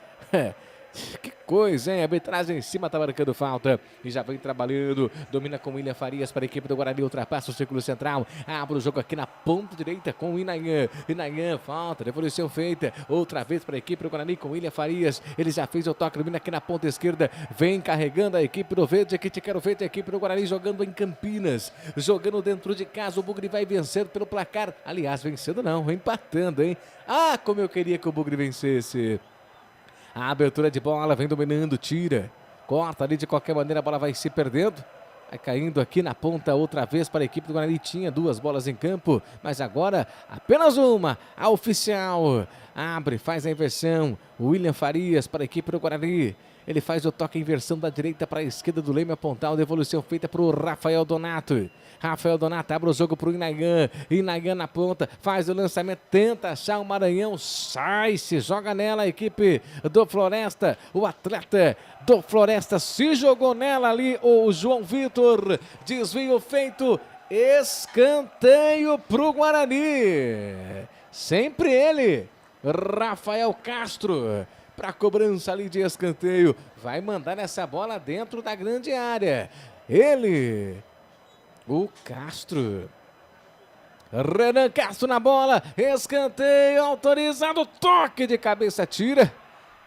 Que coisa, hein? A arbitragem em cima tá marcando falta. E já vem trabalhando. Domina com William Farias para a equipe do Guarani. Ultrapassa o círculo central. Abre o jogo aqui na ponta direita com o Inayan. Inayan, falta. Devolução feita. Outra vez para a equipe do Guarani com William Farias. Ele já fez o toque. Domina aqui na ponta esquerda. Vem carregando a equipe do Verde. Aqui te quero ver. A equipe do Guarani jogando em Campinas. Jogando dentro de casa. O Bugre vai vencendo pelo placar. Aliás, vencendo não. Empatando, hein? Ah, como eu queria que o Bugre vencesse. A abertura de bola, vem dominando, tira, corta ali de qualquer maneira, a bola vai se perdendo. Vai caindo aqui na ponta outra vez para a equipe do Guarani. Tinha 2 bolas em campo, mas agora apenas uma. A oficial abre, faz a inversão. William Farias para a equipe do Guarani. Ele faz o toque em inversão da direita para a esquerda do Leme apontal. Devolução feita para o Rafael Donato. Rafael Donato abre o jogo para o Inayan. Inayan na ponta, faz o lançamento, tenta achar o Maranhão. Sai, se joga nela a equipe do Floresta. O atleta do Floresta se jogou nela ali, o João Vitor. Desvio feito, escanteio para o Guarani. Sempre ele, Rafael Castro. Para cobrança ali de escanteio. Vai mandar essa bola dentro da grande área. Ele, o Castro. Renan Castro na bola. Escanteio autorizado. Toque de cabeça, tira.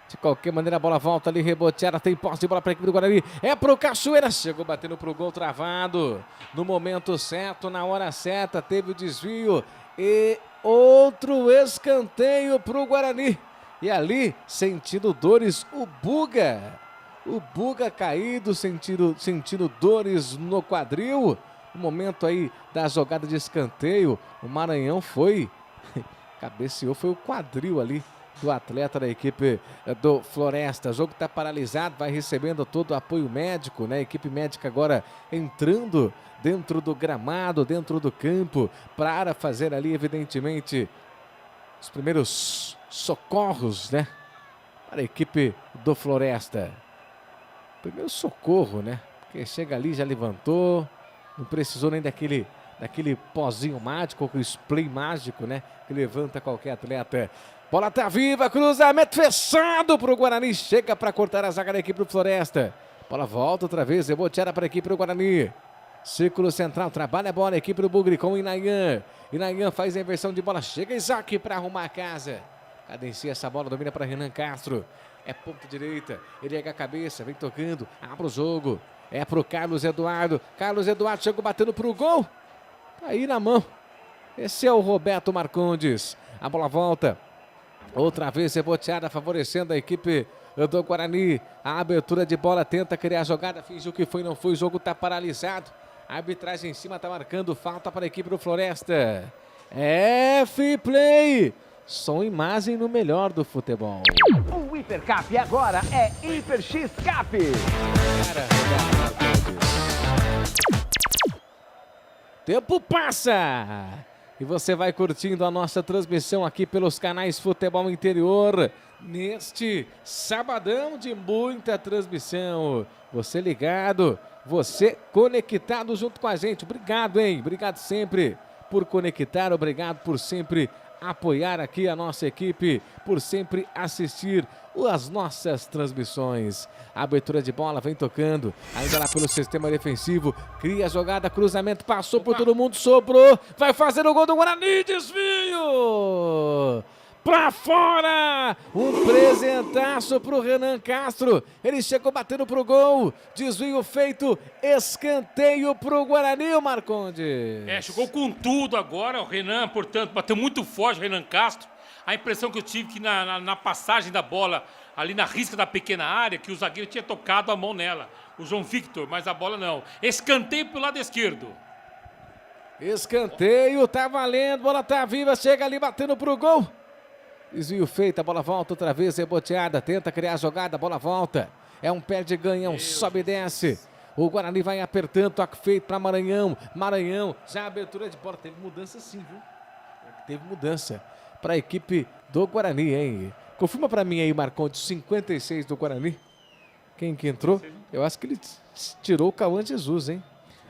De qualquer maneira a bola volta ali, reboteada. Tem posse de bola para a equipe do Guarani. É pro Cachoeira. Chegou batendo pro gol travado. No momento certo, na hora certa. Teve o desvio. E outro escanteio pro Guarani. E ali, sentindo dores, o Buga. O Buga caído, sentindo dores no quadril. No momento aí da jogada de escanteio, o Maranhão foi, cabeceou, foi o quadril ali do atleta da equipe do Floresta. O jogo está paralisado, vai recebendo todo o apoio médico, né? A equipe médica agora entrando dentro do gramado, dentro do campo, para fazer ali, evidentemente, os primeiros socorros, né? Para a equipe do Floresta. Primeiro socorro, né? Porque chega ali, já levantou, não precisou nem daquele pozinho mágico, com o spray mágico, né? Que levanta qualquer atleta. Bola tá viva, cruzamento fechado para o Guarani. Chega para cortar a zaga da equipe do Floresta. Bola volta outra vez, reboteada para a equipe do Guarani. Círculo central, trabalha a bola, a equipe do Bugre com o Inayan. Inayan faz a inversão de bola, chega Isaac para arrumar a casa. Cadencia essa bola, domina para Renan Castro. É ponta direita, ele ergue a cabeça, vem tocando, abre o jogo. É pro Carlos Eduardo. Carlos Eduardo chegou batendo pro gol. Tá aí na mão. Esse é o Roberto Marcondes. A bola volta. Outra vez reboteada, favorecendo a equipe do Guarani. A abertura de bola, tenta criar a jogada, fingiu que foi, não foi. O jogo tá paralisado. A arbitragem em cima tá marcando falta para a equipe do Floresta. F-Play. Som e imagem no melhor do futebol. O Hipercap agora é Hiper X Cap. Tempo passa. E você vai curtindo a nossa transmissão aqui pelos canais Futebol Interior. Neste sabadão de muita transmissão. Você ligado, você conectado junto com a gente. Obrigado, hein? Obrigado sempre por conectar, obrigado por sempre apoiar aqui a nossa equipe, por sempre assistir as nossas transmissões. A abertura de bola vem tocando, ainda lá pelo sistema defensivo, cria a jogada, cruzamento, passou por todo mundo, sobrou, vai fazer o gol do Guarani, desvio! Pra fora! Um presentaço pro Renan Castro. Ele chegou batendo pro gol. Desvio feito. Escanteio pro Guarani, o Marcondes. Chegou com tudo agora. O Renan, portanto, bateu muito forte o Renan Castro. A impressão que eu tive que na passagem da bola, ali na risca da pequena área, que o zagueiro tinha tocado a mão nela. O João Victor, mas a bola não. Escanteio pro lado esquerdo. Escanteio, tá valendo. Bola tá viva, chega ali batendo pro gol. Desvio feito, a bola volta outra vez, reboteada, tenta criar a jogada, a bola volta. É um perde-ganha, é um sobe e desce. O Guarani vai apertando, toque feito para Maranhão. Maranhão, já a abertura de bola. Teve mudança sim, viu? Teve mudança para a equipe do Guarani, hein? Confirma para mim aí, Marcondes, 56 do Guarani. Quem que entrou? Eu acho que ele tirou o Cauã Jesus, hein?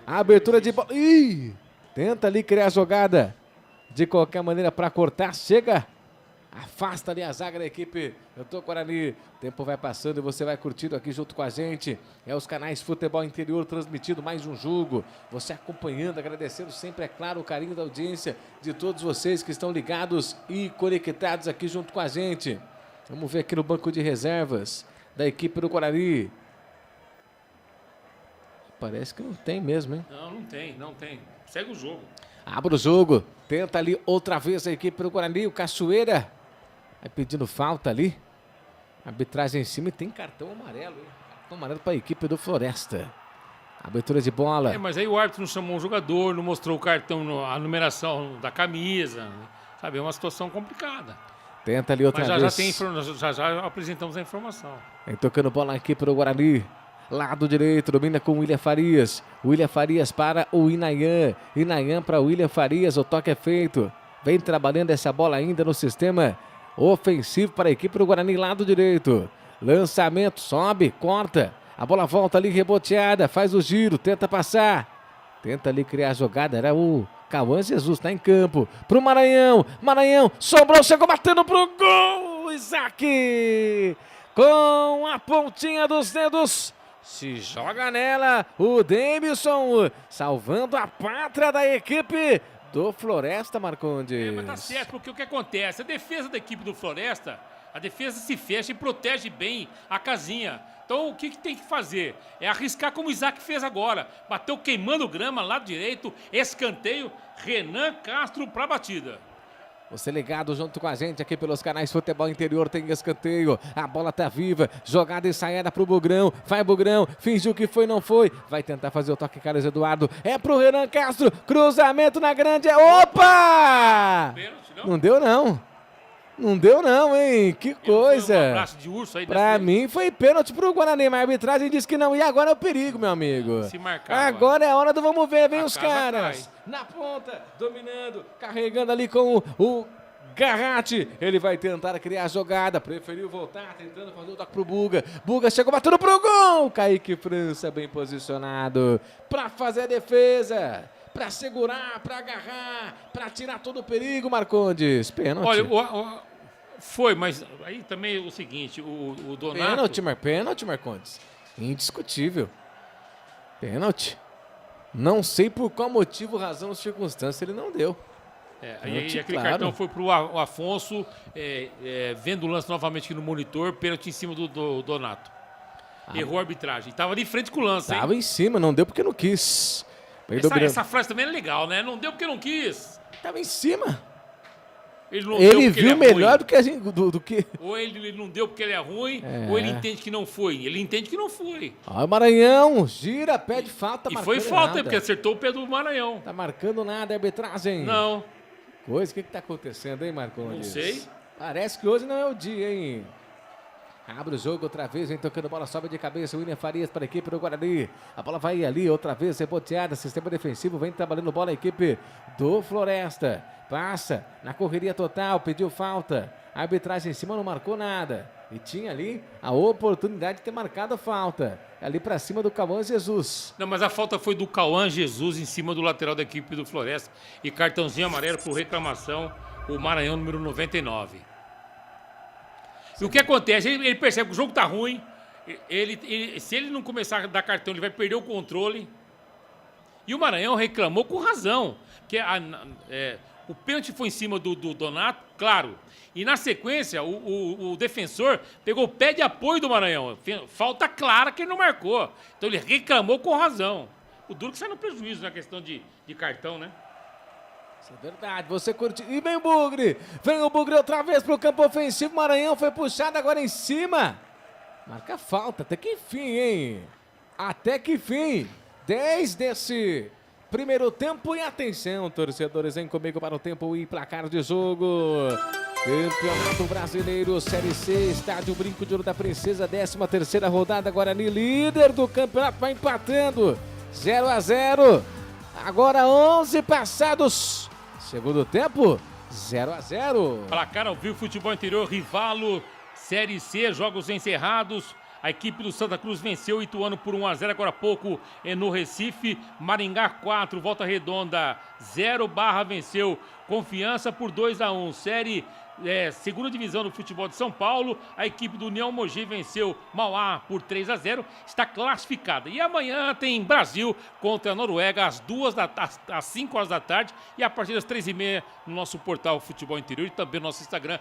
A abertura de bola. Ih! Tenta ali criar a jogada. De qualquer maneira para cortar, chega. Afasta ali a zaga da equipe do Guarani. O tempo vai passando e você vai curtindo aqui junto com a gente. É os canais Futebol Interior transmitindo mais um jogo. Você acompanhando, agradecendo sempre, é claro, o carinho da audiência de todos vocês que estão ligados e conectados aqui junto com a gente. Vamos ver aqui no banco de reservas da equipe do Guarani. Parece que não tem mesmo, hein? Não tem. Segue o jogo. Abre o jogo. Tenta ali outra vez a equipe do Guarani. O Cachoeira vai pedindo falta ali. Arbitragem em cima e tem cartão amarelo, hein? Cartão amarelo para a equipe do Floresta. Abertura de bola. Mas aí o árbitro não chamou o jogador, não mostrou o cartão, a numeração da camisa. Sabe, é uma situação complicada. Tenta ali outra vez. Já apresentamos a informação. Vem tocando bola aqui para o Guarani. Lado direito, domina com o William Farias. William Farias para o Inayan. Inayan para o William Farias, o toque é feito. Vem trabalhando essa bola ainda no sistema ofensivo para a equipe do Guarani, lado direito. Lançamento, sobe, corta. A bola volta ali, reboteada, faz o giro, tenta passar. Tenta ali criar a jogada, era o Cauã Jesus, tá em campo. Pro Maranhão, Maranhão, sobrou, chegou batendo pro gol. Isaac, com a pontinha dos dedos. Se joga nela, o Davidson, salvando a pátria da equipe do Floresta, Marcondes. Mas tá certo, porque o que acontece? A defesa da equipe do Floresta, a defesa se fecha e protege bem a casinha. Então o que tem que fazer? É arriscar como o Isaac fez agora. Bateu queimando grama, lado direito, escanteio, Renan Castro para a batida. Você ligado junto com a gente aqui pelos canais Futebol Interior, tem escanteio, a bola tá viva, jogada ensaiada pro Bugrão, vai Bugrão, fingiu que foi, não foi, vai tentar fazer o toque, Carlos Eduardo, é pro Renan Castro, cruzamento na grande, opa! Não deu não. Não deu não, hein? Que coisa. Um abraço de urso aí. Pra mim foi pênalti pro Guarani, mas a arbitragem disse que não. E agora é o perigo, meu amigo. Se marcar. Agora é a hora do vamos ver, vem os caras. Na ponta, dominando, carregando ali com o Garratti. Ele vai tentar criar a jogada. Preferiu voltar, tentando fazer o toque pro Buga. Buga chegou batendo pro gol. Kaique França bem posicionado pra fazer a defesa. Pra segurar, pra agarrar, pra tirar todo o perigo, Marcondes. Pênalti. Olha, foi, mas aí também o seguinte, o Donato... Pênalti, Marcondes. Indiscutível. Pênalti. Não sei por qual motivo, razão ou circunstância ele não deu. Aí aquele cartão foi pro Afonso, vendo o lance novamente aqui no monitor, pênalti em cima do Donato. Errou a arbitragem. Tava de frente com o lance, hein? Tava em cima, não deu porque não quis. Essa frase também é legal, né? Não deu porque não quis. Tava em cima. Ele viu melhor do que a gente. Do que... Ou ele não deu porque ele é ruim, ou ele entende que não foi. Ele entende que não foi. Ó, o Maranhão, gira, pede falta. E foi falta, porque acertou o pé do Maranhão. Tá marcando nada a arbitragem. Não. Coisa, o que tá acontecendo, hein, Marcondes? Não sei. Parece que hoje não é o dia, hein? Abre o jogo outra vez, vem tocando bola, sobe de cabeça, William Farias para a equipe do Guarani. A bola vai ali, outra vez, reboteada, sistema defensivo, vem trabalhando bola a equipe do Floresta. Passa na correria total, pediu falta. A arbitragem em cima não marcou nada. E tinha ali a oportunidade de ter marcado a falta. Ali para cima do Cauã Jesus. Não, mas a falta foi do Cauã Jesus em cima do lateral da equipe do Floresta. E cartãozinho amarelo por reclamação, o Maranhão número 99. E o que acontece? Ele percebe que o jogo tá ruim. Se ele não começar a dar cartão, ele vai perder o controle. E o Maranhão reclamou com razão. Que o pênalti foi em cima do Donato, claro. E na sequência, o defensor pegou o pé de apoio do Maranhão. Falta clara que ele não marcou. Então ele reclamou com razão. O duro que sai no prejuízo na questão de cartão, né? Isso é verdade, você curte. E vem o Bugre! Vem o Bugre outra vez pro campo ofensivo. Maranhão foi puxado agora em cima. Marca a falta, até que enfim, hein? Até que enfim. 10 desse primeiro tempo. E atenção, torcedores, vem comigo para o tempo e placar de jogo. Campeonato Brasileiro, Série C, Estádio Brinco de Ouro da Princesa, 13ª rodada. Guarani, líder do campeonato, vai empatando. 0-0. Agora 11 passados. Segundo tempo, 0-0. Placar ao vivo, futebol interior, Rivalo, Série C, jogos encerrados. A equipe do Santa Cruz venceu o Ituano por 1-0 agora há pouco no Recife. Maringá 4, Volta Redonda 0, Barra venceu Confiança por 2-1. Série segunda divisão do futebol de São Paulo, a equipe do União Mogi venceu Mauá por 3-0, está classificada. E amanhã tem Brasil contra a Noruega às 5 horas da tarde e a partir das 3h30 no nosso portal Futebol Interior e também no nosso Instagram,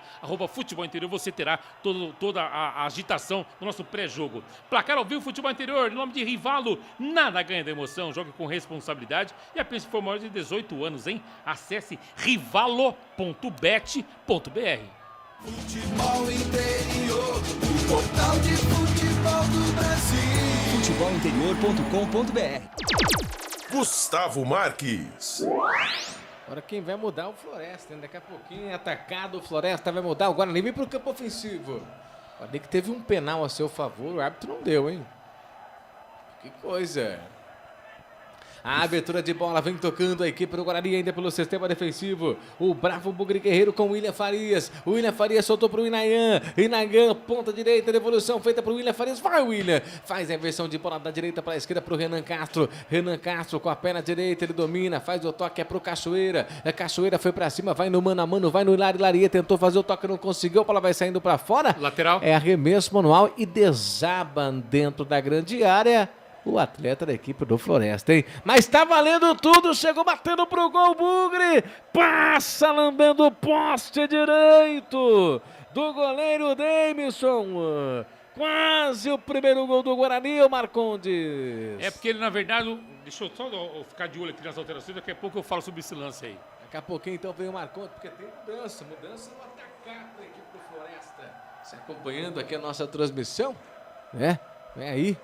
@Futebol Interior, você terá toda a agitação do nosso pré-jogo. Placar ao vivo, Futebol Interior, em nome de Rivalo, nada ganha da emoção, jogue com responsabilidade e apenas se for maior de 18 anos, hein? Acesse rivalo.bet.br. Futebol interior, o portal de futebol do Brasil. Futebolinterior.com.br. Gustavo Marques. Agora quem vai mudar é o Floresta, hein? Daqui a pouquinho é atacado, o Floresta vai mudar, o Guarani vem pro campo ofensivo. Olha que teve um penal a seu favor, o árbitro não deu, hein? Que coisa. A abertura de bola vem tocando a equipe do Guarani ainda pelo sistema defensivo. O bravo Bugre Guerreiro com o William Farias. O William Farias soltou para o Inayan. Inayan, ponta direita, devolução feita para o William Farias. Vai, William. Faz a inversão de bola da direita para a esquerda para o Renan Castro. Renan Castro com a perna direita, ele domina. Faz o toque, é para o Cachoeira. A Cachoeira foi para cima, vai no mano a mano, vai no Lariê. Tentou fazer o toque, não conseguiu. A bola vai saindo para fora. Lateral. É arremesso manual e desaba dentro da grande área. O atleta da equipe do Floresta, hein? Mas tá valendo tudo, chegou batendo pro gol, Bugre, passa lambendo o poste direito do goleiro Deimison. Quase o primeiro gol do Guarani, o Marcondes. É porque ele, na verdade, deixa eu só ficar de olho aqui nas alterações, daqui a pouco eu falo sobre esse lance aí. Daqui a pouquinho então vem o Marcondes, porque tem mudança no atacar da equipe do Floresta. Se acompanhando aqui a nossa transmissão, né? Vem aí.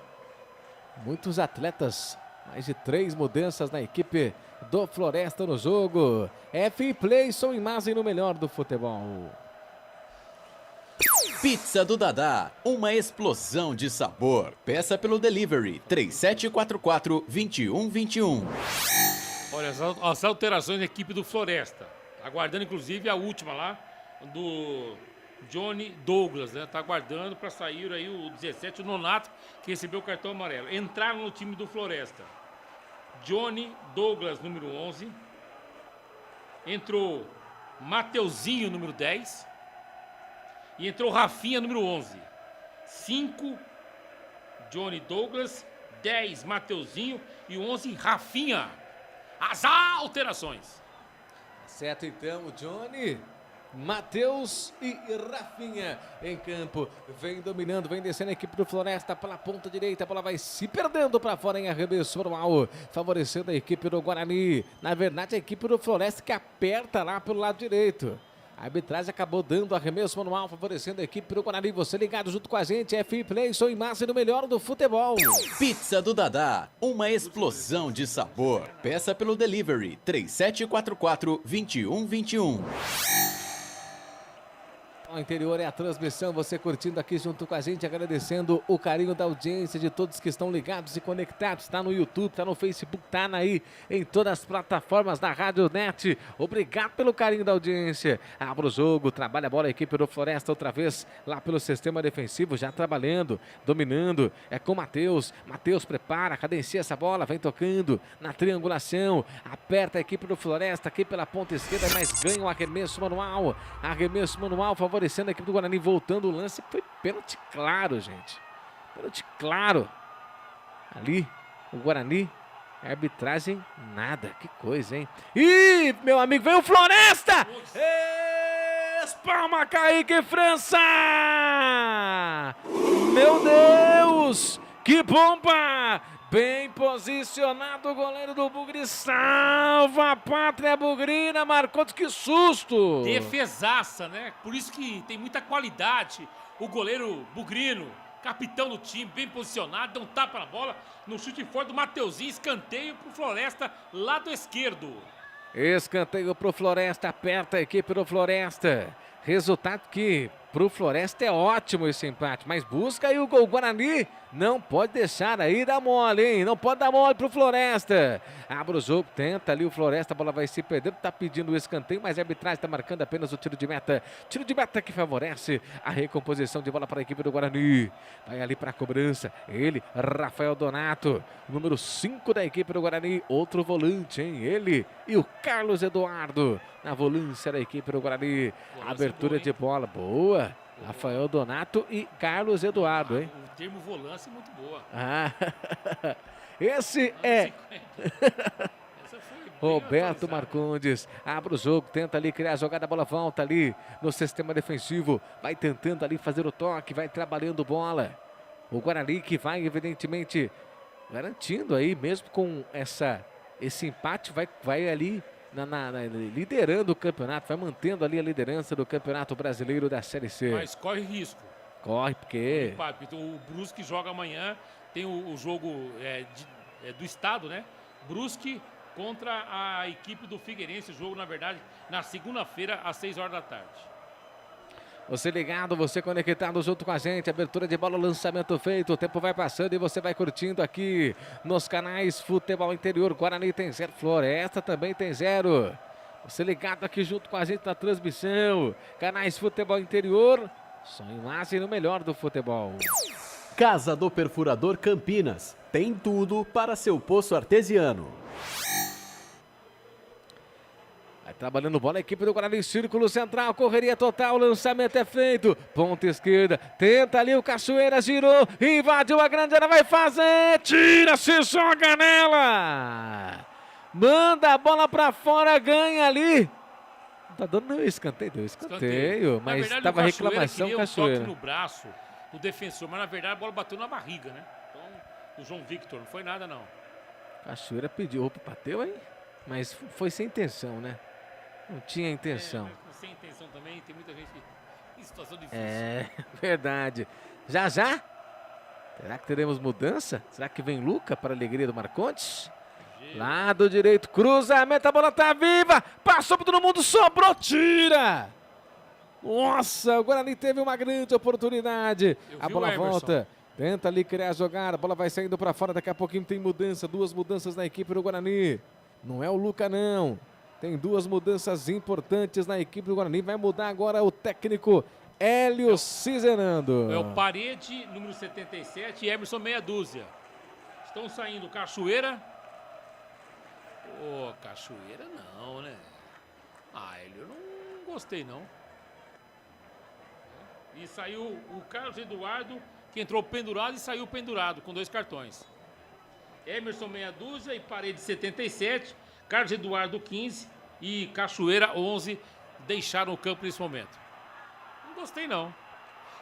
Muitos atletas, mais de 3 mudanças na equipe do Floresta no jogo. F-Play, som imagem no melhor do futebol. Pizza do Dadá, uma explosão de sabor. Peça pelo delivery 3744-2121. Olha, as alterações da equipe do Floresta. Aguardando inclusive a última lá do Johnny Douglas, né? Tá aguardando para sair aí o 17, o Nonato, que recebeu o cartão amarelo. Entraram no time do Floresta Johnny Douglas, número 11. Entrou Mateuzinho, número 10. E entrou Rafinha, número 11. 5, Johnny Douglas. 10, Mateuzinho. E 11, Rafinha. As alterações. Certo, então, o Johnny, Matheus e Rafinha em campo. Vem dominando, vem descendo a equipe do Floresta pela ponta direita. A bola vai se perdendo para fora em arremesso normal, favorecendo a equipe do Guarani. Na verdade, a equipe do Floresta que aperta lá pelo lado direito. A arbitragem acabou dando arremesso manual, favorecendo a equipe do Guarani. Você ligado junto com a gente, F-Play, sou imagem no melhor do futebol. Pizza do Dadá, uma explosão de sabor. Peça pelo delivery 3744-2121. Futebol Interior é a transmissão, você curtindo aqui junto com a gente, agradecendo o carinho da audiência de todos que estão ligados e conectados. Tá no YouTube, tá no Facebook, tá aí em todas as plataformas da Rádio Net. Obrigado pelo carinho da audiência. Abre o jogo, trabalha a bola a equipe do Floresta outra vez lá pelo sistema defensivo, já trabalhando, dominando. É com o Matheus. Matheus prepara, cadencia essa bola, vem tocando na triangulação. Aperta a equipe do Floresta aqui pela ponta esquerda, mas ganha o arremesso manual. Arremesso manual favorecendo a equipe do Guarani, voltando o lance. Foi pênalti claro, gente. Pênalti claro. Ali, o Guarani, a arbitragem, nada. Que coisa, hein? Ih, meu amigo, vem o Floresta! Espalma, Kaique França! Meu Deus! Que bomba! Bem posicionado o goleiro do Bugre, salva a pátria bugrina, Marcondes, que susto! Defesaça, né? Por isso que tem muita qualidade o goleiro bugrino, capitão do time, bem posicionado, dá um tapa na bola, no chute forte do Mateuzinho, escanteio pro Floresta, lado esquerdo. Escanteio pro Floresta, aperta a equipe do Floresta. Resultado que pro Floresta é ótimo esse empate, mas busca aí o gol. Guarani não pode deixar aí dar mole, hein? Não pode dar mole pro Floresta. Abre o jogo, tenta ali o Floresta, a bola vai se perdendo, tá pedindo o escanteio, mas a arbitragem tá marcando apenas o tiro de meta. Tiro de meta que favorece a recomposição de bola para a equipe do Guarani. Vai ali para a cobrança, ele, Rafael Donato, número 5 da equipe do Guarani, outro volante, hein? Ele e o Carlos Eduardo na volância da equipe do Guarani. Abertura de bola, boa. Rafael Donato e Carlos Eduardo, hein? O termo volância é muito boa. Esse é Roberto Marcondes. Abre o jogo, tenta ali criar a jogada, a bola volta ali no sistema defensivo. Vai tentando ali fazer o toque, vai trabalhando bola. O Guarani que vai evidentemente garantindo aí, mesmo com esse empate, vai ali liderando o campeonato, vai mantendo ali a liderança do Campeonato Brasileiro da Série C. Mas corre risco. Corre, porque... O Brusque joga amanhã, tem o jogo do estado, né? Brusque contra a equipe do Figueirense, o jogo, na verdade, na segunda-feira, às 6 horas da tarde. Você ligado, você conectado junto com a gente, abertura de bola, lançamento feito, o tempo vai passando e você vai curtindo aqui nos canais Futebol Interior. Guarani tem 0, Floresta também tem 0. Você ligado aqui junto com a gente na transmissão, canais Futebol Interior, só imagem no melhor do futebol. Casa do Perfurador Campinas, tem tudo para seu poço artesiano. Vai trabalhando bola, a equipe do Guarani, círculo central, correria total, lançamento é feito, ponta esquerda, tenta ali o Cachoeira, girou, invadiu a grande área, vai fazer, tira, se joga nela, manda a bola pra fora, ganha ali, não tá dando escanteio, deu escanteio, mas estava reclamação, Cachoeira. Um toque no braço do defensor, mas na verdade a bola bateu na barriga, né? Então, o João Victor, não foi nada não. Cachoeira pediu, opa, bateu aí, mas foi sem intenção, né? Não tinha intenção. Sem intenção também, tem muita gente em situação difícil. É, verdade. Já? Será que teremos mudança? Será que vem Luca para a alegria do Marcondes? Lado direito, cruzamento, a bola tá viva! Passou por todo mundo, sobrou, tira! Nossa, o Guarani teve uma grande oportunidade. A bola volta. Tenta ali criar a jogada, a bola vai saindo para fora, daqui a pouquinho tem mudança, 2 mudanças na equipe do Guarani. Não é o Luca, não. Tem 2 mudanças importantes na equipe do Guarani. Vai mudar agora o técnico Hélio Cizenando. É o Parede, número 77, e Emerson meia dúzia. Estão saindo Cachoeira. Cachoeira não, né? Hélio, eu não gostei, não. E saiu o Carlos Eduardo, que entrou pendurado e saiu pendurado, com 2 cartões. Emerson meia dúzia e Parede 77, Carlos Eduardo 15 e Cachoeira 11 deixaram o campo nesse momento. Não gostei não.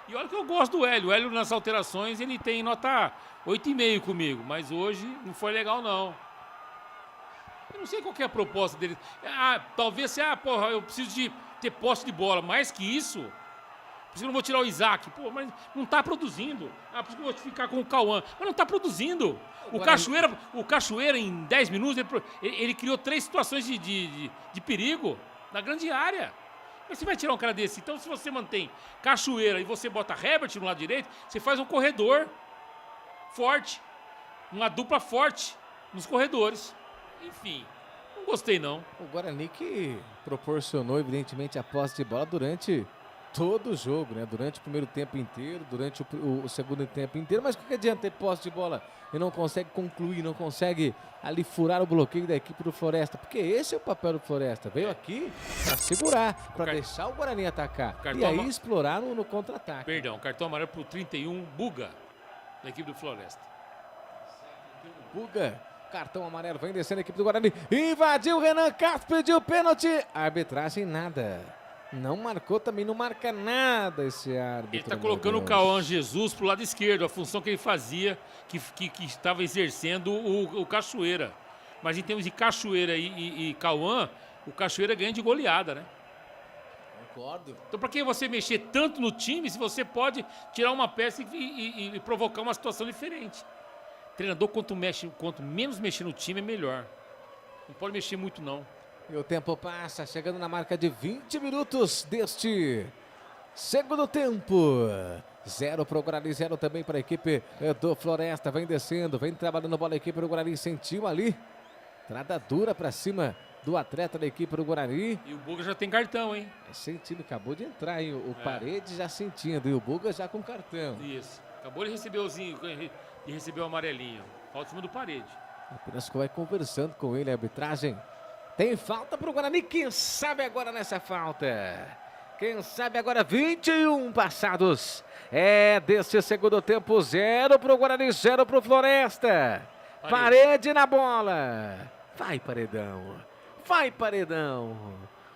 E olha que eu gosto do Hélio. O Hélio nas alterações ele tem nota 8,5 comigo, mas hoje não foi legal não. Eu não sei qual que é a proposta dele. Talvez eu preciso de ter posse de bola. Mais que isso, por isso eu não vou tirar o Isaac. Mas não tá produzindo. Por isso que eu vou ficar com o Cauã. Mas não tá produzindo. O Cachoeira, em 10 minutos, ele criou 3 situações de perigo na grande área. Mas você vai tirar um cara desse. Então, se você mantém Cachoeira e você bota Herbert no lado direito, você faz um corredor forte. Uma dupla forte nos corredores. Enfim, não gostei não. O Guarani que proporcionou, evidentemente, a posse de bola durante todo o jogo, né? Durante o primeiro tempo inteiro, durante o segundo tempo inteiro. Mas o que adianta ter posse de bola e não consegue concluir, não consegue ali furar o bloqueio da equipe do Floresta? Porque esse é o papel do Floresta. Veio aqui para segurar, para deixar o Guarani atacar. E aí explorar no contra-ataque. Perdão, cartão amarelo pro 31, Buga, da equipe do Floresta. Buga, cartão amarelo, vem descendo a equipe do Guarani. Invadiu, Renan Castro, pediu pênalti. Arbitragem nada. Não marcou, também não marca nada esse árbitro. Ele tá colocando o Cauã Jesus pro lado esquerdo, a função que ele fazia, que estava exercendo o Cachoeira. Mas em termos de Cachoeira e Cauã, o Cachoeira ganha de goleada, né? Concordo. Então pra que você mexer tanto no time se você pode tirar uma peça e provocar uma situação diferente? Treinador, quanto menos mexer no time, é melhor. Não pode mexer muito, não. E o tempo passa, chegando na marca de 20 minutos deste segundo tempo. 0 para o Guarani, 0 também para a equipe do Floresta. Vem descendo, vem trabalhando a bola a equipe do Guarani. Sentiu ali. Entrada dura para cima do atleta da equipe do Guarani. E o Buga já tem cartão, hein? Sentindo, acabou de entrar, hein? O Parede já sentindo e o Buga já com cartão. Isso. Acabou de receber o amarelinho. Falta em cima do Parede. Apenas vai conversando com ele, a arbitragem. Tem falta para o Guarani, quem sabe agora nessa falta? Quem sabe agora 21 passados. É desse segundo tempo, 0 para o Guarani, 0 para o Floresta. Parede na bola. Vai, Paredão. Vai, Paredão.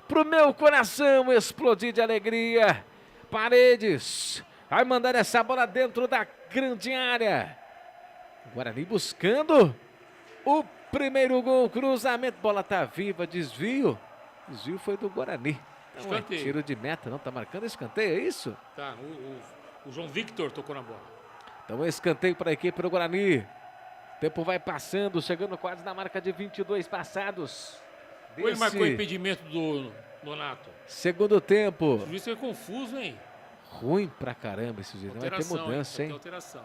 Pro meu coração explodir de alegria. Paredes vai mandar essa bola dentro da grande área. O Guarani buscando o primeiro gol, cruzamento, bola tá viva, desvio. Desvio foi do Guarani. Não é tiro de meta, não, tá marcando escanteio, é isso? Tá, o João Victor tocou na bola. Então escanteio para a equipe do Guarani. O tempo vai passando, chegando quase na marca de 22 passados. Ou ele marcou o impedimento do Nonato? Segundo tempo. O juiz foi confuso, hein? Ruim pra caramba esse juiz, vai ter mudança, hein? Alteração.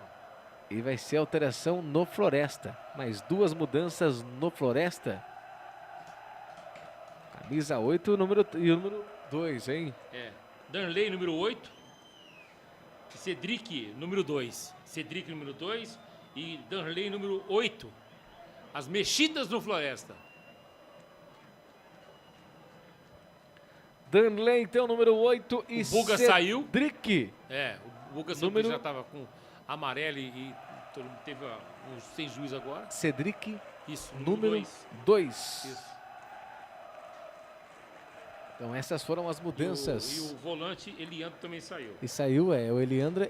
E vai ser alteração no Floresta. Mais 2 mudanças no Floresta. Camisa 8 e o número 2, hein? Danley, número 8. Cedric, número 2. Cedric, número 2. E Danley, número 8. As mexidas no Floresta. Danley, então, número 8. E o Buga Cedric. saiu. O Buga número... já estava com amarelo e teve uns sem juiz agora. Cedric, isso, número 2. Isso. Então essas foram as mudanças. E o volante Eliandro também saiu. E saiu, o Eliandro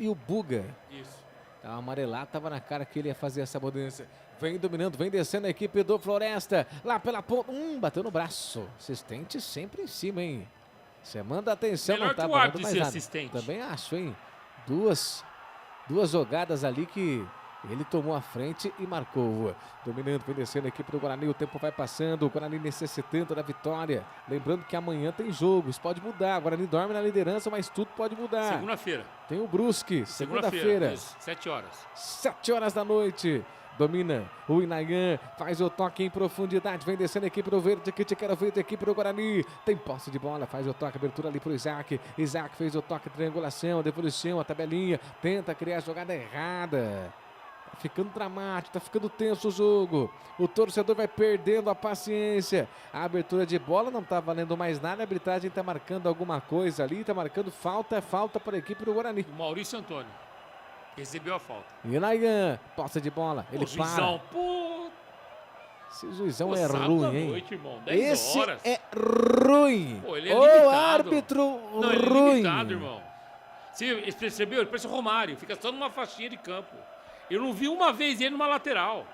e o Buga. Isso. Tava amarelado, tava na cara que ele ia fazer essa mudança. Vem dominando, vem descendo a equipe do Floresta. Lá pela ponta, bateu no braço. Assistente sempre em cima, hein? Você manda atenção, melhor não tá que o árbitro mais ser nada. assistente. Também acho, hein? Duas jogadas ali que ele tomou a frente e marcou. Dominando, vem descendo a equipe do Guarani. O tempo vai passando. O Guarani necessitando da vitória. Lembrando que amanhã tem jogo. Isso pode mudar. O Guarani dorme na liderança, mas tudo pode mudar. Segunda-feira. Tem o Brusque. Segunda-feira. 7 horas. 7 horas da noite. Domina o Inayan, faz o toque em profundidade, vem descendo a equipe do Verde, que te quero ver a equipe do Guarani, tem posse de bola, faz o toque, abertura ali pro Isaac, Isaac fez o toque, triangulação, devolução, a tabelinha, tenta criar a jogada errada, tá ficando dramático, tá ficando tenso o jogo, o torcedor vai perdendo a paciência, a abertura de bola não tá valendo mais nada, a arbitragem tá marcando alguma coisa ali, tá marcando falta para a equipe do Guarani. O Maurício Antônio recebeu a falta. Inayan, posse de bola, ele juizão, para. Pô. Esse juizão é sábado ruim, à hein? noite, irmão, 10 Esse horas. é ruim. Pô, ele é o limitado. árbitro Não, ele é ruim. limitado, irmão. Você percebeu? Ele parece o Romário, fica só numa faixinha de campo. Eu não vi uma vez ele numa lateral.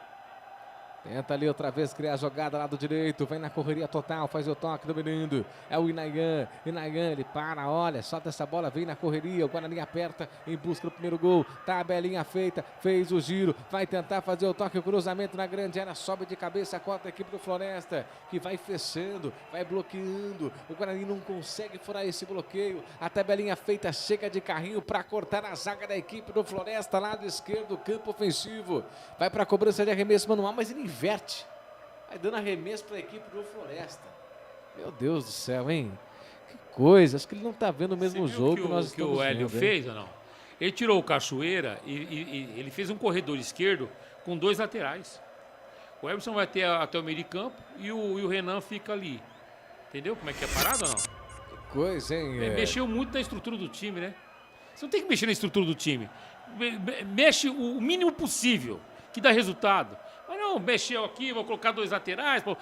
Tenta ali outra vez criar a jogada lá do direito. Vem na correria total, faz o toque dominando. É o Inayan. Inayan, ele para, olha, solta essa bola, vem na correria. O Guarani aperta em busca do primeiro gol. Tabelinha feita, fez o giro. Vai tentar fazer o toque, o cruzamento na grande área. Sobe de cabeça, corta a equipe do Floresta, que vai fechando, vai bloqueando. O Guarani não consegue furar esse bloqueio. A tabelinha feita chega de carrinho para cortar a zaga da equipe do Floresta, lado esquerdo, campo ofensivo. Vai para a cobrança de arremesso manual, mas ele inverte. Vai dando arremesso para a equipe do Floresta. Meu Deus do céu, hein? Que coisa. Acho que ele não tá vendo o mesmo jogo que nós estamos vendo. O Hélio fez ou não? Ele tirou o Cachoeira e ele fez um corredor esquerdo com 2 laterais. O Emerson vai até o meio de campo e o Renan fica ali. Entendeu como é que é a parada ou não? Que coisa, hein? Ele mexeu muito na estrutura do time, né? Você não tem que mexer na estrutura do time. Mexe o mínimo possível, que dá resultado. Mas não, mexeu aqui, vou colocar 2 laterais para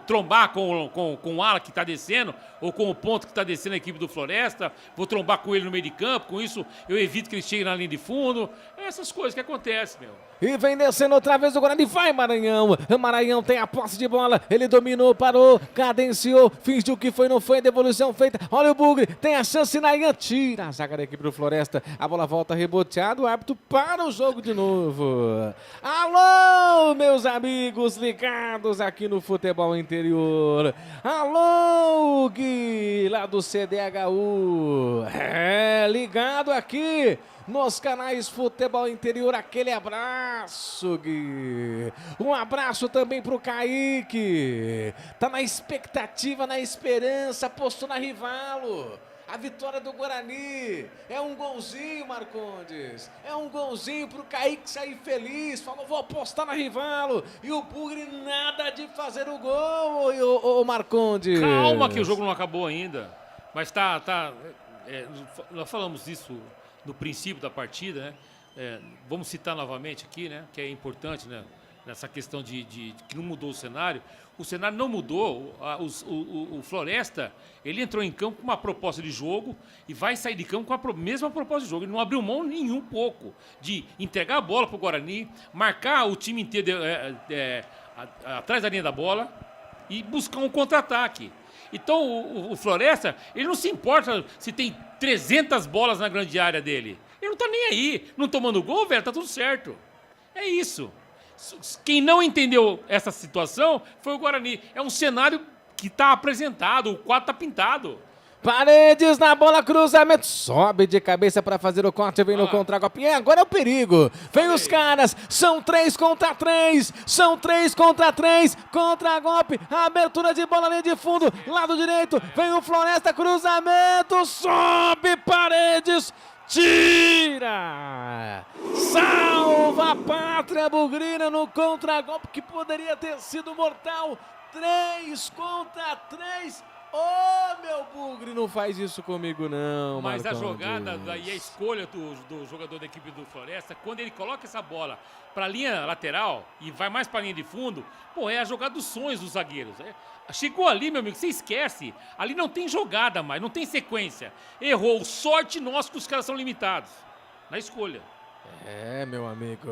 trombar com o ala que está descendo, ou com o ponto que está descendo a equipe do Floresta, vou trombar com ele no meio de campo, com isso eu evito que ele chegue na linha de fundo. Essas coisas que acontecem, meu. E vem descendo outra vez o Guarani, vai Maranhão. Maranhão tem a posse de bola, ele dominou, parou, cadenciou, fingiu que foi, não foi, devolução feita. Olha o Bugre, tem a chance, Nayan tira a zaga da equipe do Floresta. A bola volta reboteada, o árbitro para o jogo de novo. Alô, meus amigos ligados aqui no Futebol Interior. Alô, Gui, lá do CDHU. Ligado aqui nos canais Futebol Interior, aquele abraço, Gui. Um abraço também pro Kaique. Tá na expectativa, na esperança, apostou na Rivalo. A vitória do Guarani é um golzinho, Marcondes. É um golzinho pro Kaique sair feliz. Falou, vou apostar na Rivalo. E o Bugre nada de fazer o gol, ô Marcondes. Calma que o jogo não acabou ainda. Mas nós falamos isso no princípio da partida, né? Vamos citar novamente aqui, né? Que é importante, né? Nessa questão de que não mudou o cenário. O cenário não mudou. O Floresta, ele entrou em campo com uma proposta de jogo e vai sair de campo com a mesma proposta de jogo. Ele não abriu mão nenhum pouco de entregar a bola para o Guarani, marcar o time inteiro atrás da linha da bola e buscar um contra-ataque. Então o Floresta, ele não se importa se tem 300 bolas na grande área dele. Ele não tá nem aí. Não tomando gol, velho, tá tudo certo. É isso. Quem não entendeu essa situação foi o Guarani. É um cenário que tá apresentado, o quadro tá pintado. Paredes na bola, cruzamento, sobe de cabeça para fazer o corte, vem no contra-golpe, e agora é o perigo, vem os caras, são 3 contra 3, contra-golpe, abertura de bola ali de fundo, lado direito, vem o Floresta, cruzamento, sobe Paredes, tira, salva a pátria bugrina no contra-golpe que poderia ter sido mortal, 3 contra 3, ô, meu Bugre, não faz isso comigo não, Mas Marcondes. a jogada e a escolha do jogador da equipe do Floresta, quando ele coloca essa bola para a linha lateral e vai mais para a linha de fundo, pô, é a jogada dos sonhos dos zagueiros. Chegou ali, meu amigo, você esquece. Ali não tem jogada mais, não tem sequência. Errou, sorte nossa que os caras são limitados na escolha. É, meu amigo.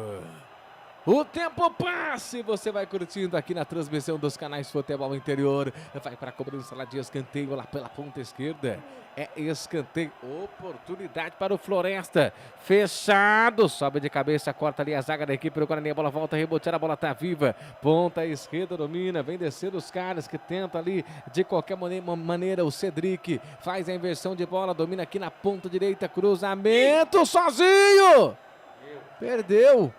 O tempo passa e você vai curtindo aqui na transmissão dos canais Futebol Interior. Vai para a cobrança lá de escanteio lá pela ponta esquerda. É escanteio. Oportunidade para o Floresta. Fechado. Sobe de cabeça, corta ali a zaga da equipe do Guarani. A bola volta a rebotear, a bola tá viva. Ponta esquerda domina. Vem descer os caras que tentam ali de qualquer maneira. O Cedric faz a inversão de bola. Domina aqui na ponta direita. Cruzamento sozinho. Perdeu.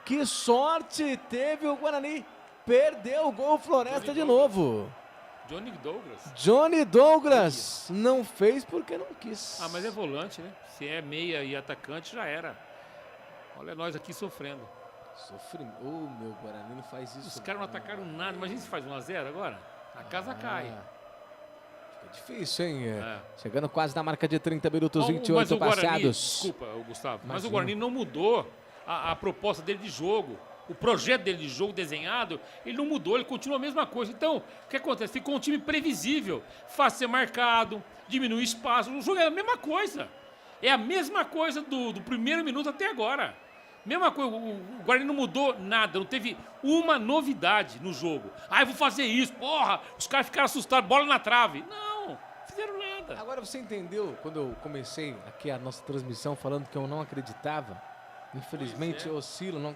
Que sorte teve o Guarani. Perdeu o gol Floresta de novo. Johnny Douglas não fez porque não quis. Ah, mas é volante, né? Se é meia e atacante, já era. Olha nós aqui sofrendo. Ô, meu Guarani não faz isso. Os caras não atacaram nada. Imagina se faz 1-0 agora. A casa cai. Fica difícil, hein? Chegando quase na marca de 30 minutos, 28 passados. Guarani, desculpa, Gustavo. Mas o Guarani não mudou a proposta dele de jogo, o projeto dele de jogo desenhado, ele não mudou, ele continua a mesma coisa. Então, o que acontece? Ficou um time previsível, fácil ser marcado, diminui espaço, o jogo é a mesma coisa. É a mesma coisa do primeiro minuto até agora. Mesma coisa, o Guarani não mudou nada, não teve uma novidade no jogo. Eu vou fazer isso, porra, os caras ficaram assustados, bola na trave. Não fizeram nada. Agora você entendeu quando eu comecei aqui a nossa transmissão falando que eu não acreditava? Infelizmente oscila, não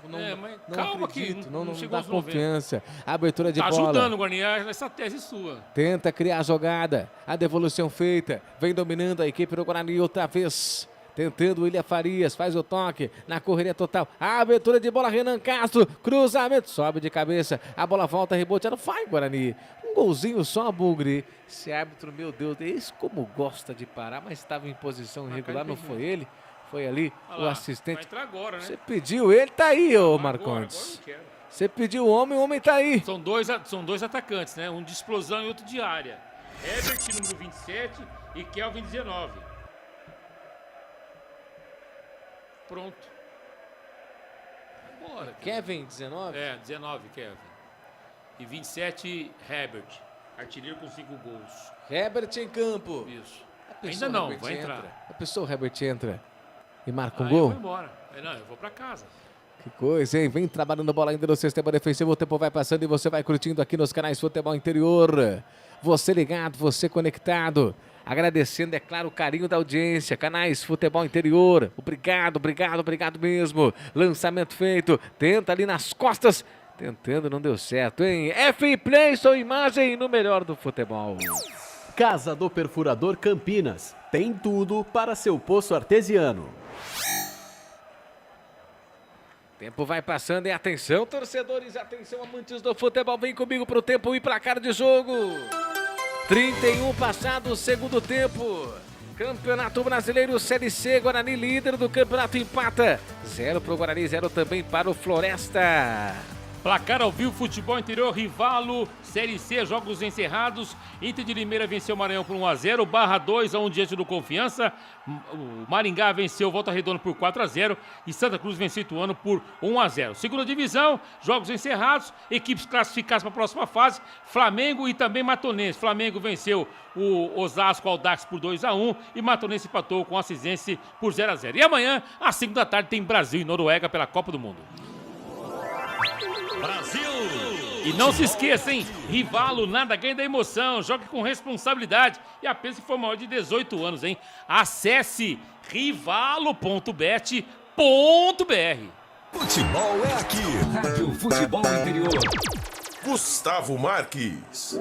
calma acredito, que não chegou dá aos 90. confiança. A abertura de Tá bola. ajudando o Guarani, essa tese sua. Tenta criar a jogada, a devolução feita, vem dominando a equipe do Guarani outra vez. Tentando o William Farias, faz o toque na correria total. A abertura de bola, Renan Castro, cruzamento, sobe de cabeça, a bola volta, reboteado, vai Guarani. Um golzinho só, Bugre. Esse árbitro, meu Deus, esse como gosta de parar, mas estava em posição irregular, não foi ele? Foi ali o assistente. Vai entrar agora, né? Você pediu ele, tá aí, ô Marcondes. Você pediu o homem tá aí. São dois atacantes, né? Um de explosão e outro de área. Herbert, número 27, e Kelvin, 19. Pronto. Bora. Kevin, 19? 19, Kevin. E 27, Herbert. Artilheiro com 5 gols. Herbert em campo. Isso. Ainda não, Herbert vai entrar. A pessoa, o Herbert entra e marca um Eu gol? vou embora. Não, eu vou pra casa. Que coisa, hein? Vem trabalhando bola ainda no sistema defensivo. O tempo vai passando e você vai curtindo aqui nos canais Futebol Interior. Você ligado, você conectado. Agradecendo, é claro, o carinho da audiência. Canais Futebol Interior. Obrigado mesmo. Lançamento feito. Tenta ali nas costas. Tentando, não deu certo, hein? F-Play, sua imagem no melhor do futebol. Casa do Perfurador Campinas. Tem tudo para seu poço artesiano. Tempo vai passando e atenção, torcedores, atenção, amantes do futebol. Vem comigo pro tempo e placar de jogo. 31 passado, segundo tempo. Campeonato Brasileiro Série C, Guarani líder do campeonato empata. 0 pro Guarani, 0 também para o Floresta. Placar ao vivo, Futebol Interior, Rivalo, Série C, jogos encerrados. Inter de Limeira venceu o Maranhão por 1-0, Barra 2-1 diante do Confiança. O Maringá venceu Volta Redonda por 4-0 e Santa Cruz venceu Ituano por 1-0. Segunda divisão, jogos encerrados, equipes classificadas para a próxima fase, Flamengo e também Matonense. Flamengo venceu o Osasco Audax por 2-1 e Matonense empatou com o Assisense por 0-0. E amanhã, às 5 da tarde, tem Brasil e Noruega pela Copa do Mundo. Brasil! E não se esqueça, hein? Rivalo, nada ganha da emoção. Jogue com responsabilidade. E apenas se for maior de 18 anos, hein? Acesse rivalo.bet.br. Futebol é aqui. Rádio Futebol Interior. Gustavo Marques.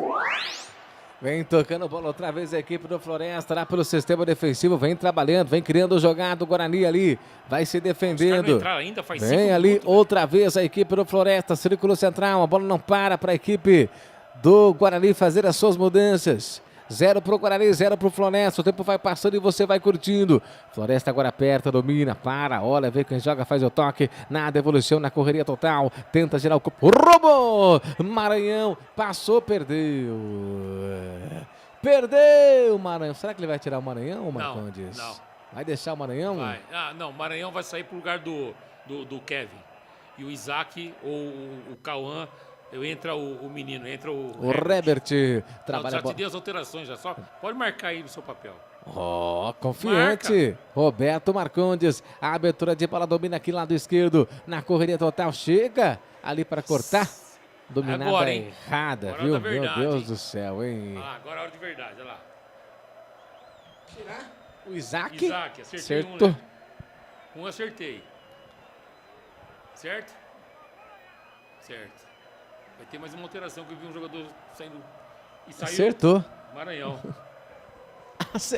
Vem tocando bola outra vez a equipe do Floresta lá pelo sistema defensivo. Vem trabalhando, vem criando jogada. O Guarani ali vai se defendendo. Ainda, faz vem ali minutos, outra vez a equipe do Floresta. Círculo central, a bola não para a equipe do Guarani fazer as suas mudanças. 0 pro Guarani, 0 pro Floresta. O tempo vai passando e você vai curtindo. Floresta agora aperta, domina, para, olha, vê quem joga, faz o toque. Na devolução, na correria total. Tenta girar o corpo. Roubou! Maranhão, passou, perdeu. Perdeu o Maranhão. Será que ele vai tirar o Maranhão, Marcondes? Não. Vai deixar o Maranhão? Vai. Não, o Maranhão vai sair pro lugar do Kevin. E o Isaac ou o Cauã. Entra o menino, entra o Herbert. Trabalha já te dei as alterações, já só. Pode marcar aí no seu papel. Confiante. Marca. Roberto Marcondes. A abertura de bola domina aqui lado esquerdo. Na correria total. Chega ali para cortar. Dominada agora, errada, agora viu? Verdade, meu Deus do céu, hein? Agora é a hora de verdade, olha lá. Tirar o Isaac? Isaac, acertei certo. Um, né? Um acertei. Certo? Certo. Vai ter mais uma alteração que eu vi um jogador saindo e saiu. Acertou. Maranhão.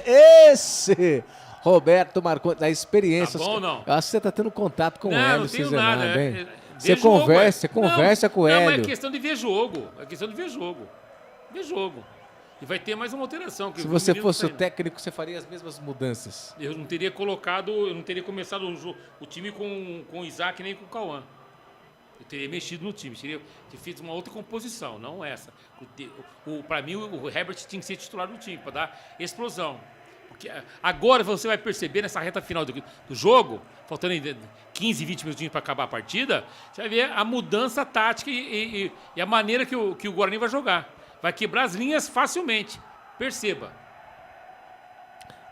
Esse Roberto Marcondes, da experiência. Tá bom ou não? Eu acho que você está tendo contato com o Hélio. Não tenho nada. Hein? Você conversa com o Hélio. Não, é questão de ver jogo. É questão de ver jogo. Ver jogo. E vai ter mais uma alteração. Se você fosse o técnico, você faria as mesmas mudanças. Eu não teria começado o time com o Isaac nem com o Cauã. Eu teria mexido no time, teria feito uma outra composição, não essa. Para mim, o Herbert tinha que ser titular do time, para dar explosão. Porque agora você vai perceber, nessa reta final do jogo, faltando 15, 20 minutinhos para acabar a partida, você vai ver a mudança tática e a maneira que o Guarani vai jogar. Vai quebrar as linhas facilmente, perceba.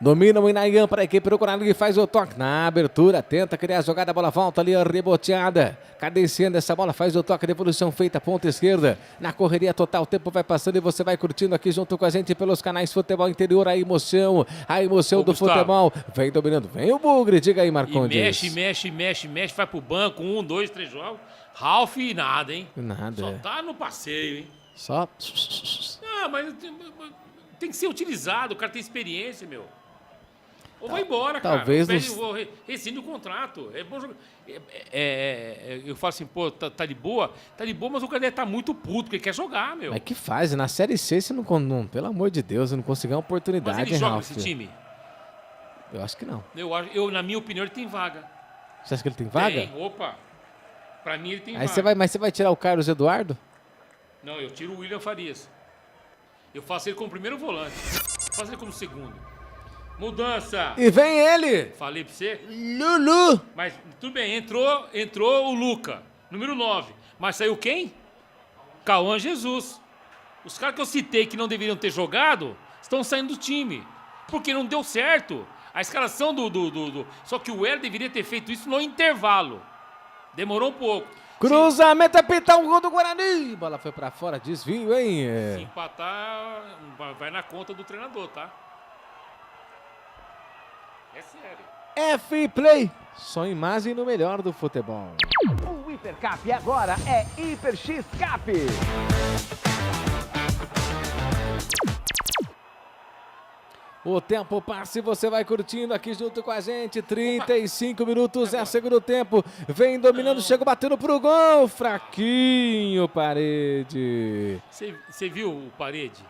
Domina o Inayan para a equipe do Guarani, faz o toque na abertura, tenta criar a jogada, a bola volta ali, a reboteada, cadenciando essa bola, faz o toque, devolução feita, ponta esquerda, na correria total, o tempo vai passando e você vai curtindo aqui junto com a gente pelos canais Futebol Interior, a emoção do futebol, vem dominando, vem o Bugre, diga aí, Marcondes. E mexe, vai pro banco, 1, 2, 3 jogos, Ralf e nada, hein? Nada. Só tá no passeio, hein? Só... Ah, mas tem que ser utilizado, o cara tem experiência, meu. Ou vai embora, talvez cara. Rescinde o contrato. É bom jogar. Eu falo assim, pô, tá de boa, mas o cara deve estar muito puto, porque ele quer jogar, meu. Mas que fase? Na Série C, você não, pelo amor de Deus, não conseguiu uma oportunidade, mas ele joga Ralf. nesse time? Eu acho que não. Na minha opinião, ele tem vaga. Você acha que ele tem vaga? Tem, opa. Pra mim, ele tem vaga. Mas você vai tirar o Carlos Eduardo? Não, eu tiro o William Farias. Eu faço ele como primeiro volante. Faço ele como segundo. Mudança. E vem ele. Falei pra você? Lulu. Mas tudo bem, entrou o Luca, número 9. Mas saiu quem? Cauã Jesus. Os caras que eu citei que não deveriam ter jogado estão saindo do time. Porque não deu certo. A escalação Só que o Hélio deveria ter feito isso no intervalo. Demorou um pouco. Cruzamento, apitar um gol do Guarani. Bola foi pra fora, desvio, hein? Se empatar, vai na conta do treinador, tá? É sério. F-Play, só imagem no melhor do futebol. O Hipercap agora é Hiper X Cap. O tempo passa e você vai curtindo aqui junto com a gente. 35 minutos é segundo tempo. Vem dominando, chegou batendo pro gol. Fraquinho, Parede. Você viu o Parede?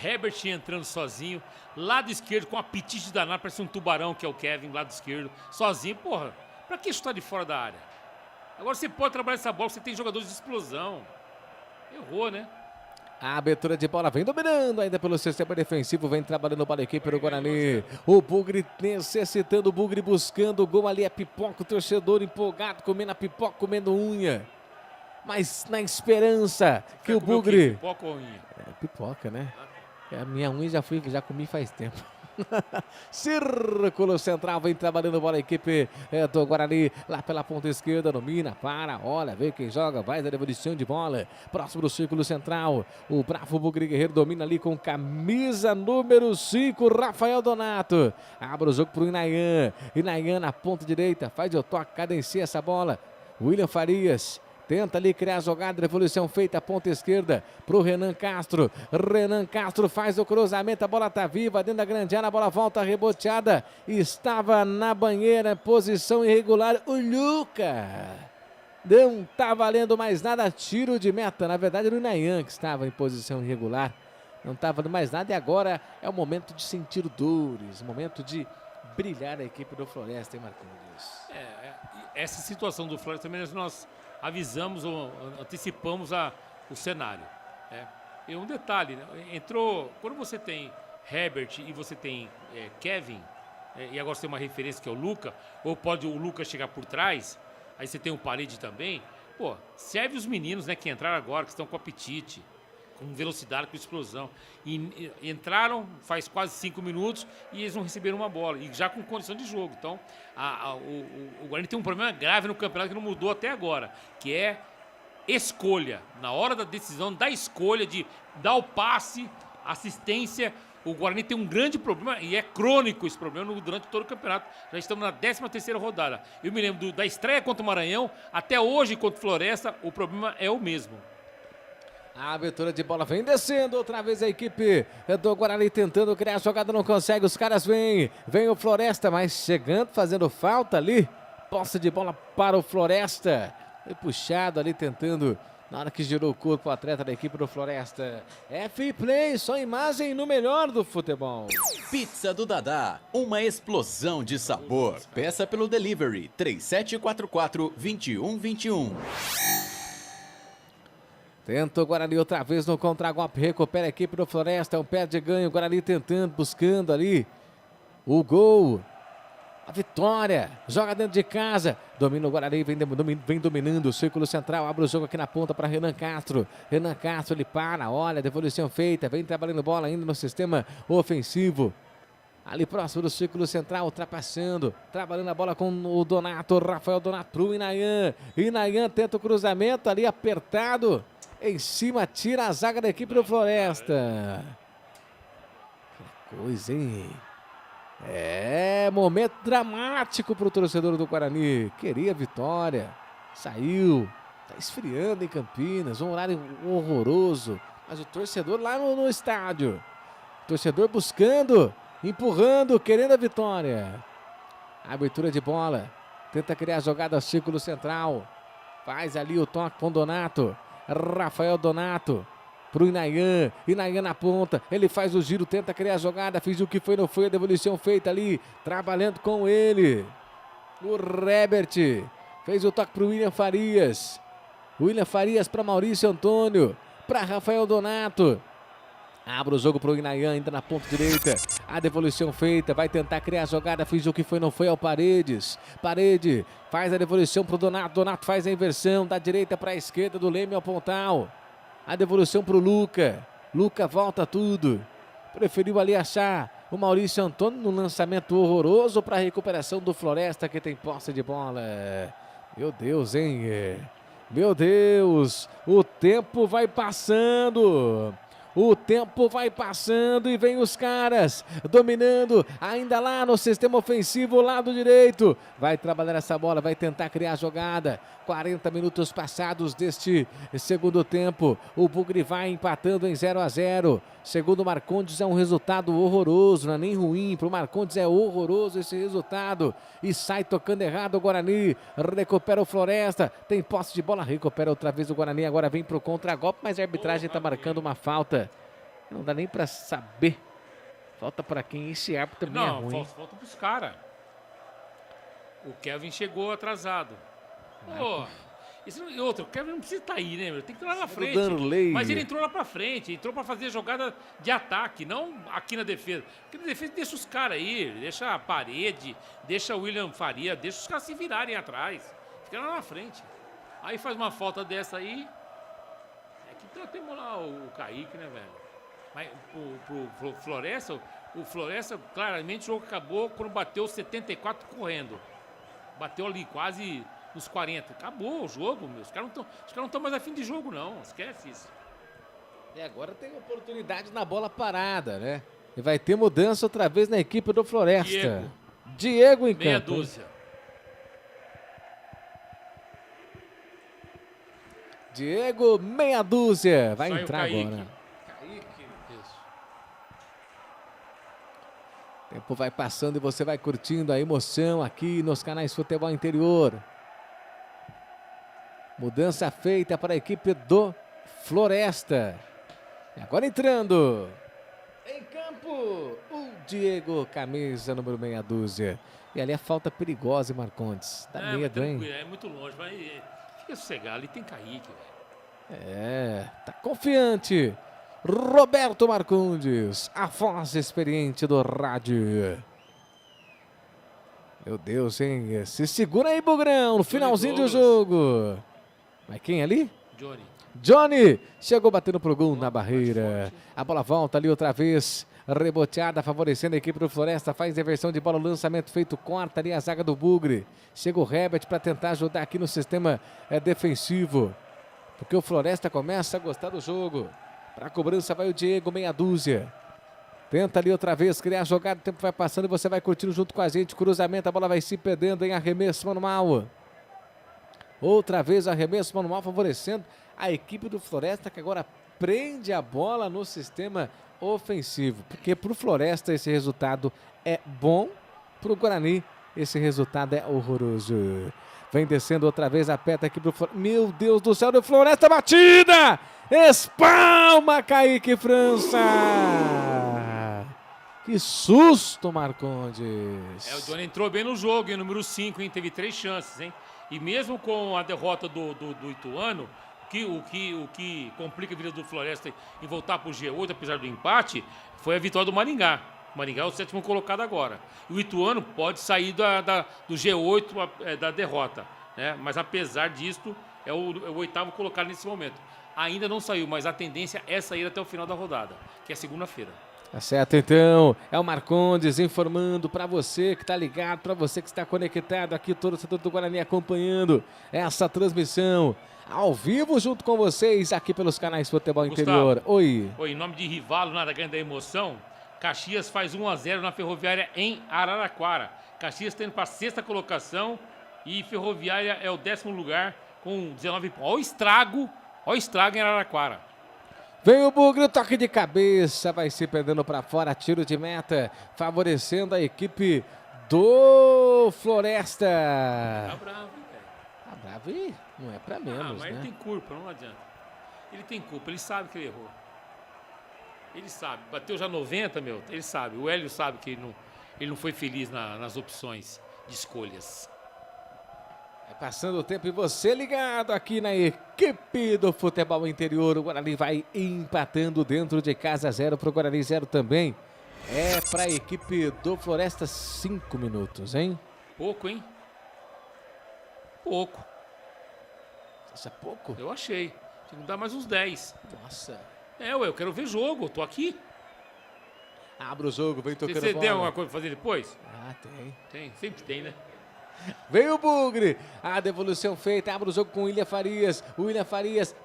Herbert entrando sozinho, lado esquerdo com um apetite danado, parece um tubarão que é o Kevin, lado esquerdo, sozinho, porra, pra que chutar de fora da área? Agora você pode trabalhar essa bola, você tem jogadores de explosão. Errou, né? A abertura de bola vem dominando ainda pelo sistema defensivo, vem trabalhando para a equipe do Guarani. O Bugre necessitando, o Bugre buscando o gol ali, é pipoca, o torcedor empolgado, comendo a pipoca, comendo unha. Mas na esperança que o Bugre... Pipoca ou unha? É pipoca, né? A minha unha já comi faz tempo. Círculo central, vem trabalhando bola a equipe do Guarani, lá pela ponta esquerda, domina, olha, vê quem joga, vai da devolução de bola, próximo do círculo central, o bravo Bugre Guerreiro domina ali com camisa número 5, Rafael Donato, abre o jogo pro Inayan na ponta direita, faz o toque, cadencia essa bola, William Farias, tenta ali criar a jogada, revolução feita, ponta esquerda pro Renan Castro. Renan Castro faz o cruzamento, a bola tá viva dentro da grande área, a bola volta reboteada. Estava na banheira, posição irregular, o Luca. Não tá valendo mais nada, tiro de meta. Na verdade, era o Inayan que estava em posição irregular. Não estava valendo mais nada e agora é o momento de sentir dores, o momento de brilhar a equipe do Floresta, hein, Marcondes? Essa situação do Floresta também nós avisamos ou antecipamos o cenário. E um detalhe, né? Quando você tem Herbert e você tem Kevin, e agora você tem uma referência que é o Luca, ou pode o Luca chegar por trás, aí você tem o Parede também, pô, serve os meninos, né, que entraram agora, que estão com apetite, com velocidade, com explosão. E entraram faz quase 5 minutos e eles não receberam uma bola. E já com condição de jogo. Então, o Guarani tem um problema grave no campeonato que não mudou até agora, que é escolha. Na hora da decisão, da escolha de dar o passe, assistência, o Guarani tem um grande problema, e é crônico esse problema durante todo o campeonato. Já estamos na 13ª rodada. Eu me lembro da estreia contra o Maranhão, até hoje contra o Floresta, o problema é o mesmo. A abertura de bola vem descendo, outra vez a equipe do Guarani tentando criar a jogada, não consegue, os caras vem o Floresta, mas chegando, fazendo falta ali, posse de bola para o Floresta, foi puxado ali tentando, na hora que girou o corpo o atleta da equipe do Floresta. F-Play, só imagem no melhor do futebol. Pizza do Dadá, uma explosão de sabor. Peça pelo delivery 3744-2121. Tenta o Guarani outra vez no contra-golpe, recupera a equipe do Floresta, um pé de ganho, o Guarani tentando, buscando ali o gol, a vitória, joga dentro de casa, domina o Guarani, vem dominando o círculo central, abre o jogo aqui na ponta para Renan Castro, ele para, olha, devolução feita, vem trabalhando bola ainda no sistema ofensivo. Ali próximo do círculo central, ultrapassando, trabalhando a bola com o Donato, Rafael Donato pro Inayan. Inayan tenta o cruzamento ali apertado, em cima tira a zaga da equipe do Floresta. Que coisa, hein? É, momento dramático pro torcedor do Guarani. Queria vitória, saiu, tá esfriando em Campinas, um horário horroroso. Mas o torcedor lá no estádio, torcedor buscando, empurrando, querendo a vitória. Abertura de bola, tenta criar a jogada ao círculo central. Faz ali o toque com Donato, Rafael Donato. Pro Inayan, Inayan na ponta, ele faz o giro, tenta criar a jogada, fez o que foi, não foi, a devolução feita ali, trabalhando com ele. O Rebert fez o toque pro William Farias. William Farias para Maurício Antônio, para Rafael Donato. Abre o jogo pro Inayan, ainda na ponta direita. A devolução feita, vai tentar criar a jogada, fez o que foi, não foi, ao Paredes. Parede faz a devolução pro Donato, Donato faz a inversão da direita para a esquerda, do Leme ao Pontal. A devolução pro Luca. Luca volta tudo. Preferiu ali achar o Maurício Antônio no lançamento horroroso para a recuperação do Floresta, que tem posse de bola. Meu Deus, hein? Meu Deus. O tempo vai passando. O tempo vai passando e vem os caras dominando ainda lá no sistema ofensivo, lado direito. Vai trabalhar essa bola, vai tentar criar a jogada. 40 minutos passados deste segundo tempo. O Bugre vai empatando em 0-0. Segundo o Marcondes, é um resultado horroroso, não é nem ruim. Para o Marcondes é horroroso esse resultado. E sai tocando errado o Guarani. Recupera o Floresta. Tem posse de bola, recupera outra vez o Guarani. Agora vem para o contragolpe, mas a arbitragem está marcando uma falta. Não dá nem para saber. Falta para quem? Esse árbitro também é ruim. Não, falta pros caras. O Kevin chegou atrasado. E outro, o Kevin não precisa estar aí, né, meu? Tem que ir lá na frente. Mas ele entrou lá pra frente, entrou pra fazer jogada de ataque, não aqui na defesa. Porque na defesa deixa os caras aí, deixa a Parede, deixa o William Faria, deixa os caras se virarem atrás. Fica lá na frente. Aí faz uma falta dessa aí. É que temos lá o Kaique, né, velho? Mas pro Floresta, o Floresta, claramente o jogo acabou quando bateu 74 correndo. Bateu ali quase nos 40. Acabou o jogo, meu. Os caras não estão mais a fim de jogo, não. Esquece isso. E agora tem oportunidade na bola parada, né? E vai ter mudança outra vez na equipe do Floresta. Diego em campo. Meia dúzia. Diego, meia dúzia. Vai entrar Kaique. agora. O tempo vai passando e você vai curtindo a emoção aqui nos canais Futebol Interior. Mudança feita para a equipe do Floresta. E agora entrando em campo o Diego, camisa número meia dúzia. E ali a falta perigosa, Marcondes. Dá medo, hein? É muito longe, mas fica sossegado. Ali tem Kaique, velho. Tá confiante. Roberto Marcondes, a voz experiente do rádio. Meu Deus, hein? Se segura aí, Bugrão, no finalzinho do jogo. Mas quem ali? Johnny chegou batendo pro gol na barreira. A bola volta ali outra vez. Reboteada, favorecendo a equipe do Floresta. Faz reversão de bola, o lançamento feito, corta ali a zaga do Bugre. Chega o Herbert para tentar ajudar aqui no sistema defensivo. Porque o Floresta começa a gostar do jogo. Para a cobrança vai o Diego, meia dúzia. Tenta ali outra vez criar a jogada, o tempo vai passando e você vai curtindo junto com a gente. Cruzamento, a bola vai se perdendo em arremesso manual. Outra vez arremesso manual favorecendo a equipe do Floresta, que agora prende a bola no sistema ofensivo. Porque para o Floresta esse resultado é bom, para o Guarani esse resultado é horroroso. Vem descendo outra vez a peta aqui pro Floresta. Meu Deus do céu, do Floresta, batida! Espalma, Kaique França! Que susto, Marcondes! O Johnny entrou bem no jogo, hein? Número 5, hein? Teve 3 chances, hein? E mesmo com a derrota do Ituano, o que complica a vida do Floresta em voltar pro G8, apesar do empate, foi a vitória do Maringá. O Maringá é o 7º colocado agora. E o Ituano pode sair do G8 da derrota, né? Mas apesar disso, é o 8º colocado nesse momento. Ainda não saiu, mas a tendência é sair até o final da rodada, que é segunda-feira. Tá certo, então. É o Marcondes informando para você que tá ligado, para você que está conectado aqui, todo o setor do Guarani acompanhando essa transmissão ao vivo junto com vocês aqui pelos canais Futebol Interior. Oi. Oi, em nome de Rivalo, nada ganha da emoção. Caxias faz 1-0 na Ferroviária em Araraquara. Caxias está indo para a 6ª colocação e Ferroviária é o 10º lugar com 19 pontos. Olha o estrago em Araraquara. Vem o Bugre, toque de cabeça, vai se perdendo para fora, tiro de meta, favorecendo a equipe do Floresta. Tá bravo, hein, velho? Tá bravo e não é pra menos, mas né? ele tem culpa, não adianta. Ele tem culpa, ele sabe que ele errou. Ele sabe, bateu já 90, meu, ele sabe. O Hélio sabe que ele não foi feliz nas opções de escolhas. Passando o tempo e você ligado aqui na equipe do Futebol Interior. O Guarani vai empatando dentro de casa, 0 para o Guarani, 0 também. É para a equipe do Floresta, 5 minutos, hein? Pouco, hein? Pouco. Isso é pouco? Eu achei. Tinha que dar mais uns 10. Nossa. Eu quero ver jogo, eu tô aqui. Abre o jogo, vem tocando bola. Você tem alguma coisa pra fazer depois? Ah, tem. Tem, sempre tem, né? Vem o Bugre, a devolução feita, abre o jogo com o William Farias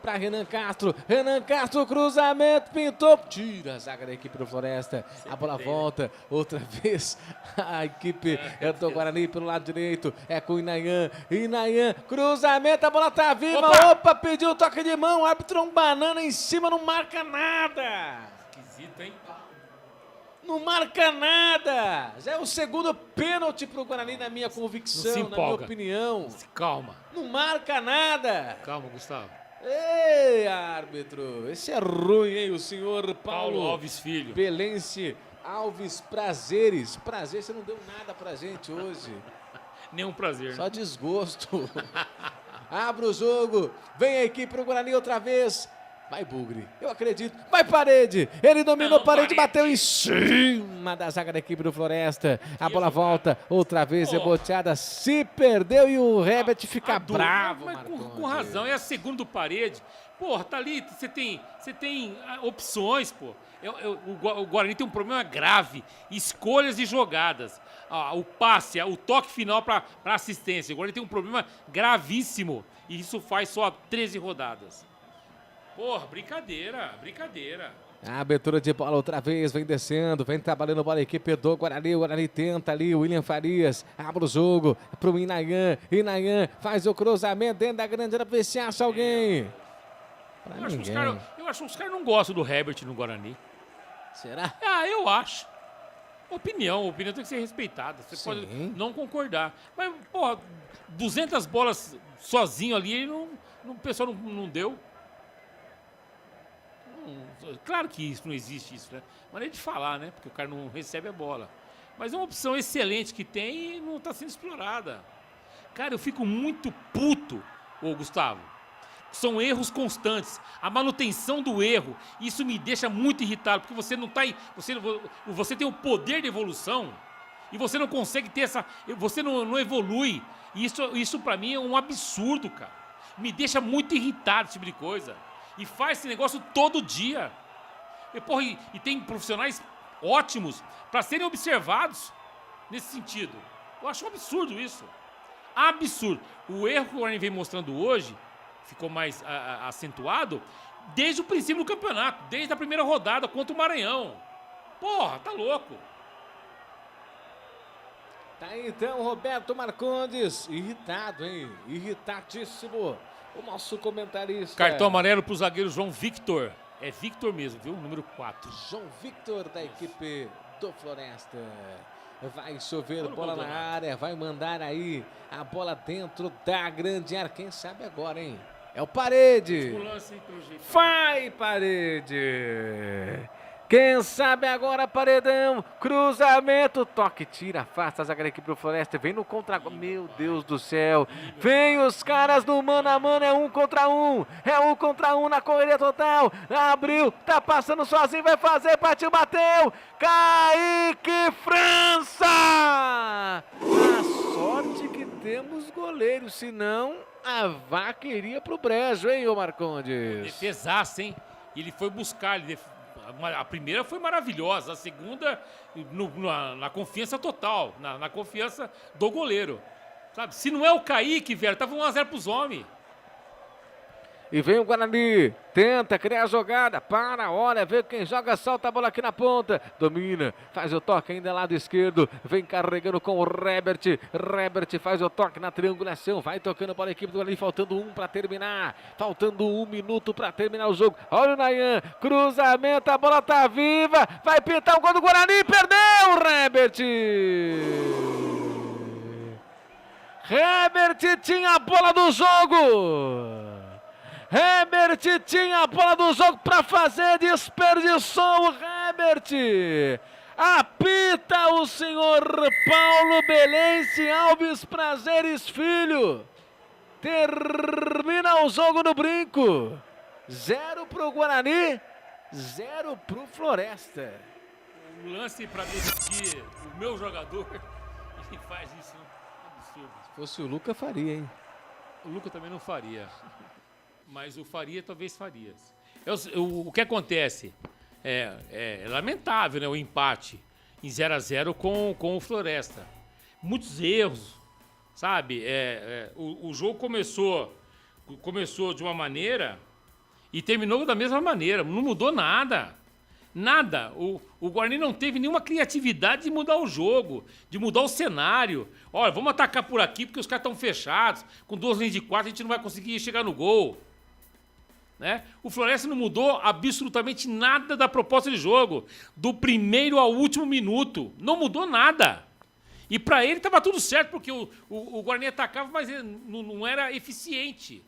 para Renan Castro, cruzamento, pintou, tira a zaga da equipe do Floresta, a bola volta, outra vez, a equipe do Guarani pelo lado direito, é com o Inayan, cruzamento, a bola tá viva, opa, pediu o toque de mão, árbitro banana em cima, não marca nada. Esquisito, hein? Não marca nada. Já é o segundo pênalti pro Guarani, na minha convicção, na minha opinião. Calma. Não marca nada. Calma, Gustavo. Ei, árbitro. Esse é ruim, hein? O senhor Paulo Alves Filho. Belense Alves Prazeres. Prazer, você não deu nada pra gente hoje. Nenhum prazer. Só desgosto. Abre o jogo. Vem a equipe pro Guarani outra vez. Vai, Bugre, eu acredito. Vai, Parede. Ele dominou, Parede, bateu em cima da zaga da equipe do Floresta. A bola volta, outra vez reboteada, se perdeu e o Herbert fica bravo. Mas com razão, é a segunda do Parede. Porra, tá ali, você tem opções, pô. O Guarani tem um problema grave, escolhas de jogadas. O passe, o toque final para assistência. O Guarani tem um problema gravíssimo e isso faz só 13 rodadas. Porra, brincadeira. A abertura de bola outra vez, vem descendo, vem trabalhando bola a equipe do Guarani. O Guarani tenta ali, o William Farias abre o jogo pro Inayan. Inayan faz o cruzamento dentro da grande área, vê se acha alguém. Eu acho que os caras não gostam do Herbert no Guarani. Será? Eu acho. Opinião tem que ser respeitada. Você pode não concordar. Mas, porra, 200 bolas sozinho ali, o pessoal não deu. Claro que isso não existe, isso, né? Maneira de falar, né? Porque o cara não recebe a bola. Mas é uma opção excelente que tem e não está sendo explorada. Cara, eu fico muito puto, Gustavo. São erros constantes. A manutenção do erro, isso me deixa muito irritado, porque você não tá aí, você tem o poder de evolução e você não consegue ter essa, você não evolui. Isso para mim é um absurdo, cara. Me deixa muito irritado esse tipo de coisa. E faz esse negócio todo dia. E tem profissionais ótimos para serem observados nesse sentido. Eu acho um absurdo isso. Absurdo. O erro que o Guarani vem mostrando hoje ficou mais acentuado desde o princípio do campeonato, desde a primeira rodada contra o Maranhão. Porra, tá louco. Tá aí então, Roberto Marcondes, irritado, hein? Irritadíssimo. O nosso comentarista. Cartão amarelo pro zagueiro João Victor. É Victor mesmo, viu? Número 4. João Victor da equipe do Floresta. Vai chover bola na área, vai mandar aí a bola dentro da grande área. Quem sabe agora, hein? É o Parede. Vai, Parede. Quem sabe agora, Paredão, cruzamento, toque, tira, afasta a zaga da equipe do Floresta, vem no contra... Meu Deus do céu, vem os caras no mano a mano, é um contra um na correria total, abriu, tá passando sozinho, vai fazer, partiu, bateu, Kaique França! A sorte que temos goleiro, senão a vaca iria pro brejo, hein, ô Marcondes? Defesaço, hein? Ele foi buscar, ele A primeira foi maravilhosa, a segunda na confiança total, na confiança do goleiro. Sabe? Se não é o Kaique, velho, tava 1-0 pros homens. E vem o Guarani, tenta criar a jogada, olha, vê quem joga, solta a bola aqui na ponta, domina, faz o toque ainda lado esquerdo, vem carregando com o Herbert, faz o toque na triangulação, vai tocando para a equipe do Guarani, faltando 1 minuto para terminar o jogo, olha o Nayan, cruzamento, a bola tá viva, vai pintar o gol do Guarani, perdeu o Herbert tinha a bola do jogo! Herbert tinha a bola do jogo para fazer, desperdiçou o Herbert. Apita o senhor Paulo Belense Alves Prazeres Filho. Termina o jogo no brinco. 0 pro Guarani, 0 pro Floresta. O lance para decidir o meu jogador, ele faz isso, absurdo. Se fosse o Luca, faria, hein? O Luca também não faria. Mas o Faria talvez faria. O que acontece? É lamentável, né, o empate em 0-0 com o Floresta. Muitos erros, sabe? O jogo começou de uma maneira e terminou da mesma maneira. Não mudou nada. Nada. O Guarani não teve nenhuma criatividade de mudar o jogo, de mudar o cenário. Olha, vamos atacar por aqui porque os caras estão fechados. Com 2 linhas de 4 a gente não vai conseguir chegar no gol. Né? O Floresta não mudou absolutamente nada da proposta de jogo, do primeiro ao último minuto. Não mudou nada. E para ele estava tudo certo, porque o Guarani atacava, mas ele não era eficiente.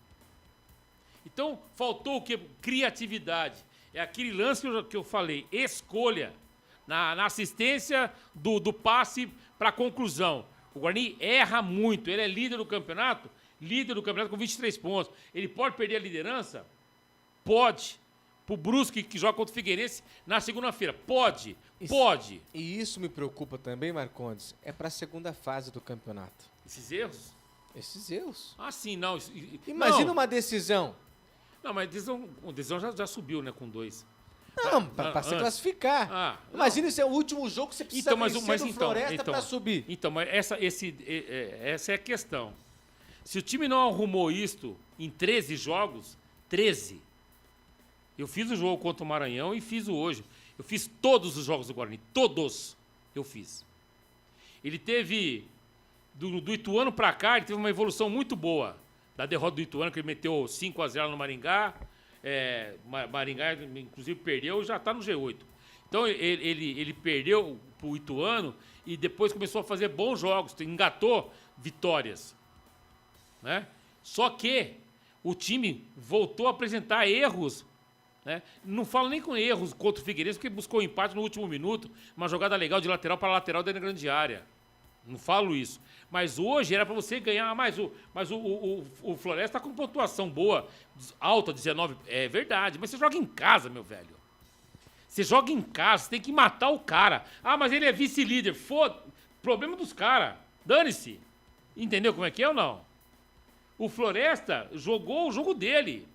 Então, faltou o quê? Criatividade. É aquele lance que eu falei, escolha. Na assistência do passe para a conclusão. O Guarani erra muito. Ele é líder do campeonato com 23 pontos. Ele pode perder a liderança? Pode. Pro Brusque, que joga contra o Figueirense na segunda-feira. Pode. E isso me preocupa também, Marcondes. É para a segunda fase do campeonato. Esses erros? Esses erros. Ah, sim, não. Imagina uma decisão. Não, mas a decisão já subiu, né, com 2. Não, para se classificar. Imagina se é o último jogo que você precisa vencer do Floresta para subir. Então, mas essa é a questão. Se o time não arrumou isto em 13 jogos, 13... Eu fiz o jogo contra o Maranhão e fiz o hoje. Eu fiz todos os jogos do Guarani. Todos eu fiz. Ele teve, do Ituano para cá, ele teve uma evolução muito boa. Da derrota do Ituano, que ele meteu 5-0 no Maringá. Maringá, inclusive, perdeu e já está no G8. Então, ele perdeu para o Ituano e depois começou a fazer bons jogos. Engatou vitórias. Né? Só que o time voltou a apresentar erros. Né? Não falo nem com erros contra o Figueirense, porque buscou um empate no último minuto, uma jogada legal de lateral para lateral dentro da grande área. Não falo isso. Mas hoje era para você ganhar mais. Mas o Floresta está com pontuação boa, alta, 19. É verdade, mas você joga em casa, meu velho. Você joga em casa, você tem que matar o cara. Ah, mas ele é vice-líder. Problema dos caras. Dane-se. Entendeu como é que é ou não? O Floresta jogou o jogo dele.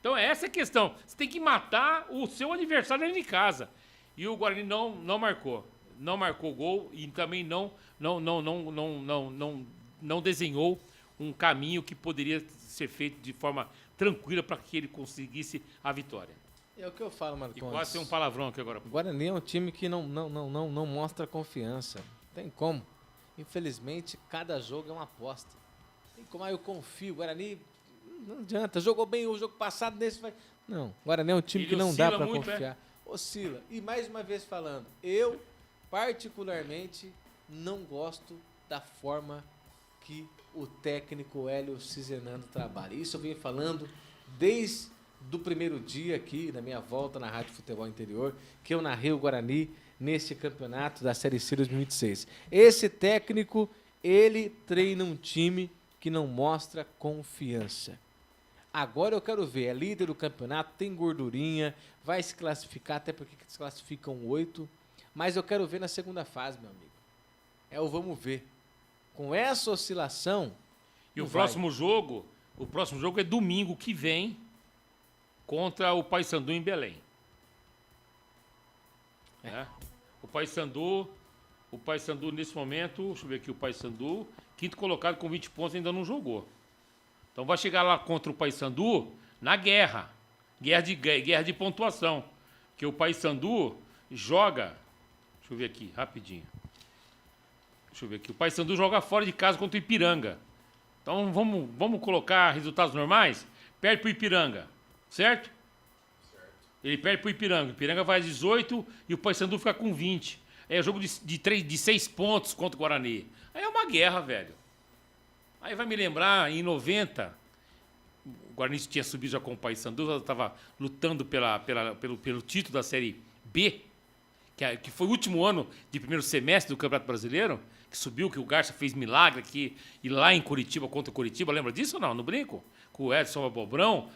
Então, essa é a questão. Você tem que matar o seu adversário dentro de casa. E o Guarani não marcou. Não marcou gol e também não desenhou um caminho que poderia ser feito de forma tranquila para que ele conseguisse a vitória. É o que eu falo, Marcondes. E quase tem um palavrão aqui agora. O Guarani é um time que não mostra confiança. Tem como. Infelizmente, cada jogo é uma aposta. Tem como, eu confio. O Guarani... Não adianta, jogou bem o jogo passado, desse vai... Não, o Guarani é um time que não dá para confiar. Oscila. E mais uma vez falando, eu particularmente não gosto da forma que o técnico Hélio Cizenando trabalha. Isso eu venho falando desde o primeiro dia aqui, na minha volta na Rádio Futebol Interior, que eu narrei o Guarani nesse campeonato da Série C 2026. Esse técnico, ele treina um time que não mostra confiança. Agora eu quero ver, é líder do campeonato, tem gordurinha, vai se classificar, até porque se classificam 8, mas eu quero ver na segunda fase, meu amigo. É o vamos ver. Com essa oscilação... E o próximo jogo é domingo que vem contra o Paysandu em Belém. Né? O Paysandu nesse momento, deixa eu ver aqui o Paysandu, quinto colocado com 20 pontos, ainda não jogou. Então vai chegar lá contra o Paysandu na guerra de pontuação, que o Paysandu joga, deixa eu ver aqui, rapidinho. O Paysandu joga fora de casa contra o Ipiranga. Então vamos colocar resultados normais? Perde pro Ipiranga, certo? Ele perde pro Ipiranga. O Ipiranga vai a 18 e o Paysandu fica com 20. É jogo de 6 pontos contra o Guarani. Aí é uma guerra, velho. Aí vai me lembrar, em 90, o Guarani tinha subido já com o Paysandu, estava lutando pelo título da Série B, que foi o último ano de primeiro semestre do Campeonato Brasileiro, que subiu, que o Garça fez milagre aqui, e lá em Curitiba, contra o Curitiba, lembra disso ou não? No brinco? Com o Edson Abobrão,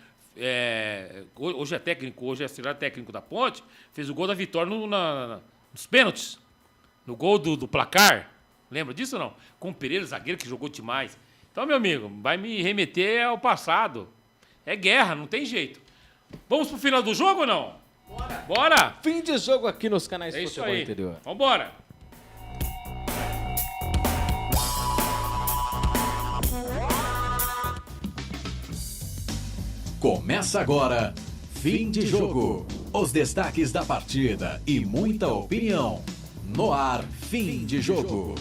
hoje é técnico, hoje é auxiliar técnico da Ponte, fez o gol da vitória nos pênaltis, no gol do placar. Lembra disso ou não? Com o Pereira, zagueiro, que jogou demais. Então, meu amigo, vai me remeter ao passado. É guerra, não tem jeito. Vamos pro final do jogo ou não? Bora! Fim de jogo aqui nos canais do Futebol Interior. Vambora! Começa agora, fim de jogo. Os destaques da partida e muita opinião. No ar, fim de jogo.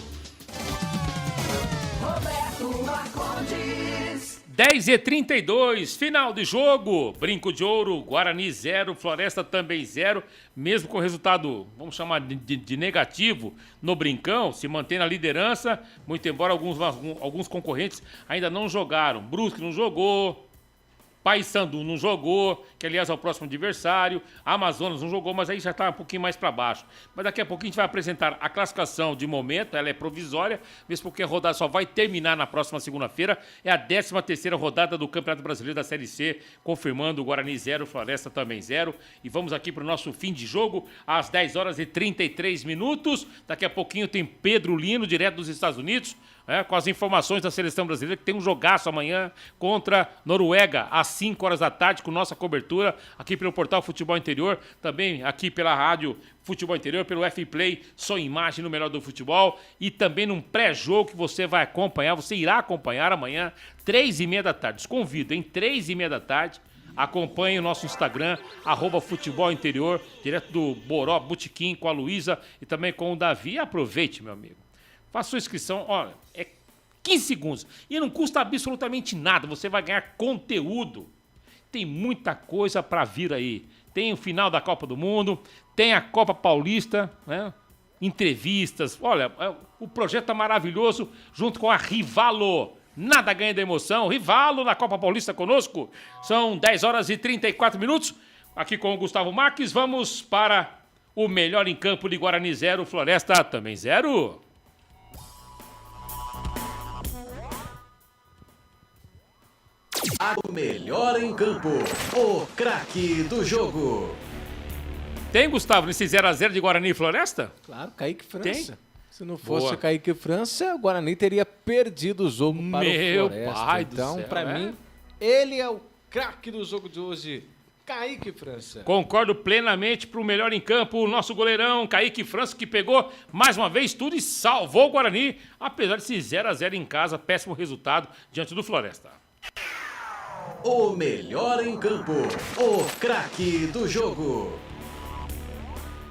Roberto Marcondes. 10h32, final de jogo. Brinco de Ouro, Guarani 0, Floresta também 0. Mesmo com resultado, vamos chamar de negativo no Brincão, se mantém na liderança. Muito embora alguns concorrentes ainda não jogaram. Brusque não jogou. Paysandu não jogou, que aliás é o próximo adversário. Amazonas não jogou, mas aí já está um pouquinho mais para baixo. Mas daqui a pouquinho a gente vai apresentar a classificação de momento, ela é provisória, mesmo porque a rodada só vai terminar na próxima segunda-feira. É a 13ª rodada do Campeonato Brasileiro da Série C, confirmando o Guarani 0, Floresta também 0. E vamos aqui para o nosso fim de jogo, às 10h33. Daqui a pouquinho tem Pedro Lino, direto dos Estados Unidos, com as informações da Seleção Brasileira, que tem um jogaço amanhã contra Noruega, às 5 horas da tarde, com nossa cobertura aqui pelo Portal Futebol Interior, também aqui pela Rádio Futebol Interior, pelo F-Play, só imagem no melhor do futebol, e também num pré-jogo que você vai acompanhar, você irá acompanhar amanhã, 3h30 da tarde. Os convido, hein? 3h30 da tarde. Acompanhe o nosso Instagram, @Futebol Interior, direto do Boró Botequim, com a Luísa e também com o Davi. E aproveite, meu amigo. Faça sua inscrição, olha, é 15 segundos. E não custa absolutamente nada, você vai ganhar conteúdo. Tem muita coisa para vir aí. Tem o final da Copa do Mundo, tem a Copa Paulista, né? Entrevistas. Olha, o projeto é maravilhoso, junto com a Rivalo. Nada ganha da emoção. Rivalo na Copa Paulista conosco. São 10h34. Aqui com o Gustavo Marques, vamos para o melhor em campo de Guarani 0, Floresta também 0. O melhor em campo, o craque do jogo. Tem, Gustavo, nesse 0x0 de Guarani e Floresta? Claro, Kaique França. Tem? Se não fosse o Kaique França, o Guarani teria perdido o jogo para o Floresta. Pai do então, céu, para mim, ele é o craque do jogo de hoje, Kaique França. Concordo plenamente para o melhor em campo, o nosso goleirão Kaique França, que pegou mais uma vez tudo e salvou o Guarani, apesar desse 0x0 em casa, péssimo resultado diante do Floresta. O melhor em campo, o craque do jogo.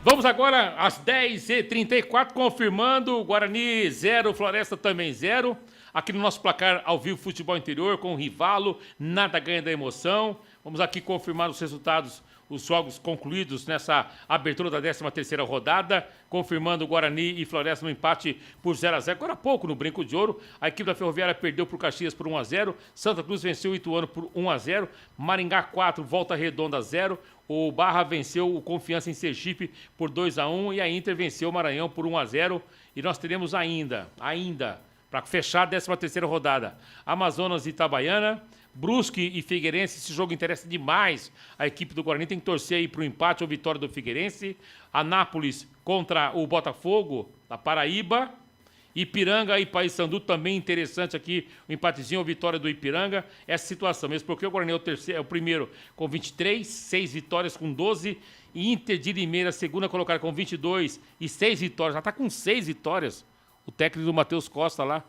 Vamos agora às 10h34, confirmando Guarani 0, Floresta também 0. Aqui no nosso placar ao vivo Futebol Interior com o Rivalo, nada ganha da emoção. Vamos aqui confirmar os resultados, os jogos concluídos nessa abertura da 13ª rodada, confirmando Guarani e Floresta no empate por 0x0. Agora há pouco no Brinco de Ouro, a equipe da Ferroviária perdeu para o Caxias por 1x0, Santa Cruz venceu o Ituano por 1x0, Maringá 4, Volta Redonda 0, o Barra venceu o Confiança em Sergipe por 2x1 e a Inter venceu o Maranhão por 1x0. E nós teremos ainda, para fechar a 13ª rodada, Amazonas e Itabaiana, Brusque e Figueirense. Esse jogo interessa demais a equipe do Guarani, tem que torcer aí para o empate ou vitória do Figueirense. Anápolis contra o Botafogo da Paraíba. Ipiranga e Paysandu também interessante aqui, o empatezinho, a vitória do Ipiranga, essa situação mesmo, porque o Guarani é o primeiro com 23, 6 vitórias com 12, e Inter de Limeira, segunda colocada com 22 e 6 vitórias, já está com 6 vitórias, o técnico do Matheus Costa lá,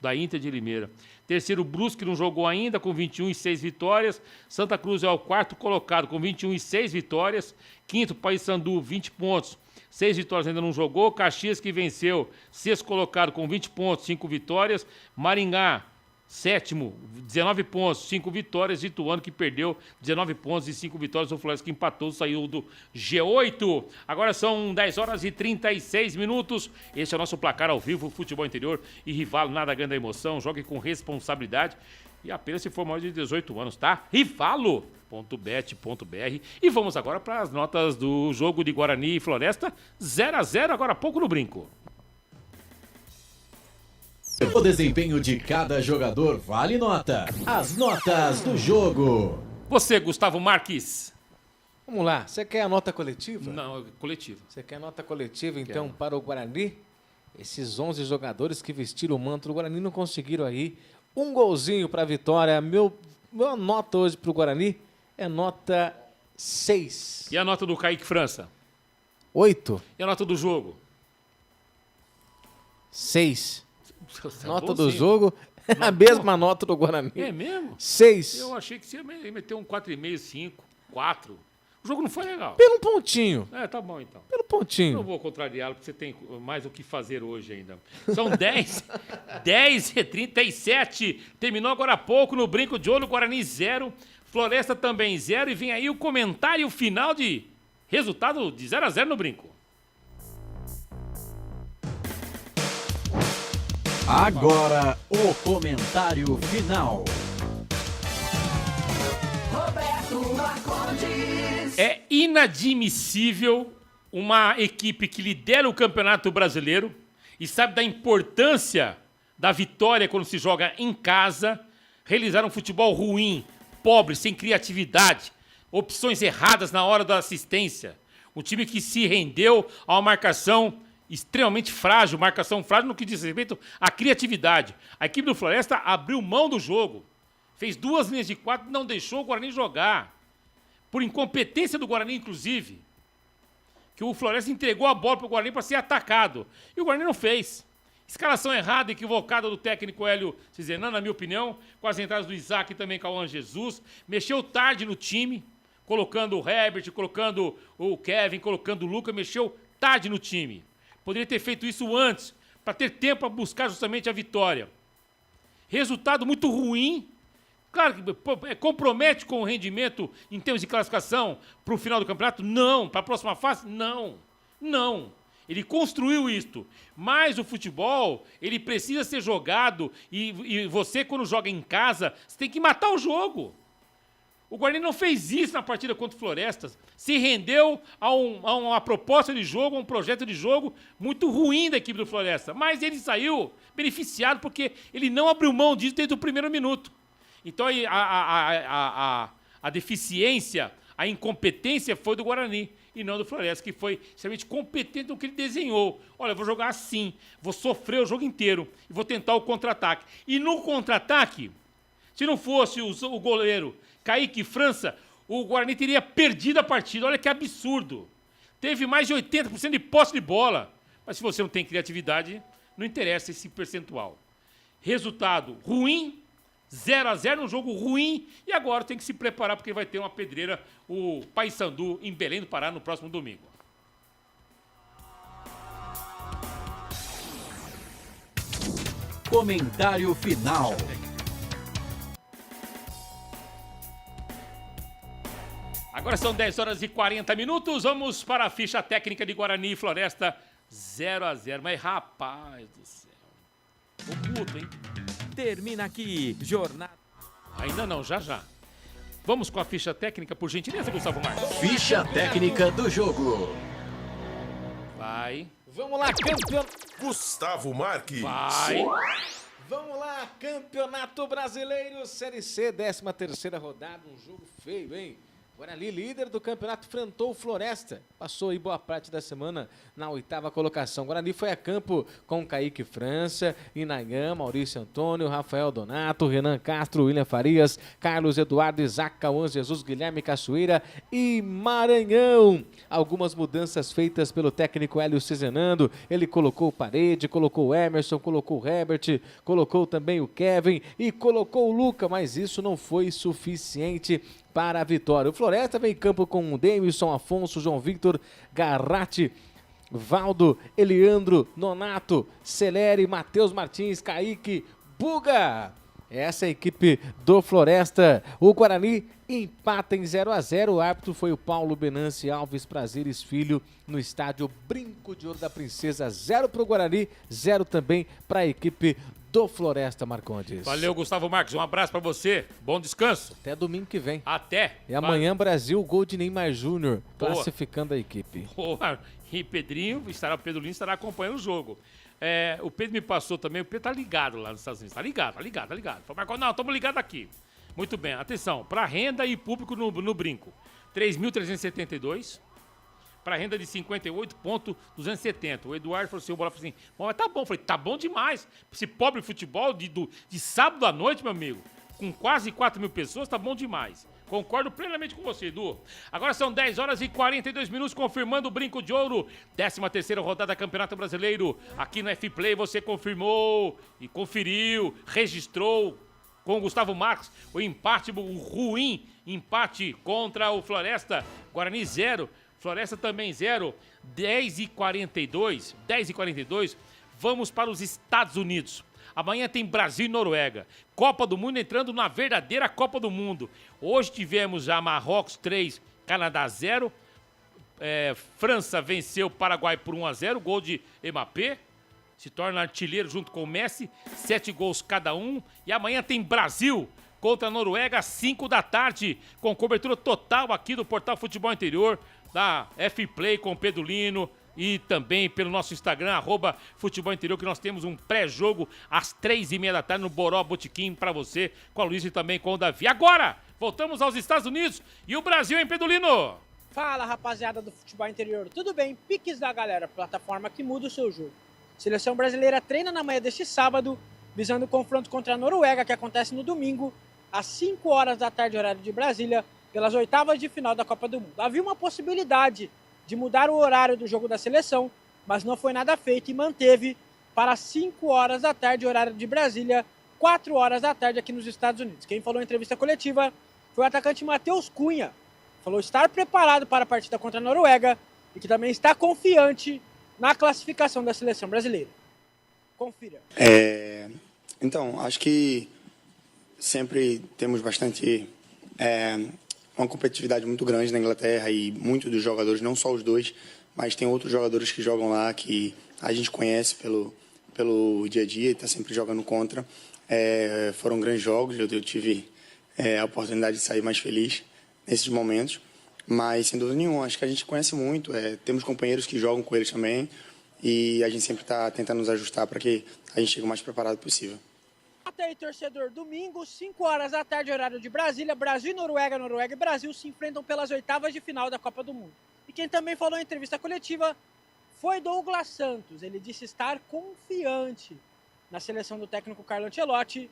da Inter de Limeira. Terceiro, Brusque não jogou ainda, com 21 e 6 vitórias. Santa Cruz é o quarto colocado, com 21 e 6 vitórias. Quinto, Paysandu, 20 pontos. 6 vitórias ainda não jogou. Caxias, que venceu, sexto colocado, com 20 pontos, 5 vitórias. Maringá, sétimo, 19 pontos, 5 vitórias. Ituano, que perdeu 19 pontos e 5 vitórias. O Flores, que empatou, saiu do G8. Agora são 10 horas e 36 minutos. Este é o nosso placar ao vivo, Futebol Interior e Rivalo, nada ganha da emoção. Jogue com responsabilidade e apenas se for maior de 18 anos, tá? Rivalo.bet.br. E vamos agora para as notas do jogo de Guarani e Floresta. 0-0 agora há pouco no Brinco. O desempenho de cada jogador vale nota. As notas do jogo. Você, Gustavo Marques. Vamos lá, você quer a nota coletiva? Não, coletiva. Você quer a nota coletiva, então, para o Guarani? Esses 11 jogadores que vestiram o manto do Guarani não conseguiram aí um golzinho para a vitória. Meu nota hoje para o Guarani é nota 6. E a nota do Kaique França? 8. E a nota do jogo? 6. Tá nota bonzinho. do jogo é a mesma nota do Guarani. É mesmo? 6. Eu achei que você ia meter um 4,5, 5, 4. O jogo não foi legal. Pelo pontinho. É, tá bom então. Pelo pontinho. Não vou contrariá-lo, porque você tem mais o que fazer hoje ainda. São 10h37. Terminou agora há pouco no Brinco de Ouro, Guarani 0. Floresta também 0. E vem aí o comentário final de resultado de 0-0 no Brinco. Agora, o comentário final. Roberto Marcondes. É inadmissível uma equipe que lidera o Campeonato Brasileiro e sabe da importância da vitória quando se joga em casa, realizar um futebol ruim, pobre, sem criatividade, opções erradas na hora da assistência. Um time que se rendeu a uma marcação extremamente frágil, marcação frágil no que diz respeito à criatividade. A equipe do Floresta abriu mão do jogo, fez 2 linhas de 4, não deixou o Guarani jogar. Por incompetência do Guarani, inclusive, que o Floresta entregou a bola para o Guarani para ser atacado. E o Guarani não fez. Escalação errada, equivocada do técnico Hélio Cizenan, na minha opinião, com as entradas do Isaac e também com o Cauã Jesus. Mexeu tarde no time, colocando o Herbert, colocando o Kevin, colocando o Luca, mexeu tarde no time. Poderia ter feito isso antes, para ter tempo para buscar justamente a vitória. Resultado muito ruim. Claro que compromete com o rendimento em termos de classificação para o final do campeonato? Não. Para a próxima fase? Não. Não. Ele construiu isto. Mas o futebol, ele precisa ser jogado e você, quando joga em casa, você tem que matar o jogo. O Guarani não fez isso na partida contra o Florestas. Se rendeu a uma proposta de jogo, a um projeto de jogo muito ruim da equipe do Floresta. Mas ele saiu beneficiado porque ele não abriu mão disso desde o primeiro minuto. Então a deficiência, a incompetência foi do Guarani e não do Floresta, que foi extremamente competente no que ele desenhou. Olha, eu vou jogar assim, vou sofrer o jogo inteiro e vou tentar o contra-ataque. E no contra-ataque, se não fosse o goleiro Kaique França, o Guarani teria perdido a partida. Olha que absurdo. Teve mais de 80% de posse de bola. Mas se você não tem criatividade, não interessa esse percentual. Resultado ruim, 0-0 num jogo ruim. E agora tem que se preparar porque vai ter uma pedreira, o Paysandu, em Belém do Pará, no próximo domingo. Comentário final. Agora são 10 horas e 40 minutos. Vamos para a ficha técnica de Guarani e Floresta. 0-0. Mas, rapaz do céu. Tô puto, hein? Termina aqui, jornada. Ainda não, já. Vamos com a ficha técnica, por gentileza, Gustavo Marques. Ficha técnica do jogo. Vai. Vamos lá, campeão. Gustavo Marques. Vai. Vamos lá, Campeonato Brasileiro, Série C, 13ª rodada. Um jogo feio, hein? Guarani, líder do campeonato, enfrentou o Floresta. Passou aí boa parte da semana na 8ª colocação. Guarani foi a campo com Kaique França, Inayan, Maurício Antônio, Rafael Donato, Renan Castro, William Farias, Carlos Eduardo, Isaac Cauã Jesus, Guilherme Cachoeira e Maranhão. Algumas mudanças feitas pelo técnico Hélio Cizenando. Ele colocou o Parede, colocou o Emerson, colocou o Herbert, colocou também o Kevin e colocou o Luca, mas isso não foi suficiente para a vitória. O Floresta vem em campo com o Demisson, Afonso, João Victor, Garratti, Valdo, Eliandro, Nonato, Celeri, Matheus Martins, Kaique, Buga. Essa é a equipe do Floresta. O Guarani empata em 0-0. O árbitro foi o Paulo Benance Alves Prazeres Filho no estádio Brinco de Ouro da Princesa. 0 para o Guarani, 0 também para a equipe do Floresta, Marcondes. Valeu, Gustavo Marques. Um abraço pra você. Bom descanso. Até domingo que vem. Até. E amanhã, Brasil, gol de Neymar Júnior, Boa. classificando a equipe. Boa. E Pedro Lins estará acompanhando o jogo. O Pedro me passou também. O Pedro tá ligado lá nos Estados Unidos. Tá ligado. Falei, Marcos, não, estamos ligados aqui. Muito bem. Atenção. Para renda e público no brinco. 3.372. Para renda de 58,270. O Eduardo falou assim, o Bola falou assim, mas tá bom. Eu falei, tá bom demais. Esse pobre futebol de sábado à noite, meu amigo, com quase 4 mil pessoas, tá bom demais. Concordo plenamente com você, Edu. Agora são 10 horas e 42 minutos, confirmando o Brinco de Ouro. 13ª rodada do Campeonato Brasileiro. Aqui no F-Play você confirmou e conferiu, registrou com o Gustavo Marques o empate, o ruim empate contra o Floresta. Guarani 0. Floresta também 0, 10h42, vamos para os Estados Unidos. Amanhã tem Brasil e Noruega. Copa do Mundo entrando na verdadeira Copa do Mundo. Hoje tivemos já Marrocos 3, Canadá 0. França venceu o Paraguai por 1-0, gol de Mbappé. Se torna artilheiro junto com o Messi, 7 gols cada um. E amanhã tem Brasil contra a Noruega às 5 da tarde, com cobertura total aqui do Portal Futebol Interior, da F-Play com o Pedro Lino e também pelo nosso Instagram, @Futebol Interior, que nós temos um pré-jogo às 3h30 da tarde no Boró Botequim para você, com a Luiz e também com o Davi. Agora, voltamos aos Estados Unidos e o Brasil, hein, Pedro Lino? Fala, rapaziada do Futebol Interior, tudo bem? Piques da Galera, plataforma que muda o seu jogo. Seleção brasileira treina na manhã deste sábado, visando o confronto contra a Noruega, que acontece no domingo, às 5 horas da tarde, horário de Brasília, pelas 8ª de final da Copa do Mundo. Havia uma possibilidade de mudar o horário do jogo da seleção, mas não foi nada feito e manteve para 5 horas da tarde, horário de Brasília, 4 horas da tarde aqui nos Estados Unidos. Quem falou em entrevista coletiva foi o atacante Matheus Cunha. Falou estar preparado para a partida contra a Noruega e que também está confiante na classificação da seleção brasileira. Confira. Então, acho que sempre temos bastante... uma competitividade muito grande na Inglaterra e muitos dos jogadores, não só os dois, mas tem outros jogadores que jogam lá que a gente conhece pelo dia a dia e está sempre jogando contra. Foram grandes jogos, eu tive a oportunidade de sair mais feliz nesses momentos, mas sem dúvida nenhuma, acho que a gente conhece muito, temos companheiros que jogam com eles também e a gente sempre está tentando nos ajustar para que a gente chegue o mais preparado possível. Até aí, torcedor, domingo, 5 horas da tarde, horário de Brasília, Brasil e Noruega, Noruega e Brasil se enfrentam pelas 8ª de final da Copa do Mundo. E quem também falou em entrevista coletiva foi Douglas Santos. Ele disse estar confiante na seleção do técnico Carlo Ancelotti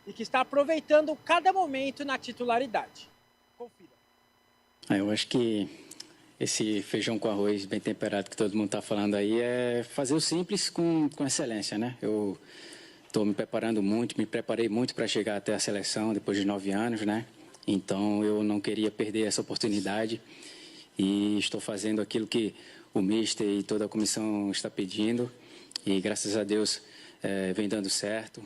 e que está aproveitando cada momento na titularidade. Confira. Eu acho que esse feijão com arroz bem temperado que todo mundo está falando aí é fazer o simples com excelência, né? Eu estou me preparando muito, me preparei muito para chegar até a seleção depois de 9 anos, né? Então eu não queria perder essa oportunidade e estou fazendo aquilo que o Mister e toda a comissão está pedindo e graças a Deus vem dando certo.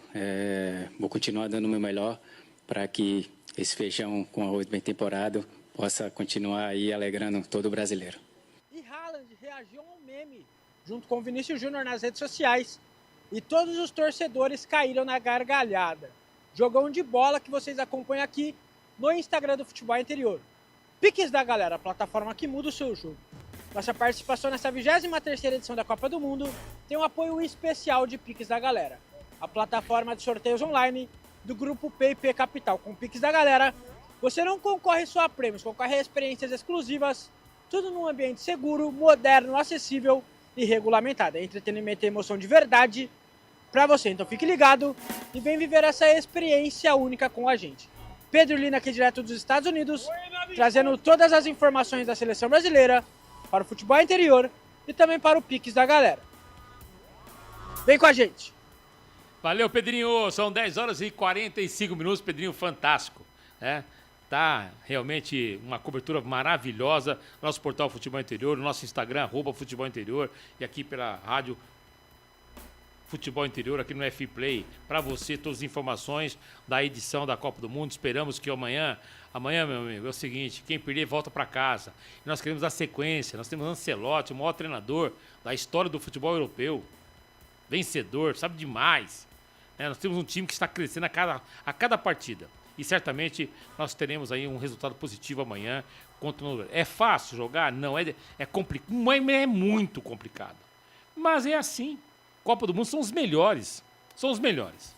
Vou continuar dando o meu melhor para que esse feijão com arroz bem temperado possa continuar aí alegrando todo o brasileiro. E Haaland reagiu a um meme junto com o Vinícius Júnior nas redes sociais. E todos os torcedores caíram na gargalhada. Jogão de bola que vocês acompanham aqui no Instagram do Futebol Interior. Piques da Galera, a plataforma que muda o seu jogo. Nossa participação nessa 23ª edição da Copa do Mundo tem um apoio especial de Piques da Galera. A plataforma de sorteios online do grupo PIP Capital. Com Piques da Galera, Você não concorre só a prêmios, concorre a experiências exclusivas, tudo num ambiente seguro, moderno, acessível e regulamentado. É entretenimento e emoção de verdade para você. Então fique ligado e vem viver essa experiência única com a gente. Pedro Lina aqui direto dos Estados Unidos, trazendo todas as informações da seleção brasileira para o futebol interior e também para o Pix da galera. Vem com a gente. Valeu, Pedrinho. São 10 horas e 45 minutos. Pedrinho, fantástico, né? Tá realmente uma cobertura maravilhosa. Nosso portal Futebol Interior, nosso Instagram, @Futebol Interior, e aqui pela rádio Futebol Interior, aqui no F-Play, para você, todas as informações da edição da Copa do Mundo. Esperamos que amanhã, meu amigo, é o seguinte, quem perder volta para casa. E nós queremos a sequência, nós temos Ancelotti, o maior treinador da história do futebol europeu, vencedor, sabe demais, né? Nós temos um time que está crescendo a cada partida. E certamente nós teremos aí um resultado positivo amanhã contra o Noruega. É fácil jogar? Não, é complicado. É muito complicado. Mas é assim. Copa do Mundo são os melhores. São os melhores.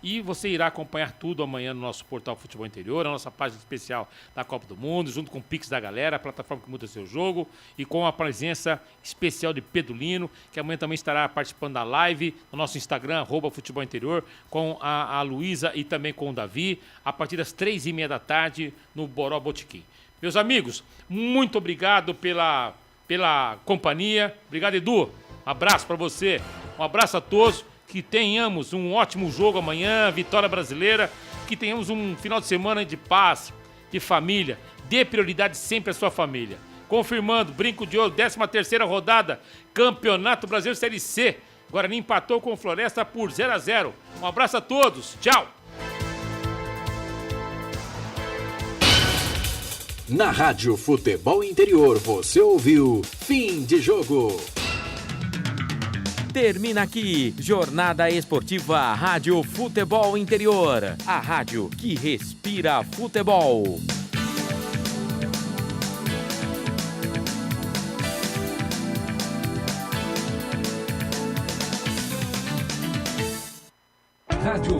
E você irá acompanhar tudo amanhã no nosso portal Futebol Interior, a nossa página especial da Copa do Mundo, junto com o Pix da galera, a plataforma que muda seu jogo, e com a presença especial de Pedro Lino, que amanhã também estará participando da live no nosso Instagram, @Futebol Interior, com a Luísa e também com o Davi, a partir das 3h30 da tarde no Boró Botequim. Meus amigos, muito obrigado pela companhia. Obrigado, Edu. Um abraço para você. Um abraço a todos. Que tenhamos um ótimo jogo amanhã, vitória brasileira, que tenhamos um final de semana de paz, de família. Dê prioridade sempre à sua família. Confirmando, Brinco de Ouro, 13ª rodada, Campeonato Brasileiro Série C. Guarani empatou com o Floresta por 0-0. Um abraço a todos, tchau! Na Rádio Futebol Interior, você ouviu Fim de Jogo. Termina aqui, Jornada Esportiva Rádio Futebol Interior. A rádio que respira futebol. Rádio